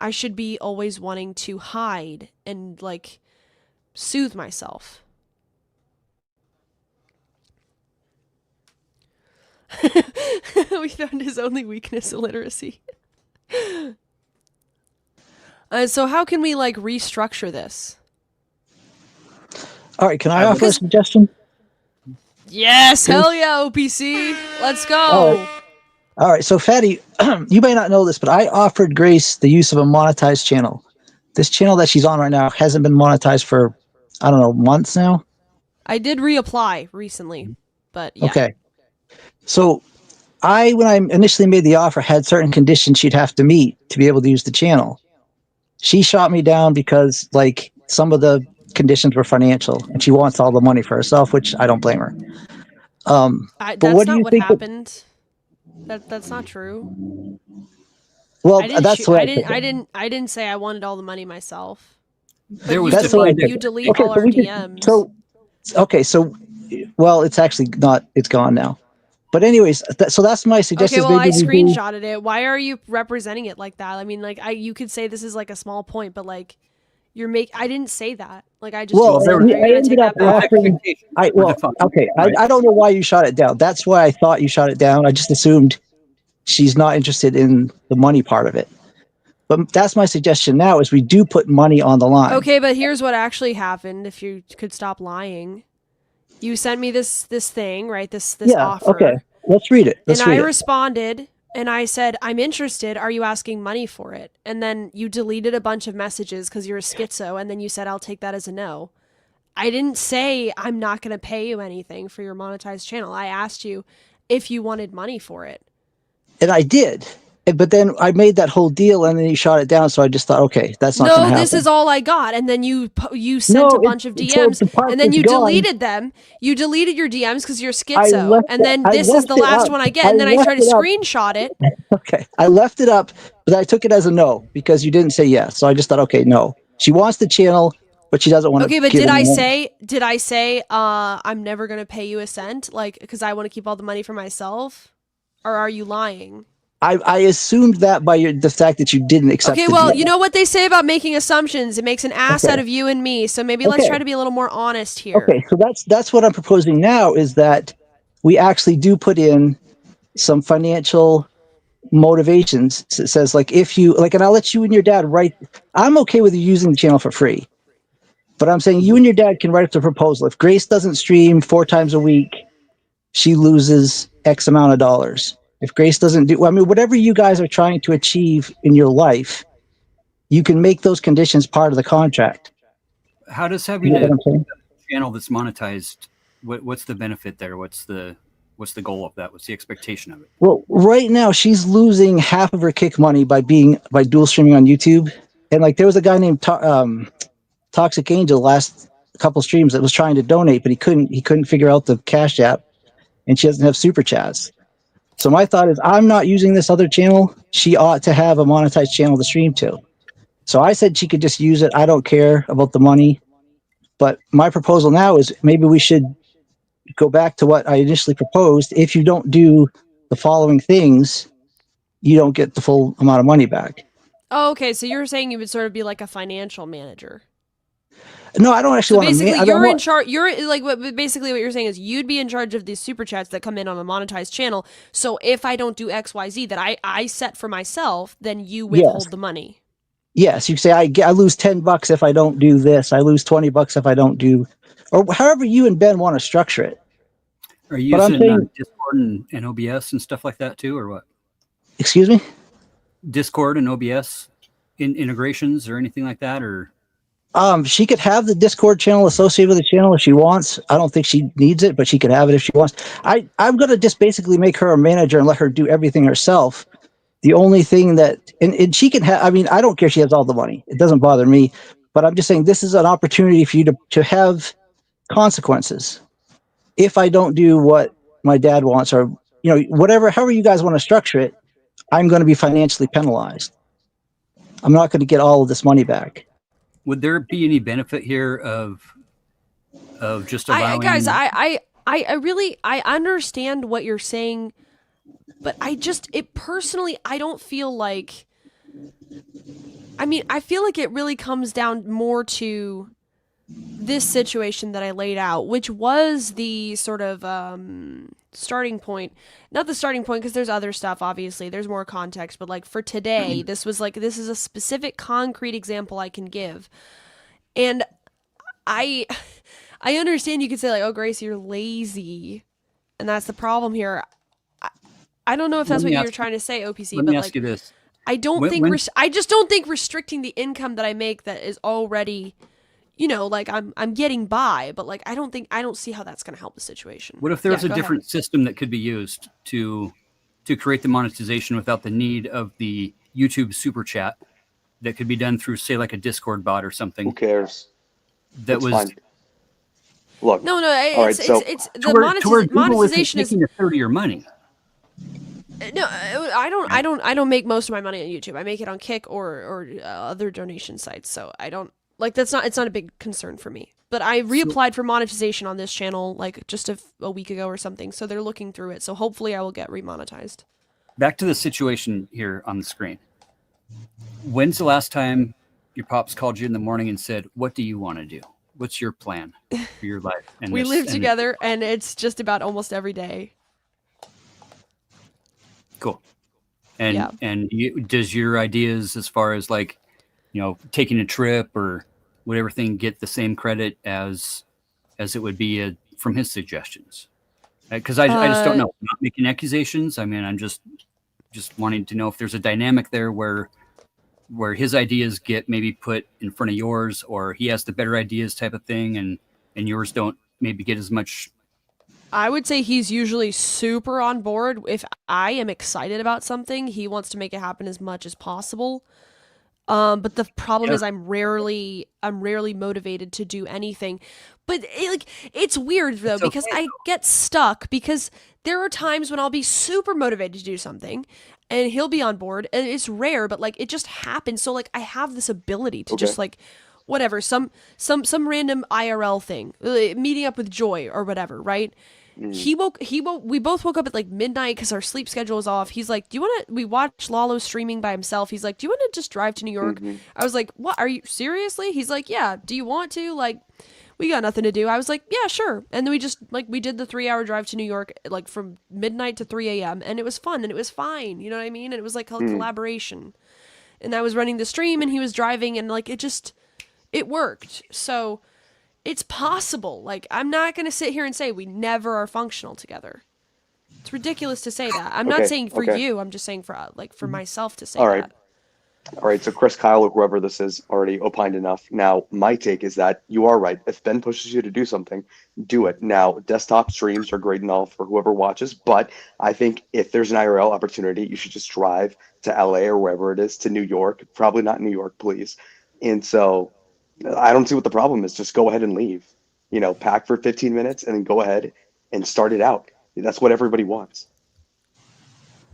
I should be always wanting to hide and like soothe myself. We found his only weakness, illiteracy. So how can we like restructure this? All right, can I offer a suggestion? Yes, hell yeah, OPC. Let's go. All right, so Fatty, you may not know this, but I offered Grace the use of a monetized channel. This channel that she's on right now hasn't been monetized for, I don't know, months now. I did reapply recently, but yeah. Okay. So when I initially made the offer, had certain conditions she'd have to meet to be able to use the channel. She shot me down because like some of the conditions were financial and she wants all the money for herself, which I don't blame her. But that's what do not you what think? happened. That's not true. Well, that's what I didn't say I wanted all the money myself. There was you delete all our DMs. Well, it's actually not. It's gone now. But anyways, so that's my suggestion. Okay, well, I screenshotted it. Why are you representing it like that? I mean, like, you could say this is like a small point, but like, I didn't say that. Like, I just. Well, I ended up offering. I don't know why you shot it down. That's why I thought you shot it down. I just assumed she's not interested in the money part of it. But that's my suggestion now: is we do put money on the line. Okay, but here's what actually happened. If you could stop lying. You sent me this thing, right? This offer. Okay. Let's read it. I responded and I said, I'm interested. Are you asking money for it? And then you deleted a bunch of messages because you're a schizo. And then you said, I'll take that as a no. I didn't say I'm not going to pay you anything for your monetized channel. I asked you if you wanted money for it. And I did. But then I made that whole deal, and then you shot it down. So I just thought, okay, that's not going to No, happen. this is all I got. And then you sent a bunch of DMs, and then you deleted them. You deleted your DMs because you're schizo. And then this is the last one I get. And then I tried to screenshot it. Okay. I left it up, but I took it as a no because you didn't say yes. So I just thought, okay, no. She wants the channel, but she doesn't want to. Okay, but did I say I'm never going to pay you a cent? Like, because I want to keep all the money for myself? Or are you lying? I assumed that by the fact that you didn't accept. Okay, well, you know what they say about making assumptions. It makes an ass out of you and me. So maybe let's try to be a little more honest here. Okay, so that's what I'm proposing now is that we actually do put in some financial motivations. It says like if you like, and I'll let you and your dad write. I'm okay with you using the channel for free, but I'm saying you and your dad can write up the proposal. If Grace doesn't stream 4 times a week, she loses X amount of dollars. If Grace doesn't do, I mean, whatever you guys are trying to achieve in your life, you can make those conditions part of the contract. How does having a channel that's monetized, what's the benefit there? What's the goal of that? What's the expectation of it? Well, right now she's losing half of her kick money by dual streaming on YouTube. And like there was a guy named Toxic Angel last couple streams that was trying to donate, but he couldn't figure out the Cash App, and she doesn't have super chats. So my thought is, I'm not using this other channel. She ought to have a monetized channel to stream to. So I said she could just use it. I don't care about the money. But my proposal now is maybe we should go back to what I initially proposed. If you don't do the following things, you don't get the full amount of money back. Oh, okay. So you're saying you would sort of be like a financial manager. No, I don't actually want to. Basically, you're in charge. You're like basically what you're saying is you'd be in charge of these super chats that come in on a monetized channel. So if I don't do XYZ that I set for myself, then you withhold the money. Yes, you say I lose $10 if I don't do this. I lose $20 if I don't do, or however you and Ben want to structure it. Are you using Discord and OBS and stuff like that too, or what? Excuse me? Discord and OBS integrations or anything like that, or? She could have the Discord channel associated with the channel if she wants. I don't think she needs it, but she could have it if she wants. I'm going to just basically make her a manager and let her do everything herself. The only thing that, and she can have, I mean, I don't care if she has all the money. It doesn't bother me, but I'm just saying this is an opportunity for you to have consequences. If I don't do what my dad wants or, you know, however you guys want to structure it, I'm going to be financially penalized. I'm not going to get all of this money back. Would there be any benefit here of just allowing? I really understand what you're saying, but I don't feel like. I mean, I feel like it really comes down more to this situation that I laid out, which was the sort of starting point. Not the starting point because there's other stuff. Obviously, there's more context, but like for today, this is a specific concrete example I can give, and I understand you could say like, oh, Grace, you're lazy, and that's the problem here. I don't know if that's what you're trying to say, OPC. Let me ask you this: I don't think I just don't think restricting the income that I make that is already, you know, like I'm getting by, but like I don't see how that's going to help the situation. What if there was a different system that could be used to create the monetization without the need of the YouTube super chat that could be done through, say, like a Discord bot or something? Who cares? That was fine. Look. No, it's the monetization is making a third of your money. No, I don't make most of my money on YouTube. I make it on Kick or other donation sites. So I don't like it's not a big concern for me. But I reapplied for monetization on this channel like just a week ago or something. So they're looking through it. So hopefully I will get remonetized. Back to the situation here on the screen. When's the last time your pops called you in the morning and said, "What do you want to do? What's your plan for your life?" And we live together, and it's just about almost every day. Cool. And does your ideas as far as like, you know, taking a trip or whatever thing get the same credit as it would be from his suggestions? Because I just don't know. I'm not making accusations. I mean, I'm just wanting to know if there's a dynamic there where his ideas get maybe put in front of yours, or he has the better ideas type of thing, and yours don't maybe get as much I would say he's usually super on board. If I am excited about something, he wants to make it happen as much as possible. But the problem is I'm rarely motivated to do anything. But it's weird though, It's because okay, I get stuck because there are times when I'll be super motivated to do something and he'll be on board, and it's rare, but like it just happens. So like I have this ability to just like whatever, some random IRL thing, meeting up with Joy or whatever, right? We both woke up at like midnight because our sleep schedule was off. He's like, do you want to, we watched Lalo streaming by himself. He's like, do you want to just drive to New York? I was like, what, are you seriously? He's like, yeah, do you want to? Like, we got nothing to do. I was like, yeah, sure. And then we just like, we did the 3-hour drive to New York, like from midnight to 3 a.m. And it was fun and it was fine. You know what I mean? And it was like a collaboration. And I was running the stream and he was driving, and like, it worked. So it's possible. Like, I'm not going to sit here and say we never are functional together. It's ridiculous to say that. I'm not saying for you. I'm just saying for for myself to say All right. that. All right, so Chris, Kyle, or whoever this is already opined enough. Now, my take is that you are right. If Ben pushes you to do something, do it. Now, desktop streams are great and all for whoever watches, but I think if there's an IRL opportunity, you should just drive to LA or wherever it is, to New York. Probably not New York, please. And so I don't see what the problem is. Just go ahead and leave. You know, pack for 15 minutes and then go ahead and start it out. That's what everybody wants.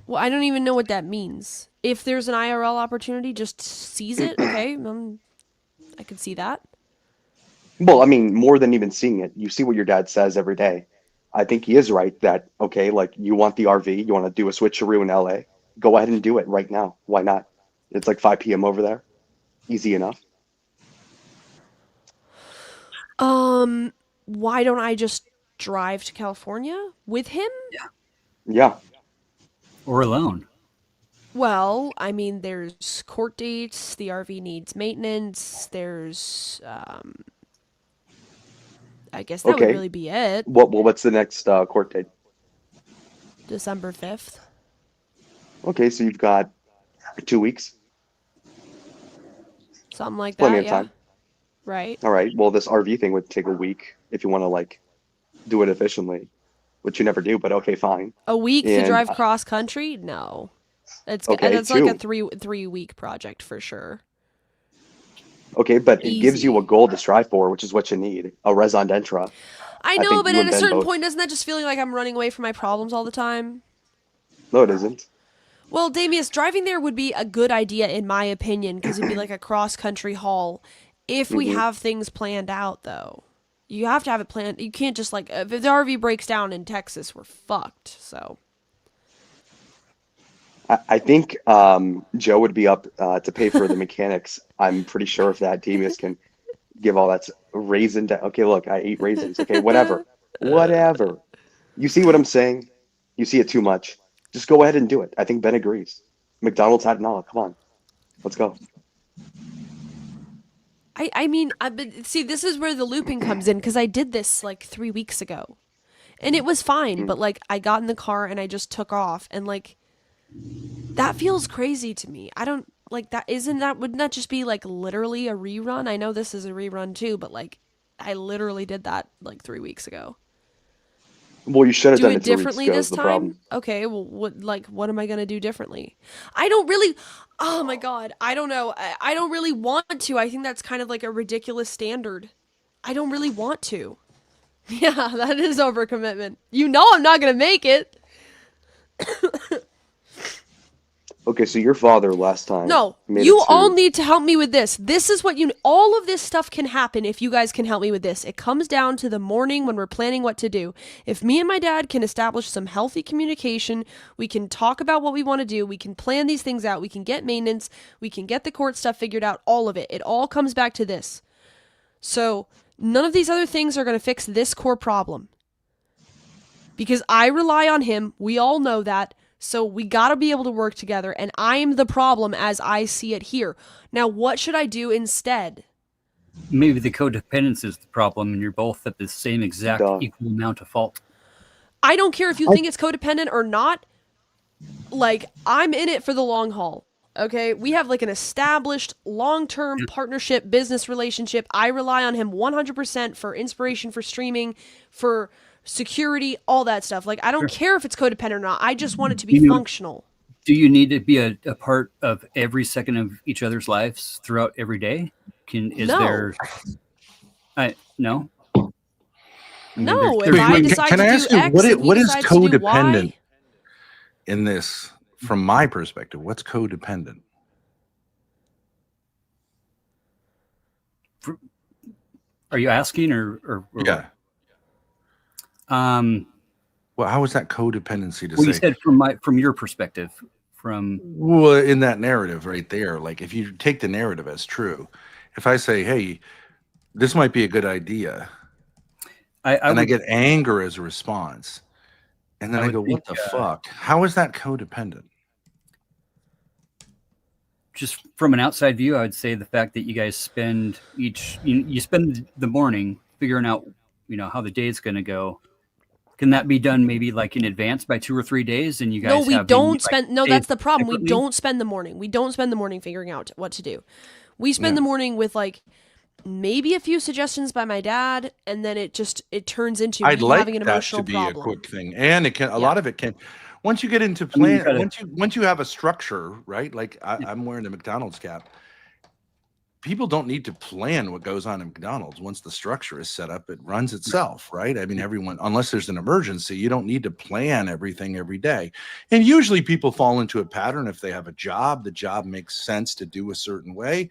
Well, I don't even know what that means. If there's an IRL opportunity, just seize it. Okay, I could see that. Well, I mean, more than even seeing it, you see what your dad says every day. I think he is right that, okay, like you want the RV, you want to do a switcheroo in LA, go ahead and do it right now. Why not? It's like 5 p.m. over there. Easy enough. Why don't I just drive to California with him? Yeah. Or alone. Well, I mean, there's court dates, the RV needs maintenance, there's, I guess that would Okay. really be it. What's the next court date? December 5th. Okay, so you've got 2 weeks, Something like plenty that, of yeah. time. Right. All right. Well, this RV thing would take a week if you want to like do it efficiently, which you never do. But okay, fine. A week to And drive cross country? No. It's Okay, like a 2. 3-week project for sure. Okay, but it gives you a Easy. goal to strive for, which is what you need. A raison d'etre. I know, think but you at and a Ben certain both. point, doesn't that just feeling like I'm running away from my problems all the time? No, it isn't. Well, Damius, driving there would be a good idea in my opinion, because it'd be like a cross-country haul if we have things planned out, though. You have to have it planned. You can't just like, if the RV breaks down in Texas, we're fucked, so. I think Joe would be up to pay for the mechanics. I'm pretty sure of that. Demas can give all that raisin. Okay, look, I eat raisins. Okay, whatever. Whatever. You see what I'm saying? You see it too much. Just go ahead and do it. I think Ben agrees. McDonald's had it all. Come on. Let's go. I mean, but see, this is where the looping comes in, because I did this like 3 weeks ago. And it was fine, but like I got in the car and I just took off, and like that feels crazy to me. I don't like that. Wouldn't that just be like literally a rerun? I know this is a rerun too, but like I literally did that like 3 weeks ago. Well, you should have Do done it it 3 weeks differently ago this is the time? problem. Okay, well, what am I gonna do differently? I don't really. Oh my god, I don't know. I don't really want to. I think that's kind of like a ridiculous standard. I don't really want to. Yeah, that is overcommitment. You know I'm not gonna make it. Okay, so your father last time No, made you it to... all need to help me with this. This is what all of this stuff can happen if you guys can help me with this. It comes down to the morning when we're planning what to do. If me and my dad can establish some healthy communication, we can talk about what we want to do, we can plan these things out, we can get maintenance, we can get the court stuff figured out, all of it. It all comes back to this. So, none of these other things are going to fix this core problem. Because I rely on him, we all know that. So we gotta be able to work together, and I am the problem as I see it here. Now, what should I do instead? Maybe the codependence is the problem, and you're both at the same exact equal amount of fault. I don't care if you think it's codependent or not. Like, I'm in it for the long haul. Okay, we have like an established long-term partnership business relationship. I rely on him 100% for inspiration, for streaming, for security, all that stuff. Like, I don't care if it's codependent or not. I just want it to be You- functional. Do you need to be a part of every second of each other's lives throughout every day? No. No. I mean, No, there's if I Wait, decide can to I do ask you X what and he is decides to do Y, codependent in this from my perspective? What's codependent? Are you asking or Yeah. Well, how is that codependency to Well, say? you said from your perspective, from Well, in that narrative right there, like if you take the narrative as true, if I say, "Hey, this might be a good idea," I would, get anger as a response, and then I would go, "What think, the fuck? How is that codependent?" just from an outside view, I would say the fact that you guys spend you spend the morning figuring out, how the day is going to go. Can that be done maybe like in advance by 2 or 3 days? And you guys no, we have don't maybe, spend. like, No, days that's the problem. We separately? don't spend the morning. We don't spend the morning figuring out what to do. We spend Yeah. the morning with like maybe a few suggestions by my dad, and then it turns into I'd me like having an that emotional to be problem. a quick thing, and it can. A Yeah. lot of it can. Once you get into I mean, you plan, gotta- once you have a structure, right? Like I'm wearing a McDonald's cap. People don't need to plan what goes on in McDonald's. Once the structure is set up, it runs itself, right? I mean, everyone, unless there's an emergency, you don't need to plan everything every day. And usually people fall into a pattern. If they have a job, the job makes sense to do a certain way.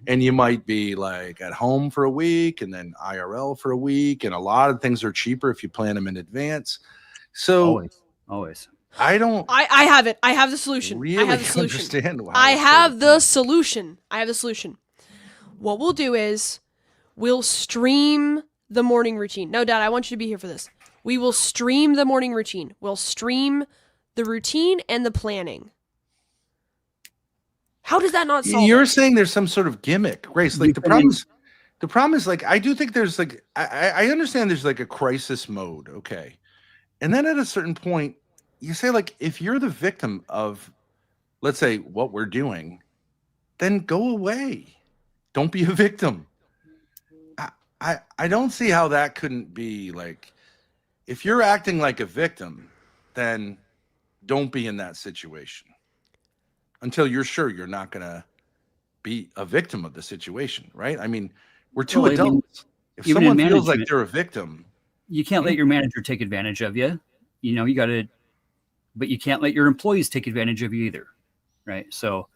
And you might be like at home for a week and then IRL for a week. And a lot of things are cheaper if you plan them in advance. So Always. I don't I have it. I have the solution. I really have the solution. understand why I it's have the codependent. solution. I have the solution. What we'll do is we'll stream the morning routine. No, Dad, I want you to be here for this. We will stream the morning routine. We'll stream the routine and the planning. How does that not solve You're it? saying there's some sort of gimmick, Grace. Like the problem is like I do think there's like I understand there's like a crisis mode, okay. And then at a certain point, you say like if you're the victim of, let's say, what we're doing, then go away. Don't be a victim. I don't see how that couldn't be like, if you're acting like a victim, then don't be in that situation until you're sure you're not going to be a victim of the situation, right? I mean, we're two Well, I mean, adults. If even in someone feels like management- they're a victim, You can't let your manager take advantage of you. You got to, but you can't let your employees take advantage of you either, right? So,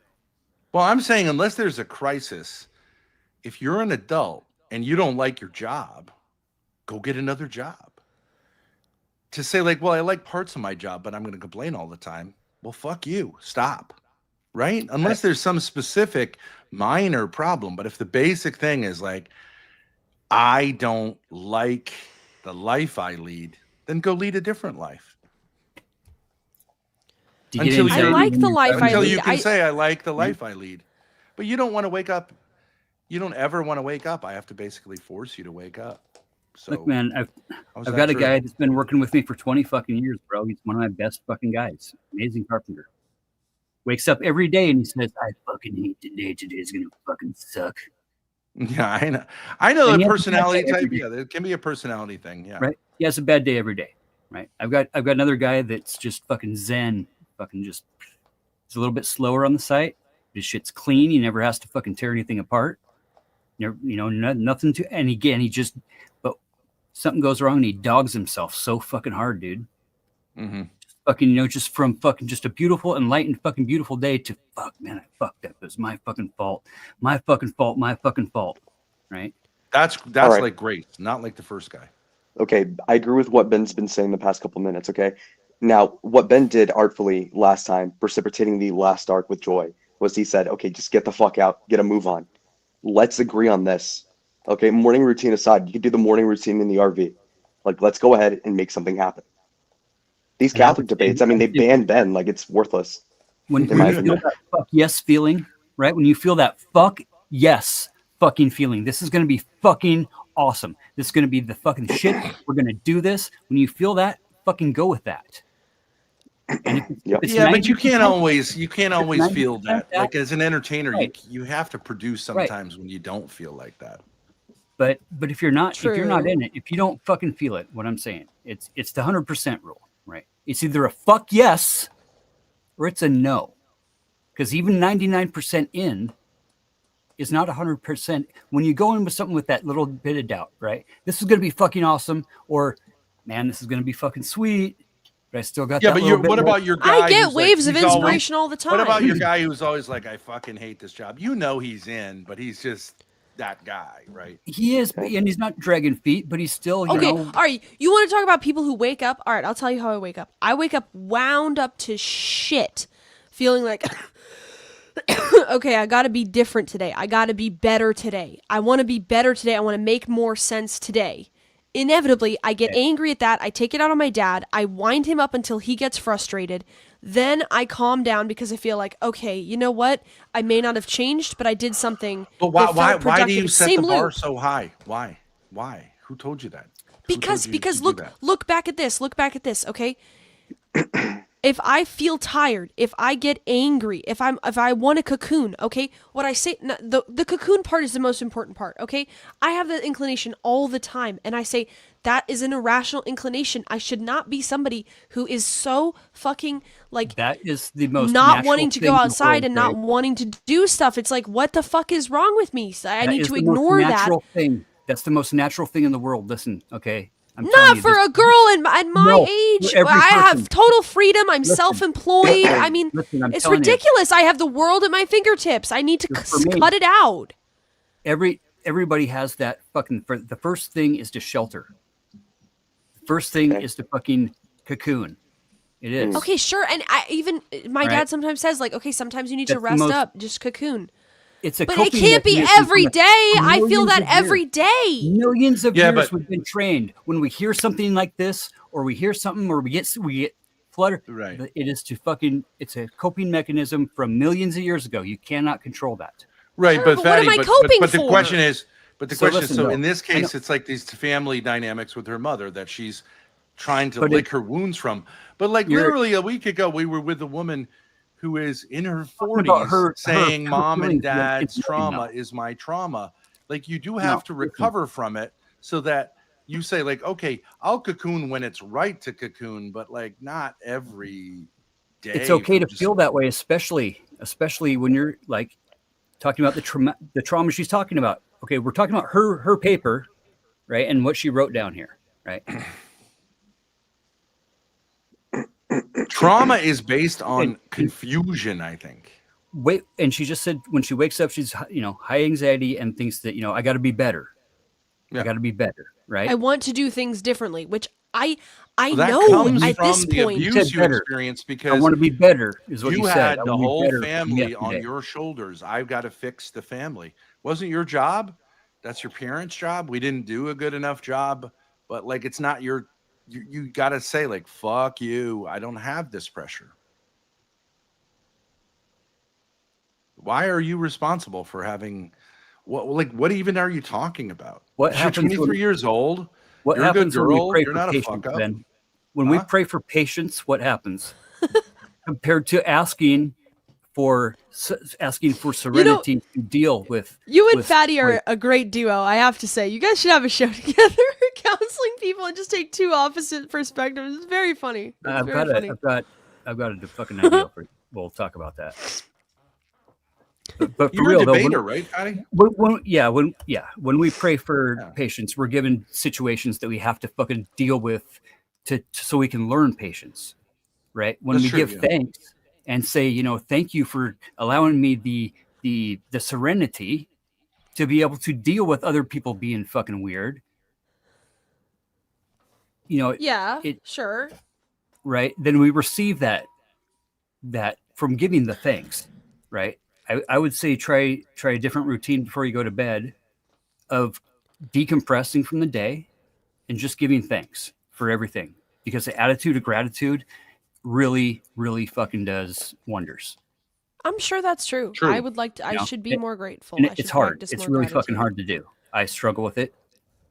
well, I'm saying unless there's a crisis, if you're an adult and you don't like your job, go get another job. To say like, well, I like parts of my job, but I'm going to complain all the time. Well, fuck you. Stop. Right? Unless there's some specific minor problem. But if the basic thing is like, I don't like the life I lead, then go lead a different life. do you get Until anxiety I like when the you're life driving? I Until lead. you can say, I like the life I lead. But you don't want to wake up. You don't ever want to wake up. I have to basically force you to wake up. So, Look, man, I've how's I've that got a true? guy that's been working with me for 20 fucking years, bro. He's one of my best fucking guys. Amazing carpenter. Wakes up every day and he says, I fucking hate today. Today's going to fucking suck. Yeah, I know. I know And the he has a bad personality day every type. day. Yeah, there can be a personality thing. Yeah. Right? He has a bad day every day. Right? I've got another guy that's just fucking zen. Fucking just, he's a little bit slower on the site. His shit's clean. He never has to fucking tear anything apart. Never, nothing to, and again, but something goes wrong and he dogs himself so fucking hard, dude. Mm-hmm. Fucking, just from fucking just a beautiful, enlightened, fucking beautiful day to fuck, man, I fucked up. It was my fucking fault. My fucking fault. My fucking fault. Right? That's right. like great, not like the first guy. Okay, I agree with what Ben's been saying the past couple minutes, okay? Now, what Ben did artfully last time, precipitating the last arc with Joy, was he said, okay, just get the fuck out, get a move on. Let's agree on this. Okay, morning routine aside, you could do the morning routine in the RV. Like, let's go ahead and make something happen. These And I Catholic would say- debates, I mean, they banned Ben, like, it's worthless. When In my you feel opinion. that fuck yes feeling, right? When you feel that fuck yes fucking feeling, this is going to be fucking awesome. This is going to be the fucking shit. We're going to do this. When you feel that, fucking go with that. And if Yep. it's Yeah, but you 90%, can't always feel 90% that. Like as an entertainer, Right. you have to produce Right. sometimes when you don't feel like that. But if you're not True. in it, if you don't fucking feel it, what I'm saying, it's the 100% rule, right? It's either a fuck yes or it's a no. Because even 99% in is not 100%. When you go in with something with that little bit of doubt, right? This is going to be fucking awesome, or man, this is going to be fucking sweet. But I still got Yeah, that but little bit what more. about your guy? I get who's waves of he's always- inspiration all the time. What about your guy who's always like, I fucking hate this job? You know he's in, but he's just that guy, right? He is, and he's not dragging feet, but he's still, you Okay, know. all right. You want to talk about people who wake up? All right, I'll tell you how I wake up. I wake up wound up to shit, feeling like, okay, I got to be different today. I got to be better today. I want to be better today. I want to make more sense today. Inevitably, I get angry at that. I take it out on my dad. I wind him up until he gets frustrated. Then I calm down because I feel like, okay, you know what? I may not have changed, but I did something. But that why felt do you productive. set Same the bar loop. so high? Why? Who told you that? Who Because told you to do look that? look back at this. Look back at this, okay? If I feel tired, if I get angry, if I want a cocoon, okay? What I say the cocoon part is the most important part, okay? I have that inclination all the time, and I say that is an irrational inclination. I should not be somebody who is so fucking like That is the most not natural wanting to thing go in the outside world, and not Greg. wanting to do stuff. It's like, what the fuck is wrong with me? So I That need is to the most ignore that. natural thing. That's the most natural thing in the world. Listen, okay? I'm telling Not you, for this- a girl at my No, age. for every I person. have total freedom. I'm Listen. self-employed. I mean, Listen, I'm it's telling you. ridiculous. I have the world at my fingertips. I need to Just for me. cut it out. Everybody has that fucking. The first thing is to shelter. The first thing Okay. is to fucking cocoon. It is. Okay, sure. And my Right. dad sometimes says like, okay, sometimes you need to That's the rest most- up, just cocoon. It's a But it coping can't be mechanism every from day. from I feel millions that of years. every day. Millions of Yeah, years but- we've been trained. When we hear something like this, or we hear something, or we get fluttered, Right. it is to fucking. It's a coping mechanism from millions of years ago. You cannot control that. Right, Sure, but but what am Fatty, I but coping the for? question is, listen, so though, in this I know- case, it's like these family dynamics with her mother that she's trying to But lick her wounds from. But like You're- literally a week ago, we were with a woman who is in her Talking about 40s her saying, "Mom and feelings, Dad's it's nothing trauma now. is my trauma." Like you do have to listen. recover from it, so that you say like, "Okay, I'll cocoon when it's right to cocoon, but like not every day." It's okay for to just- feel that way, especially when you're like talking about the trauma she's talking about. Okay, we're talking about her paper, right, and what she wrote down here, right? Trauma is based on confusion, I think. Wait, and she just said when she wakes up, she's high anxiety and thinks that I got to be better. Yeah. I got to be better, right? I want to do things differently, which I Well, that know comes at from this the point. abuse Said you better. experienced I because want to be better, is what you, you said. had I the wanna be whole better from family on yesterday. your shoulders. I've got to fix the family. Wasn't your job? That's your parents' job. We didn't do a good enough job, but like it's not you got to say like fuck you. I don't have this pressure. Why are you responsible for having what even are you talking about? What You're happens 23 when- years old. What You're a good happens when we girl. pray You're for not a patience, fuck up. Ben? When we Huh? pray for patience, what happens compared to asking for serenity to deal with? You and with, Fatty are like, a great duo, I have to say. You guys should have a show together, counseling people, and just take two opposite perspectives. It's very funny. It's I've very funny. got a fucking idea for. We'll talk about that. But for You're real a though, debater, right, Fatty? when we pray for Yeah. patience, we're given situations that we have to fucking deal with so we can learn patience, right? When That's we true, give yeah. thanks and say, thank you for allowing me the serenity to be able to deal with other people being fucking weird. Yeah, it- sure. Right? Then we receive that from giving the thanks, right? I would say try a different routine before you go to bed of decompressing from the day and just giving thanks for everything, because the attitude of gratitude really, really fucking does wonders. I'm sure that's true. True. I would like to. I You know, should be more grateful. And I should it's hard. practice It's more really fucking gratitude. hard to do. I struggle with it,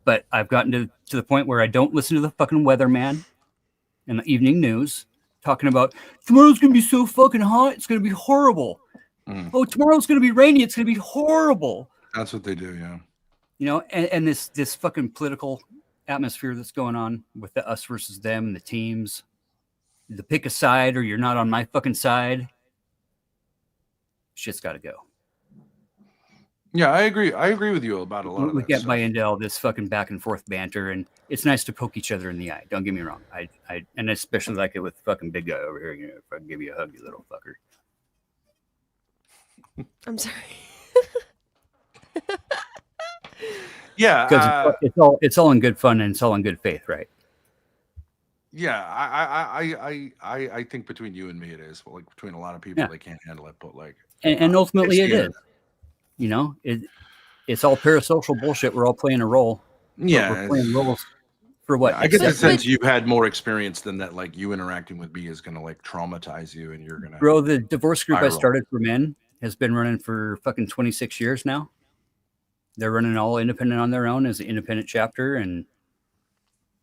but I've gotten to the point where I don't listen to the fucking weatherman and the evening news talking about tomorrow's going to be so fucking hot. It's going to be horrible. Mm. Oh, tomorrow's going to be rainy. It's going to be horrible. That's what they do, yeah. and this fucking political atmosphere that's going on with the us versus them and the teams, the pick a side or you're not on my fucking side. Shit's got to go. Yeah, I agree. I agree with you about a lot of We that can't stuff. buy into all this fucking back and forth banter, and it's nice to poke each other in the eye. Don't get me wrong. I and especially like it with fucking big guy over here. If I can give you a hug, you little fucker. I'm sorry. Yeah, Because it's all in good fun and it's all in good faith, right? yeah. I think between you and me, it is. But like between a lot of people, Yeah. they can't handle it. But like, And ultimately, it it's- is. It's all parasocial bullshit. We're all playing a role. but Yeah, we're playing roles for what? I get the But- sense you've had more experience than that. Like you interacting with me is going to like traumatize you, and you're gonna. Bro, the divorce group I Viral. started for men has been running for fucking 26 years now. They're running all independent on their own as an independent chapter, and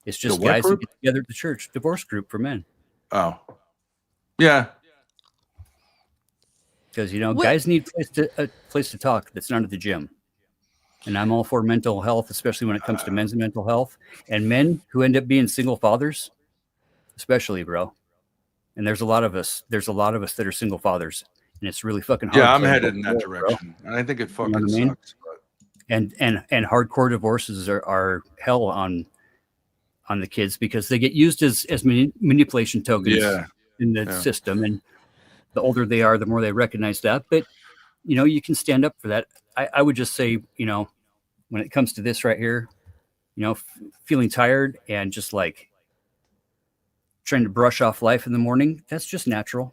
it's just what guys who group? get together at the church. Divorce group for men, Oh, yeah. because What- guys need a place to talk that's not at the gym. And I'm all for mental health, especially when it comes to men's mental health and men who end up being single fathers, especially, bro. And there's a lot of us. There's a lot of us that are single fathers, and it's really fucking hard. Yeah, I'm playing headed in both that roles, bro. direction, and I think it fucking what I mean? sucks. But And hardcore divorces are hell on the kids because they get used as manipulation tokens yeah, in the Yeah. system, and the older they are, the more they recognize that. But you can stand up for that. I would just say, when it comes to this right here, feeling tired and just like trying to brush off life in the morning, that's just natural.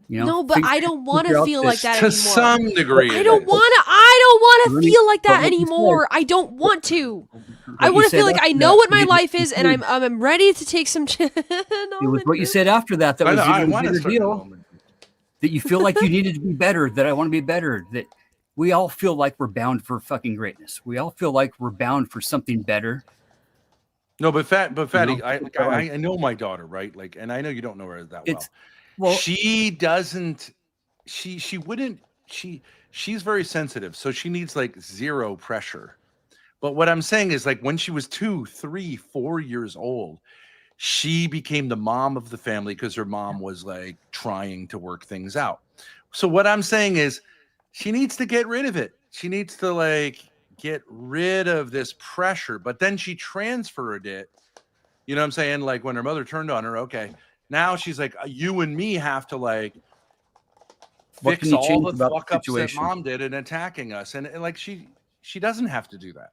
No, but I don't want figure to out feel this- like that to anymore. some degree, I it don't is. want to Let me- feel like but that what you anymore. I don't want to. I What want you to feel said like I after know that what my made me life is, and confused. I'm ready to take some. It was what you said after that I was know, I even a want to bigger start deal. development. That you feel like you needed to be better, that I want to be better, that we all feel like we're bound for fucking greatness. We all feel like we're bound for something better. No, but Fatty, know? I know my daughter, right? Like, and I know you don't know her that well. It's well, She doesn't. She wouldn't. She's very sensitive, so she needs like zero pressure. But what I'm saying is, like, when she was 2, 3, 4 years old, she became the mom of the family because her mom was like trying to work things out. So what I'm saying is, she needs to get rid of it. She needs to like get rid of this pressure. But then she transferred it. You know what I'm saying? Like when her mother turned on her, okay, now she's like, you and me have to like What fix can you all change the about the fuck ups that situation? mom did in attacking us. And like she doesn't have to do that.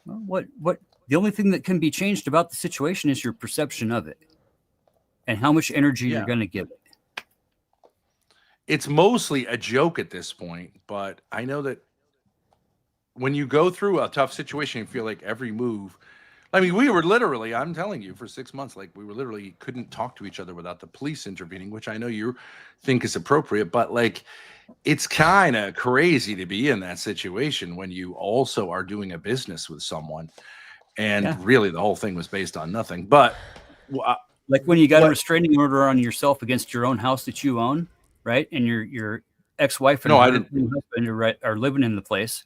well, what the only thing that can be changed about the situation is your perception of it and how much energy Yeah. you're going to give it. It's mostly a joke at this point, but I know that when you go through a tough situation, you feel like every move. I mean, we were literally, I'm telling you, for 6 months, like we were literally couldn't talk to each other without the police intervening, which I know you think is appropriate, but like it's kind of crazy to be in that situation when you also are doing a business with someone. And Yeah. really, the whole thing was based on nothing. But Like when you got a What- restraining order on yourself against your own house that you own, right? And your ex-wife and No, I her didn't- new husband are living in the place,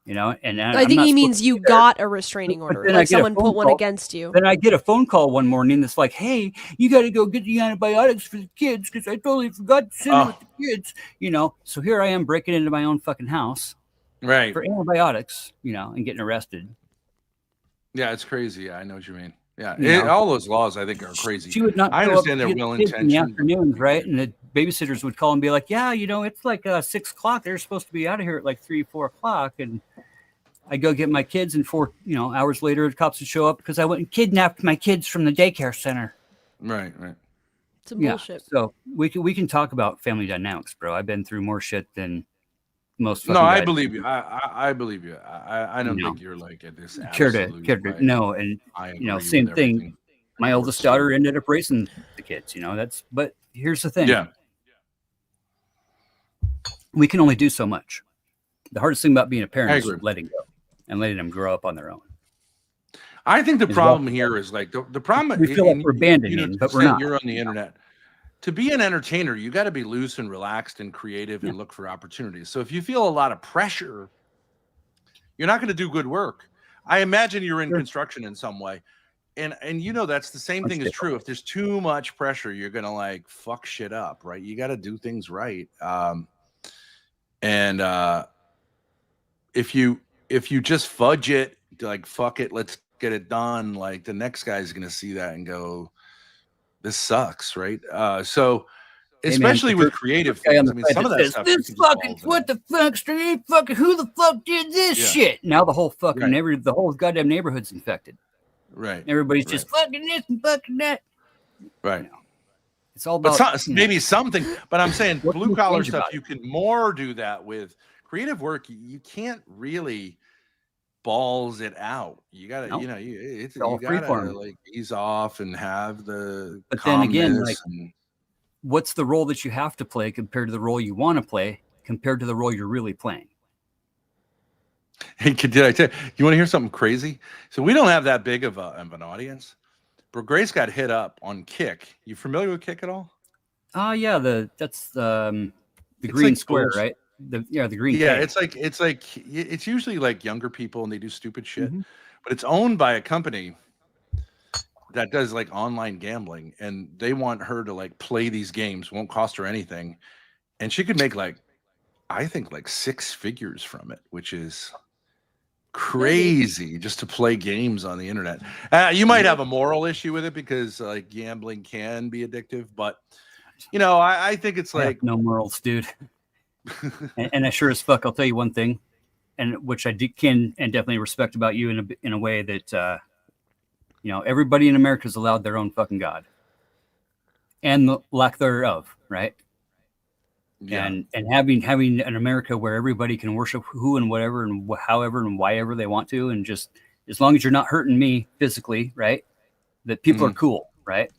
and I think he means you got a restraining But order, then I like get a someone phone put one call. against you. Then I get a phone call one morning that's like, "Hey, you got to go get the antibiotics for the kids because I totally forgot to send them with the kids." So here I am breaking into my own fucking house right. for antibiotics, and getting arrested. Yeah, it's crazy. Yeah, I know what you mean. Yeah, You know? all those laws I think are crazy. She would not. I show up understand to they're get the well kids in the intentioned. afternoons, right? And the babysitters would call and be like, "Yeah, it's like 6 o'clock. They're supposed to be out of here at like 3, 4 o'clock." And I go get my kids, and 4 hours later, the cops would show up because I went and kidnapped my kids from the daycare center. Right. Some Yeah. bullshit. So we can talk about family dynamics, bro. I've been through more shit than most. No, fucking I guys. believe you. I believe you. I don't No. think you're like at this. Care to absolute, no, and I agree same with thing. everything. my oldest daughter ended up raising the kids. But here's the thing. Yeah. We can only do so much. The hardest thing about being a I parent is agree. letting go and letting them grow up on their own. I think the Is problem what- here is like the problem. We feel like we're abandoning, to but we're say not. You're on the internet. To be an entertainer, you got to be loose and relaxed and creative and look for opportunities. So if you feel a lot of pressure, you're not going to do good work. I imagine you're in construction in some way. And that's the same thing is true. If there's too much pressure, you're going to like fuck shit up, right? You got to do things right. If you just fudge it, like, fuck it, let's get it done, like the next guy's going to see that and go, this sucks, right? So especially with creative things, I mean, some of that stuff. This fucking, what the fuck, Steve? Fucking, who the fuck did this shit? Now the whole fucking the whole goddamn neighborhood's infected. Right. Everybody's just fucking this and fucking that. Right. It's all about maybe something, but I'm saying blue collar stuff, you can more do that with creative work. You can't really balls it out. You gotta, you gotta like ease off and have the. But then again, like, what's the role that you have to play compared to the role you want to play compared to the role you're really playing? Hey, did I tell you want to hear something crazy? So we don't have that big of an audience, but Grace got hit up on Kick. You familiar with Kick at all? Yeah, that's the green like square, right? The green. Yeah, cake. It's usually like younger people and they do stupid shit, but it's owned by a company that does like online gambling, and they want her to like play these games, won't cost her anything, and she could make like, I think like 6 figures from it, which is crazy just to play games on the internet. You might have a moral issue with it because like gambling can be addictive, but I think it's like no morals, dude. and I sure as fuck, I'll tell you one thing, and which I can and definitely respect about you in a way that everybody in America is allowed their own fucking God and the lack thereof, right? Yeah. And having an America where everybody can worship who and whatever and however and whyever they want to, and just as long as you're not hurting me physically, right? That people are cool, right?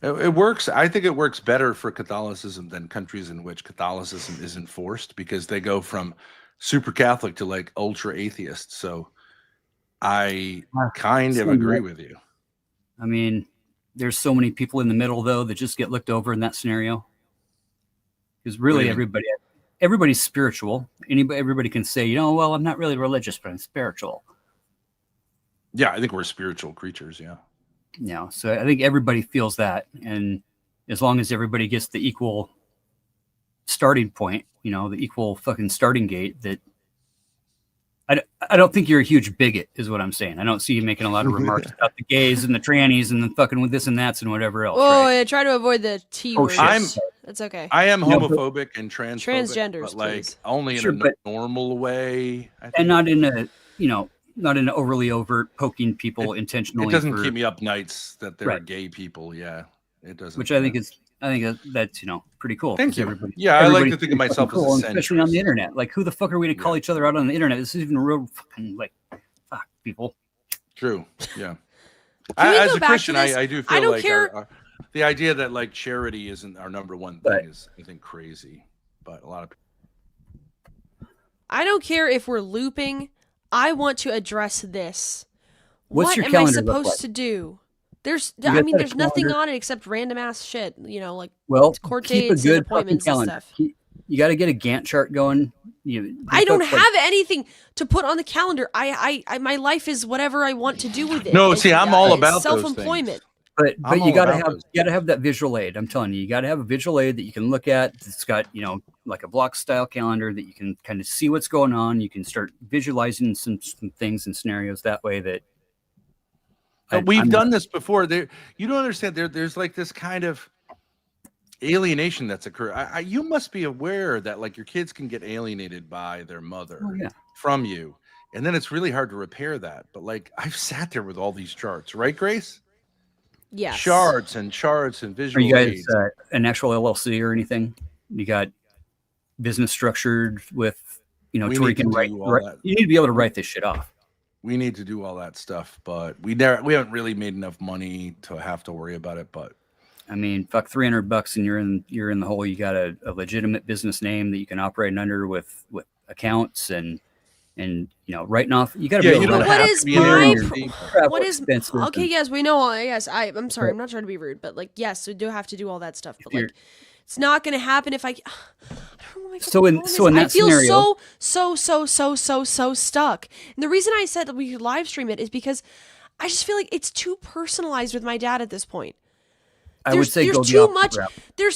It works. I think it works better for Catholicism than countries in which Catholicism is enforced, because they go from super Catholic to like ultra atheist. So I kind of agree with you. I mean, there's so many people in the middle though that just get looked over in that scenario. Because really, everybody's spiritual. Everybody can say, well, I'm not really religious, but I'm spiritual. Yeah, I think we're spiritual creatures. Yeah. So I think everybody feels that, and as long as everybody gets the equal starting point, the equal fucking starting gate, that I don't think you're a huge bigot, is what I'm saying. I don't see you making a lot of remarks about the gays and the trannies and the fucking with this and that's and whatever else. Oh, right? yeah, try to avoid the T word. That's okay. I am homophobic and transgenders, but like please. only in a normal way, and not in a not in an overly overt poking people intentionally. It doesn't keep me up nights that there are gay people. Yeah, it doesn't. Which I think that's pretty cool. Thank you. I like to think of myself as a centrist, especially on the internet. Like, who the fuck are we to call each other out on the internet? This is even real fucking like, fuck people. True. Yeah. As a Christian, I do feel like the idea that like charity isn't our number one thing is, I think, crazy. But a lot of people. I don't care if we're looping. I want to address this. What's what your am I supposed to do? There's nothing on it except random ass shit. Like court dates and appointments and stuff. You got to get a Gantt chart going. I don't have anything to put on the calendar. I my life is whatever I want to do with it. No, see, I'm all about self-employment. But you got to have that visual aid. I'm telling you, you got to have a visual aid that you can look at. It's got like a block style calendar that you can kind of see what's going on. You can start visualizing some things and scenarios that way. That we've done this before. You don't understand. There's like this kind of alienation that's occurred. You must be aware that like your kids can get alienated by their mother from you, and then it's really hard to repair that. But like I've sat there with all these charts, right, Grace? Yes. Charts and visual. Are you guys an actual LLC or anything? You got business structured with to where you can write. You need to be able to write this shit off. We need to do all that stuff, but we haven't really made enough money to have to worry about it. But I mean, fuck, $300 and you're in the hole. You got a legitimate business name that you can operate under with accounts and writing off. You got to be able to. What is okay? Yes, we know. Yes, I'm sorry. I'm not trying to be rude, but like, yes, we do have to do all that stuff. But like, It's not going to happen if I don't know what my So fucking in- problem so is. in I that feel scenario- so stuck. And the reason I said that we could live stream it is because I just feel like it's too personalized with my dad at this point. I would say there's go the too opposite much. route.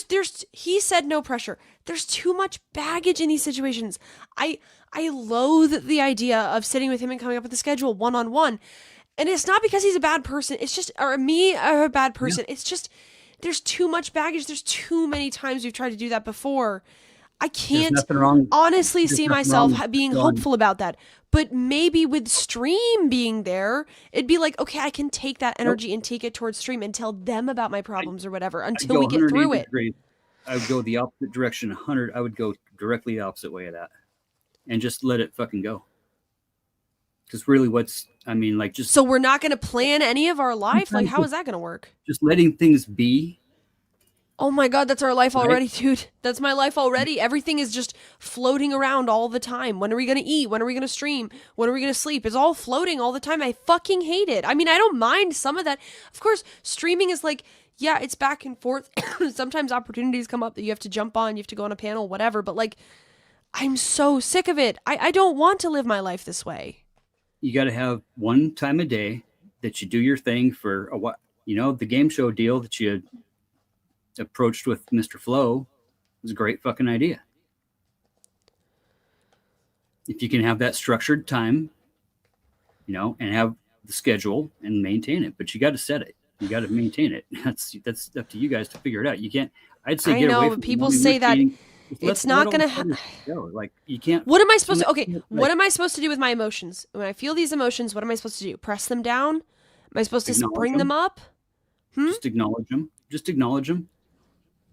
There's he said no pressure. There's too much baggage in these situations. I loathe the idea of sitting with him and coming up with a schedule one-on-one. And it's not because he's a bad person. It's just, or me or a bad person. It's just, there's too much baggage. There's too many times we've tried to do that before. I can't nothing wrong- honestly there's see nothing myself wrong with being going- hopeful about that. But maybe with stream being there, it'd be like, okay, I can take that energy and take it towards stream and tell them about my problems or whatever I'd until go we get through 180 it. degrees. I would go the opposite direction 100. I would go directly the opposite way of that and just let it fucking go. Because really just So we're not going to plan any of our life? Like, how is that going to work? just letting things be. Oh my God, that's our life Right? already, dude. That's my life already. Everything is just floating around all the time. When are we going to eat? When are we going to stream? When are we going to sleep? It's all floating all the time. I fucking hate it. I mean, I don't mind some of that. Of course, streaming is like, yeah, it's back and forth. Sometimes opportunities come up that you have to jump on, you have to go on a panel, whatever. But like, I'm so sick of it. I don't want to live my life this way. You got to have one time a day that you do your thing for a while. You know, the game show deal that you approached with Mr. Flo was a great fucking idea. If you can have that structured time, you know, and have the schedule and maintain it, but you got to set it. You got to maintain it. That's up to you guys to figure it out. You can't. I'd say I get know, away but from people morning say that routine. Just it's let not all gonna the others go. Like you can't. What am I supposed to? Like, Okay, what am I supposed to do with my emotions when I feel these emotions? What am I supposed to do? Press them down? Am I supposed to Acknowledge bring them. them up? Just acknowledge them. Just acknowledge them.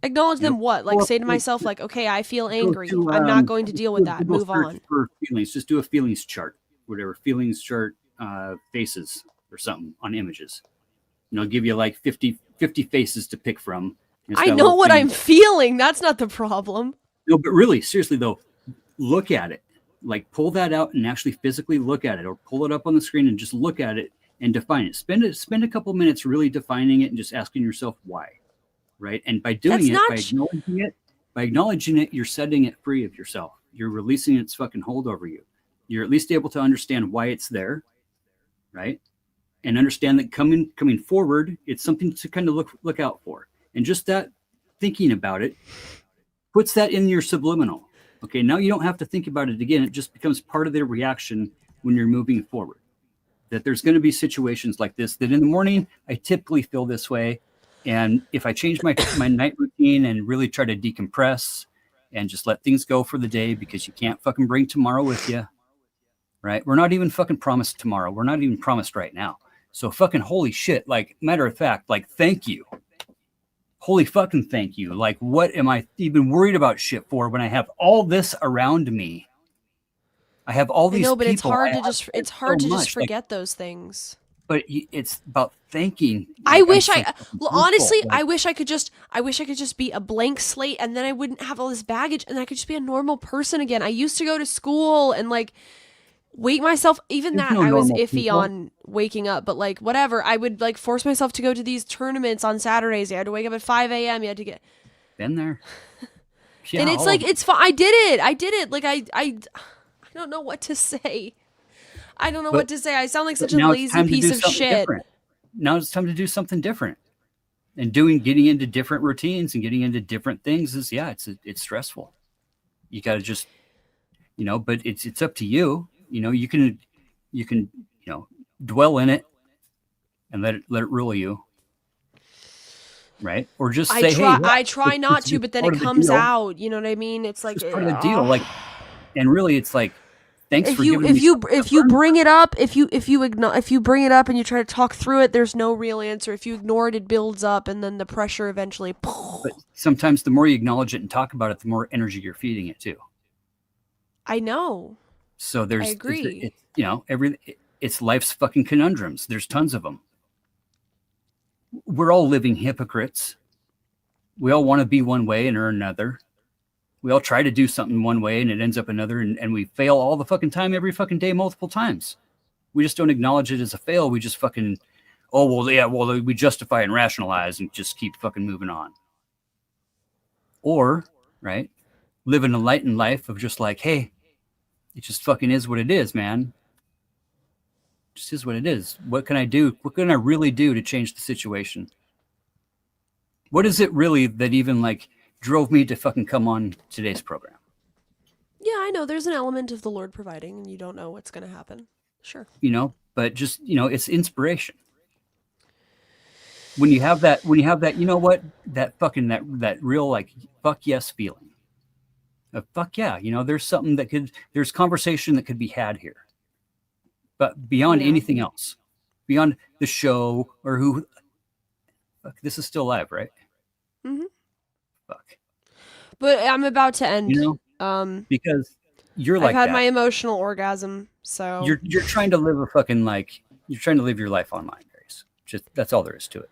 Acknowledge them Yep. what? Like Or say to like, myself, like, okay, I feel Go angry. to, I'm not going to deal with that. Google Move search on. for feelings. Just do a feelings chart, whatever feelings chart, faces or something on images. You know, give you like 50 faces to pick from. And it's I got a know little what thing. I'm feeling. That's not the problem. No, but really, seriously though, look at it. Like pull that out and actually physically look at it, or pull it up on the screen and just look at it and define it. Spend a couple minutes really defining it and just asking yourself why. Right. And by doing That's it, not by acknowledging it, you're setting it free of yourself. You're releasing its fucking hold over you. You're at least able to understand why it's there. Right. And understand that coming forward, it's something to kind of look out for. And just that thinking about it puts that in your subliminal. Okay, now you don't have to think about it again. It just becomes part of their reaction when you're moving forward. That there's going to be situations like this, that in the morning, I typically feel this way. And if I change my night routine and really try to decompress and just let things go for the day, because you can't fucking bring tomorrow with you, right? We're not even fucking promised tomorrow. We're not even promised right now. So fucking holy shit, like matter of fact, like thank you. Holy fucking thank you. Like what am I even worried about shit for when I have all this around me? I have all I these know, but it's people. hard I to have just so it's hard to much. just forget those things. But it's about thanking. I Like, wish I'm I so fucking well, grateful. honestly, Like, I wish I could just be a blank slate, and then I wouldn't have all this baggage, and I could just be a normal person again. I used to go to school and like wake myself, even There's that no I was normal iffy people. on waking up, but like whatever, I would like force myself to go to these tournaments on Saturdays. You had to wake up at 5 a.m. You had to get been there. Yeah, and it's all like of it's fine. I did it. Like I don't know what to say. I don't know But- what to say. I sound like but such a now it's lazy time to piece do of something shit. different. Now it's time to do something different. And getting into different routines and getting into different things is it's stressful. You got to just, you know, but it's up to you. You know, you can, you know, dwell in it and let it rule you. Right. Or just say, hey, I try not to, it's but then part it of the comes deal. out. You know what I mean? It's like It's part of the deal. Like, and really it's like, thanks if for you giving me if you bring it up, if you bring it up and you try to talk through it, there's no real answer. If you ignore it, it builds up, and then the pressure eventually. But sometimes the more you acknowledge it and talk about it, the more energy you're feeding it too. I know. So there's, I agree. it's you know, it's life's fucking conundrums. There's tons of them. We're all living hypocrites. We all want to be one way and earn another. We all try to do something one way and it ends up another, and we fail all the fucking time, every fucking day, multiple times. We just don't acknowledge it as a fail. We just fucking, we justify and rationalize and just keep fucking moving on. Or, right, live an enlightened life of just like, hey, it just fucking is what it is, man. It just is what it is. What can I do? What can I really do to change the situation? What is it really that even like drove me to fucking come on today's program? Yeah, I know. There's an element of the Lord providing, and you don't know what's going to happen. Sure. You know, but just, you know, it's inspiration. When you have that, you know what, that fucking, that real like fuck yes feeling. Fuck yeah, you know, there's something there's conversation that could be had here. But beyond anything else, beyond the show or who, fuck, this is still live, right? Mm-hmm. Fuck. But I'm about to end. You know, because you're like I've had that. my emotional orgasm, so You're trying to live a fucking like, you're trying to live your life online, Grace. Just that's all there is to it.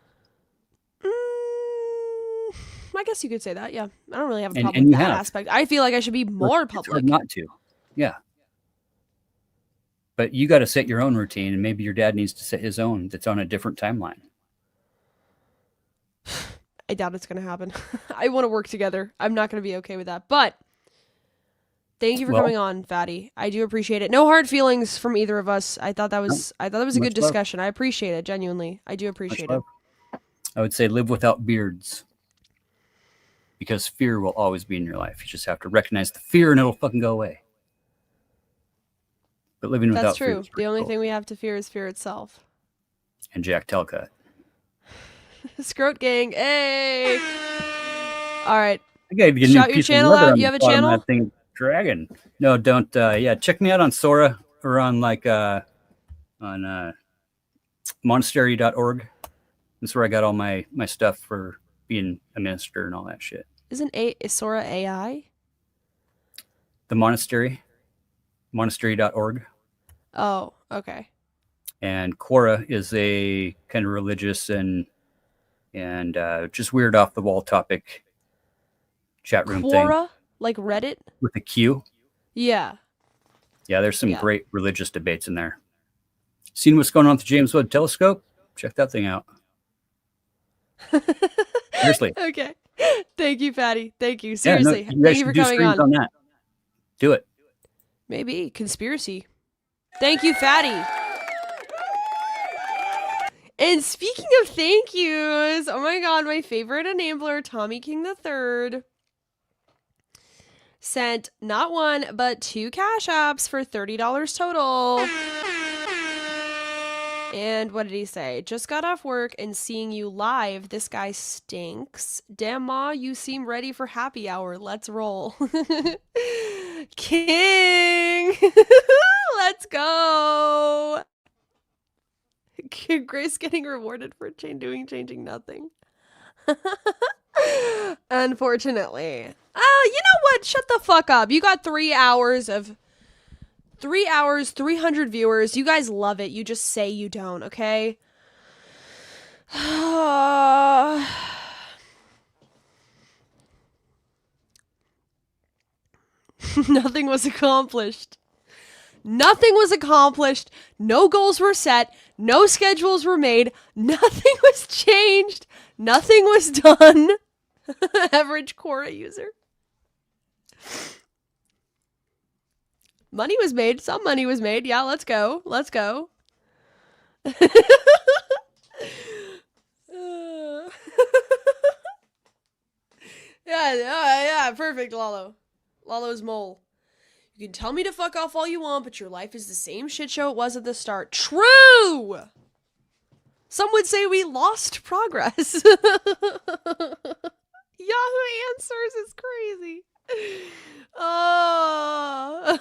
I guess you could say that. Yeah, I don't really have a And problem with you that have. aspect. I feel like I should be more It's public. hard not to. Yeah. But you got to set your own routine, and maybe your dad needs to set his own that's on a different timeline. I doubt it's going to happen. I want to work together. I'm not going to be okay with that. But thank you for coming on, Fatty. I do appreciate it. No hard feelings from either of us. I thought that was a good Much love. discussion. I appreciate it, genuinely. I do appreciate it. I would say live without beards, because fear will always be in your life. You just have to recognize the fear, and it'll fucking go away. But living without That's fear true. is The pretty only cool. thing we have to fear is fear itself. And Jack Telcut. Scrote gang. Hey. All right. I gotta get a Shout new your piece of channel leather out. on You the have a bottom of channel? that thing dragon. No, don't. Yeah, check me out on Sora or on like on monastery.org. That's where I got all my stuff for being a minister and all that shit. Is Sora AI? The monastery, monastery.org. Oh, okay. And Quora is a kind of religious and just weird off the wall topic chat room thing Quora? Like Reddit? with a Q. Yeah. Yeah, there's some Yeah. great religious debates in there. Seen what's going on with the James Webb Telescope? Check that thing out. Seriously. Okay. Thank you, Fatty. Thank you. Yeah, no, Seriously. you guys Thank you should for do coming streams on. that. Do it. Maybe. Conspiracy. Thank you, Fatty. And speaking of thank yous, oh my god, my favorite enabler, Tommy King III, sent not one, but 2 Cash Apps for $30 total. And what did he say? Just got off work and seeing you live. This guy stinks. Damn, Ma, you seem ready for happy hour. Let's roll. King! Let's go! Grace getting rewarded for changing nothing. Unfortunately. You know what? Shut the fuck up. You got 3 hours, 300 viewers. You guys love it. You just say you don't, okay? Nothing was accomplished. Nothing was accomplished. No goals were set. No schedules were made. Nothing was changed. Nothing was done. Average Quora user. Money was made. Some money was made. Yeah, let's go. Let's go. Yeah, perfect, Lalo. Lalo's mole. You can tell me to fuck off all you want, but your life is the same shit show it was at the start. True! Some would say we lost progress. Yahoo Answers is crazy. Oh.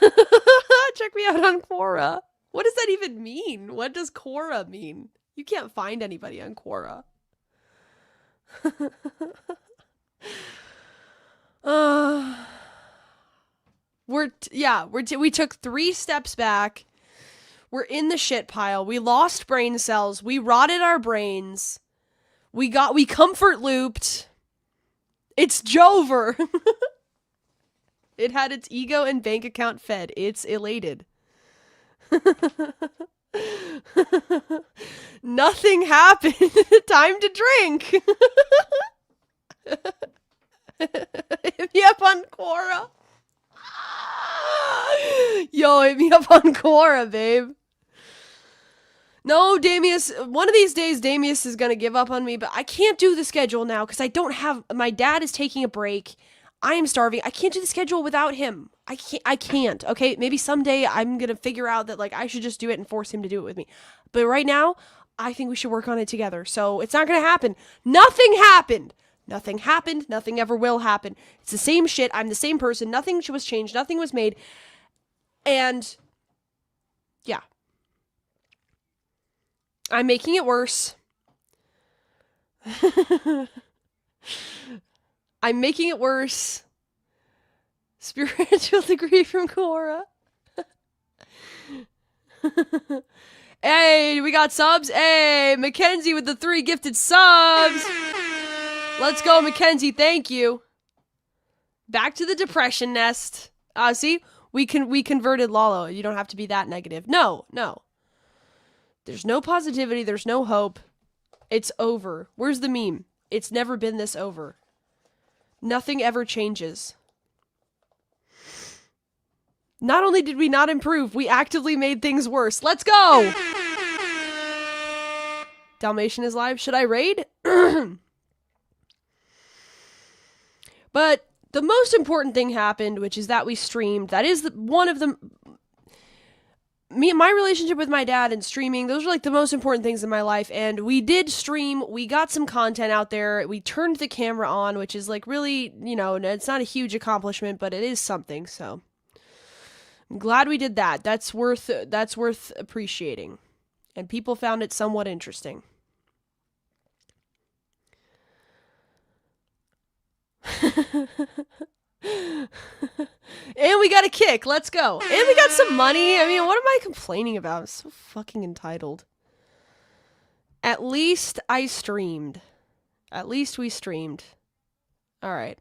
Check me out on Quora. What does that even mean? What does Quora mean? You can't find anybody on Quora. We took 3 steps back. We're in the shit pile. We lost brain cells. We rotted our brains. We comfort looped. It's Jover. It had its ego and bank account fed. It's elated. Nothing happened. Time to drink. Hit me up on Quora. Yo, hit me up on Quora, babe. No, Damius, one of these days Damius is going to give up on me, but I can't do the schedule now because I don't have, my dad is taking a break. I am starving. I can't do the schedule without him. I can't. Okay, maybe someday I'm going to figure out that like I should just do it and force him to do it with me. But right now, I think we should work on it together. So it's not going to happen. Nothing happened. Nothing happened. Nothing ever will happen. It's the same shit. I'm the same person. Nothing was changed. Nothing was made. And yeah. I'm making it worse. I'm making it worse. Spiritual degree from Quora. Hey, we got subs. Hey, Mackenzie with the 3 gifted subs. Let's go, Mackenzie. Thank you. Back to the depression nest. See, we converted Lalo. You don't have to be that negative. No. There's no positivity. There's no hope. It's over. Where's the meme? It's never been this over. Nothing ever changes. Not only did we not improve, we actively made things worse. Let's go! Dalmatian is live. Should I raid? But the most important thing happened, which is that we streamed. That is one of the... my relationship with my dad and streaming, those are like the most important things in my life. And we did stream. We got some content out there. We turned the camera on, which is like really, it's not a huge accomplishment, but it is something. So I'm glad we did that. That's worth appreciating. And people found it somewhat interesting. And we got a kick. Let's go. And we got some money. I mean, what am I complaining about? I'm so fucking entitled. At least I streamed. At least we streamed. All right.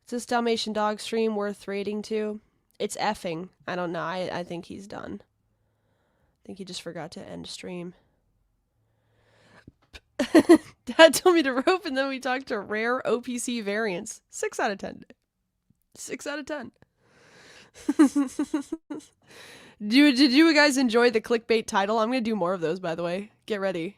Is this Dalmatian dog stream worth rating to? It's effing. I don't know. I think he's done. I think he just forgot to end stream. Dad told me to rope, and then we talked to rare OPC variants. 6 out of 10. 6 out of 10. Did you guys enjoy the clickbait title? I'm going to do more of those, by the way. Get ready.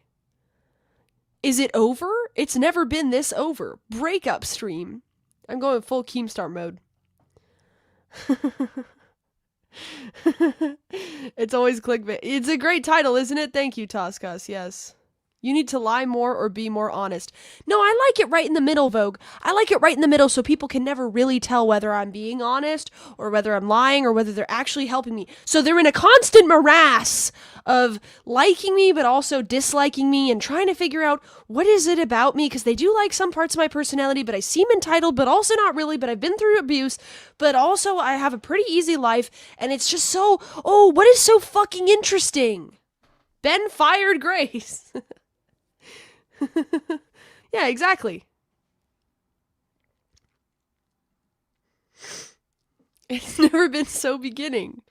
Is it over? It's never been this over. Breakup stream. I'm going full Keemstar mode. It's always clickbait. It's a great title, isn't it? Thank you, Toscas. Yes. You need to lie more or be more honest. No, I like it right in the middle, Vogue. I like it right in the middle so people can never really tell whether I'm being honest or whether I'm lying or whether they're actually helping me. So they're in a constant morass of liking me but also disliking me and trying to figure out what is it about me, because they do like some parts of my personality, but I seem entitled, but also not really, but I've been through abuse, but also I have a pretty easy life, and it's just so, what is so fucking interesting? Ben fired Grace. Yeah, exactly. It's never been so beginning.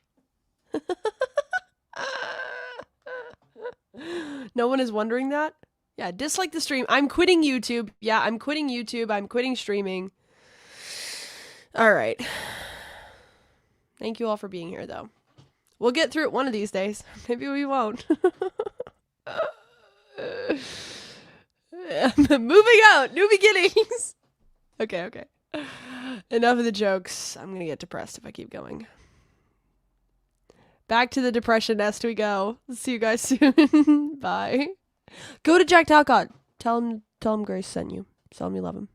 No one is wondering that? Yeah, dislike the stream. I'm quitting YouTube. Yeah, I'm quitting YouTube. I'm quitting streaming. All right. Thank you all for being here, though. We'll get through it one of these days. Maybe we won't. Moving out. New beginnings. Okay. Enough of the jokes. I'm gonna get depressed if I keep going. Back to the depression nest we go. See you guys soon. Bye. Go to Jack Talcott. Tell him Grace sent you. Tell him you love him.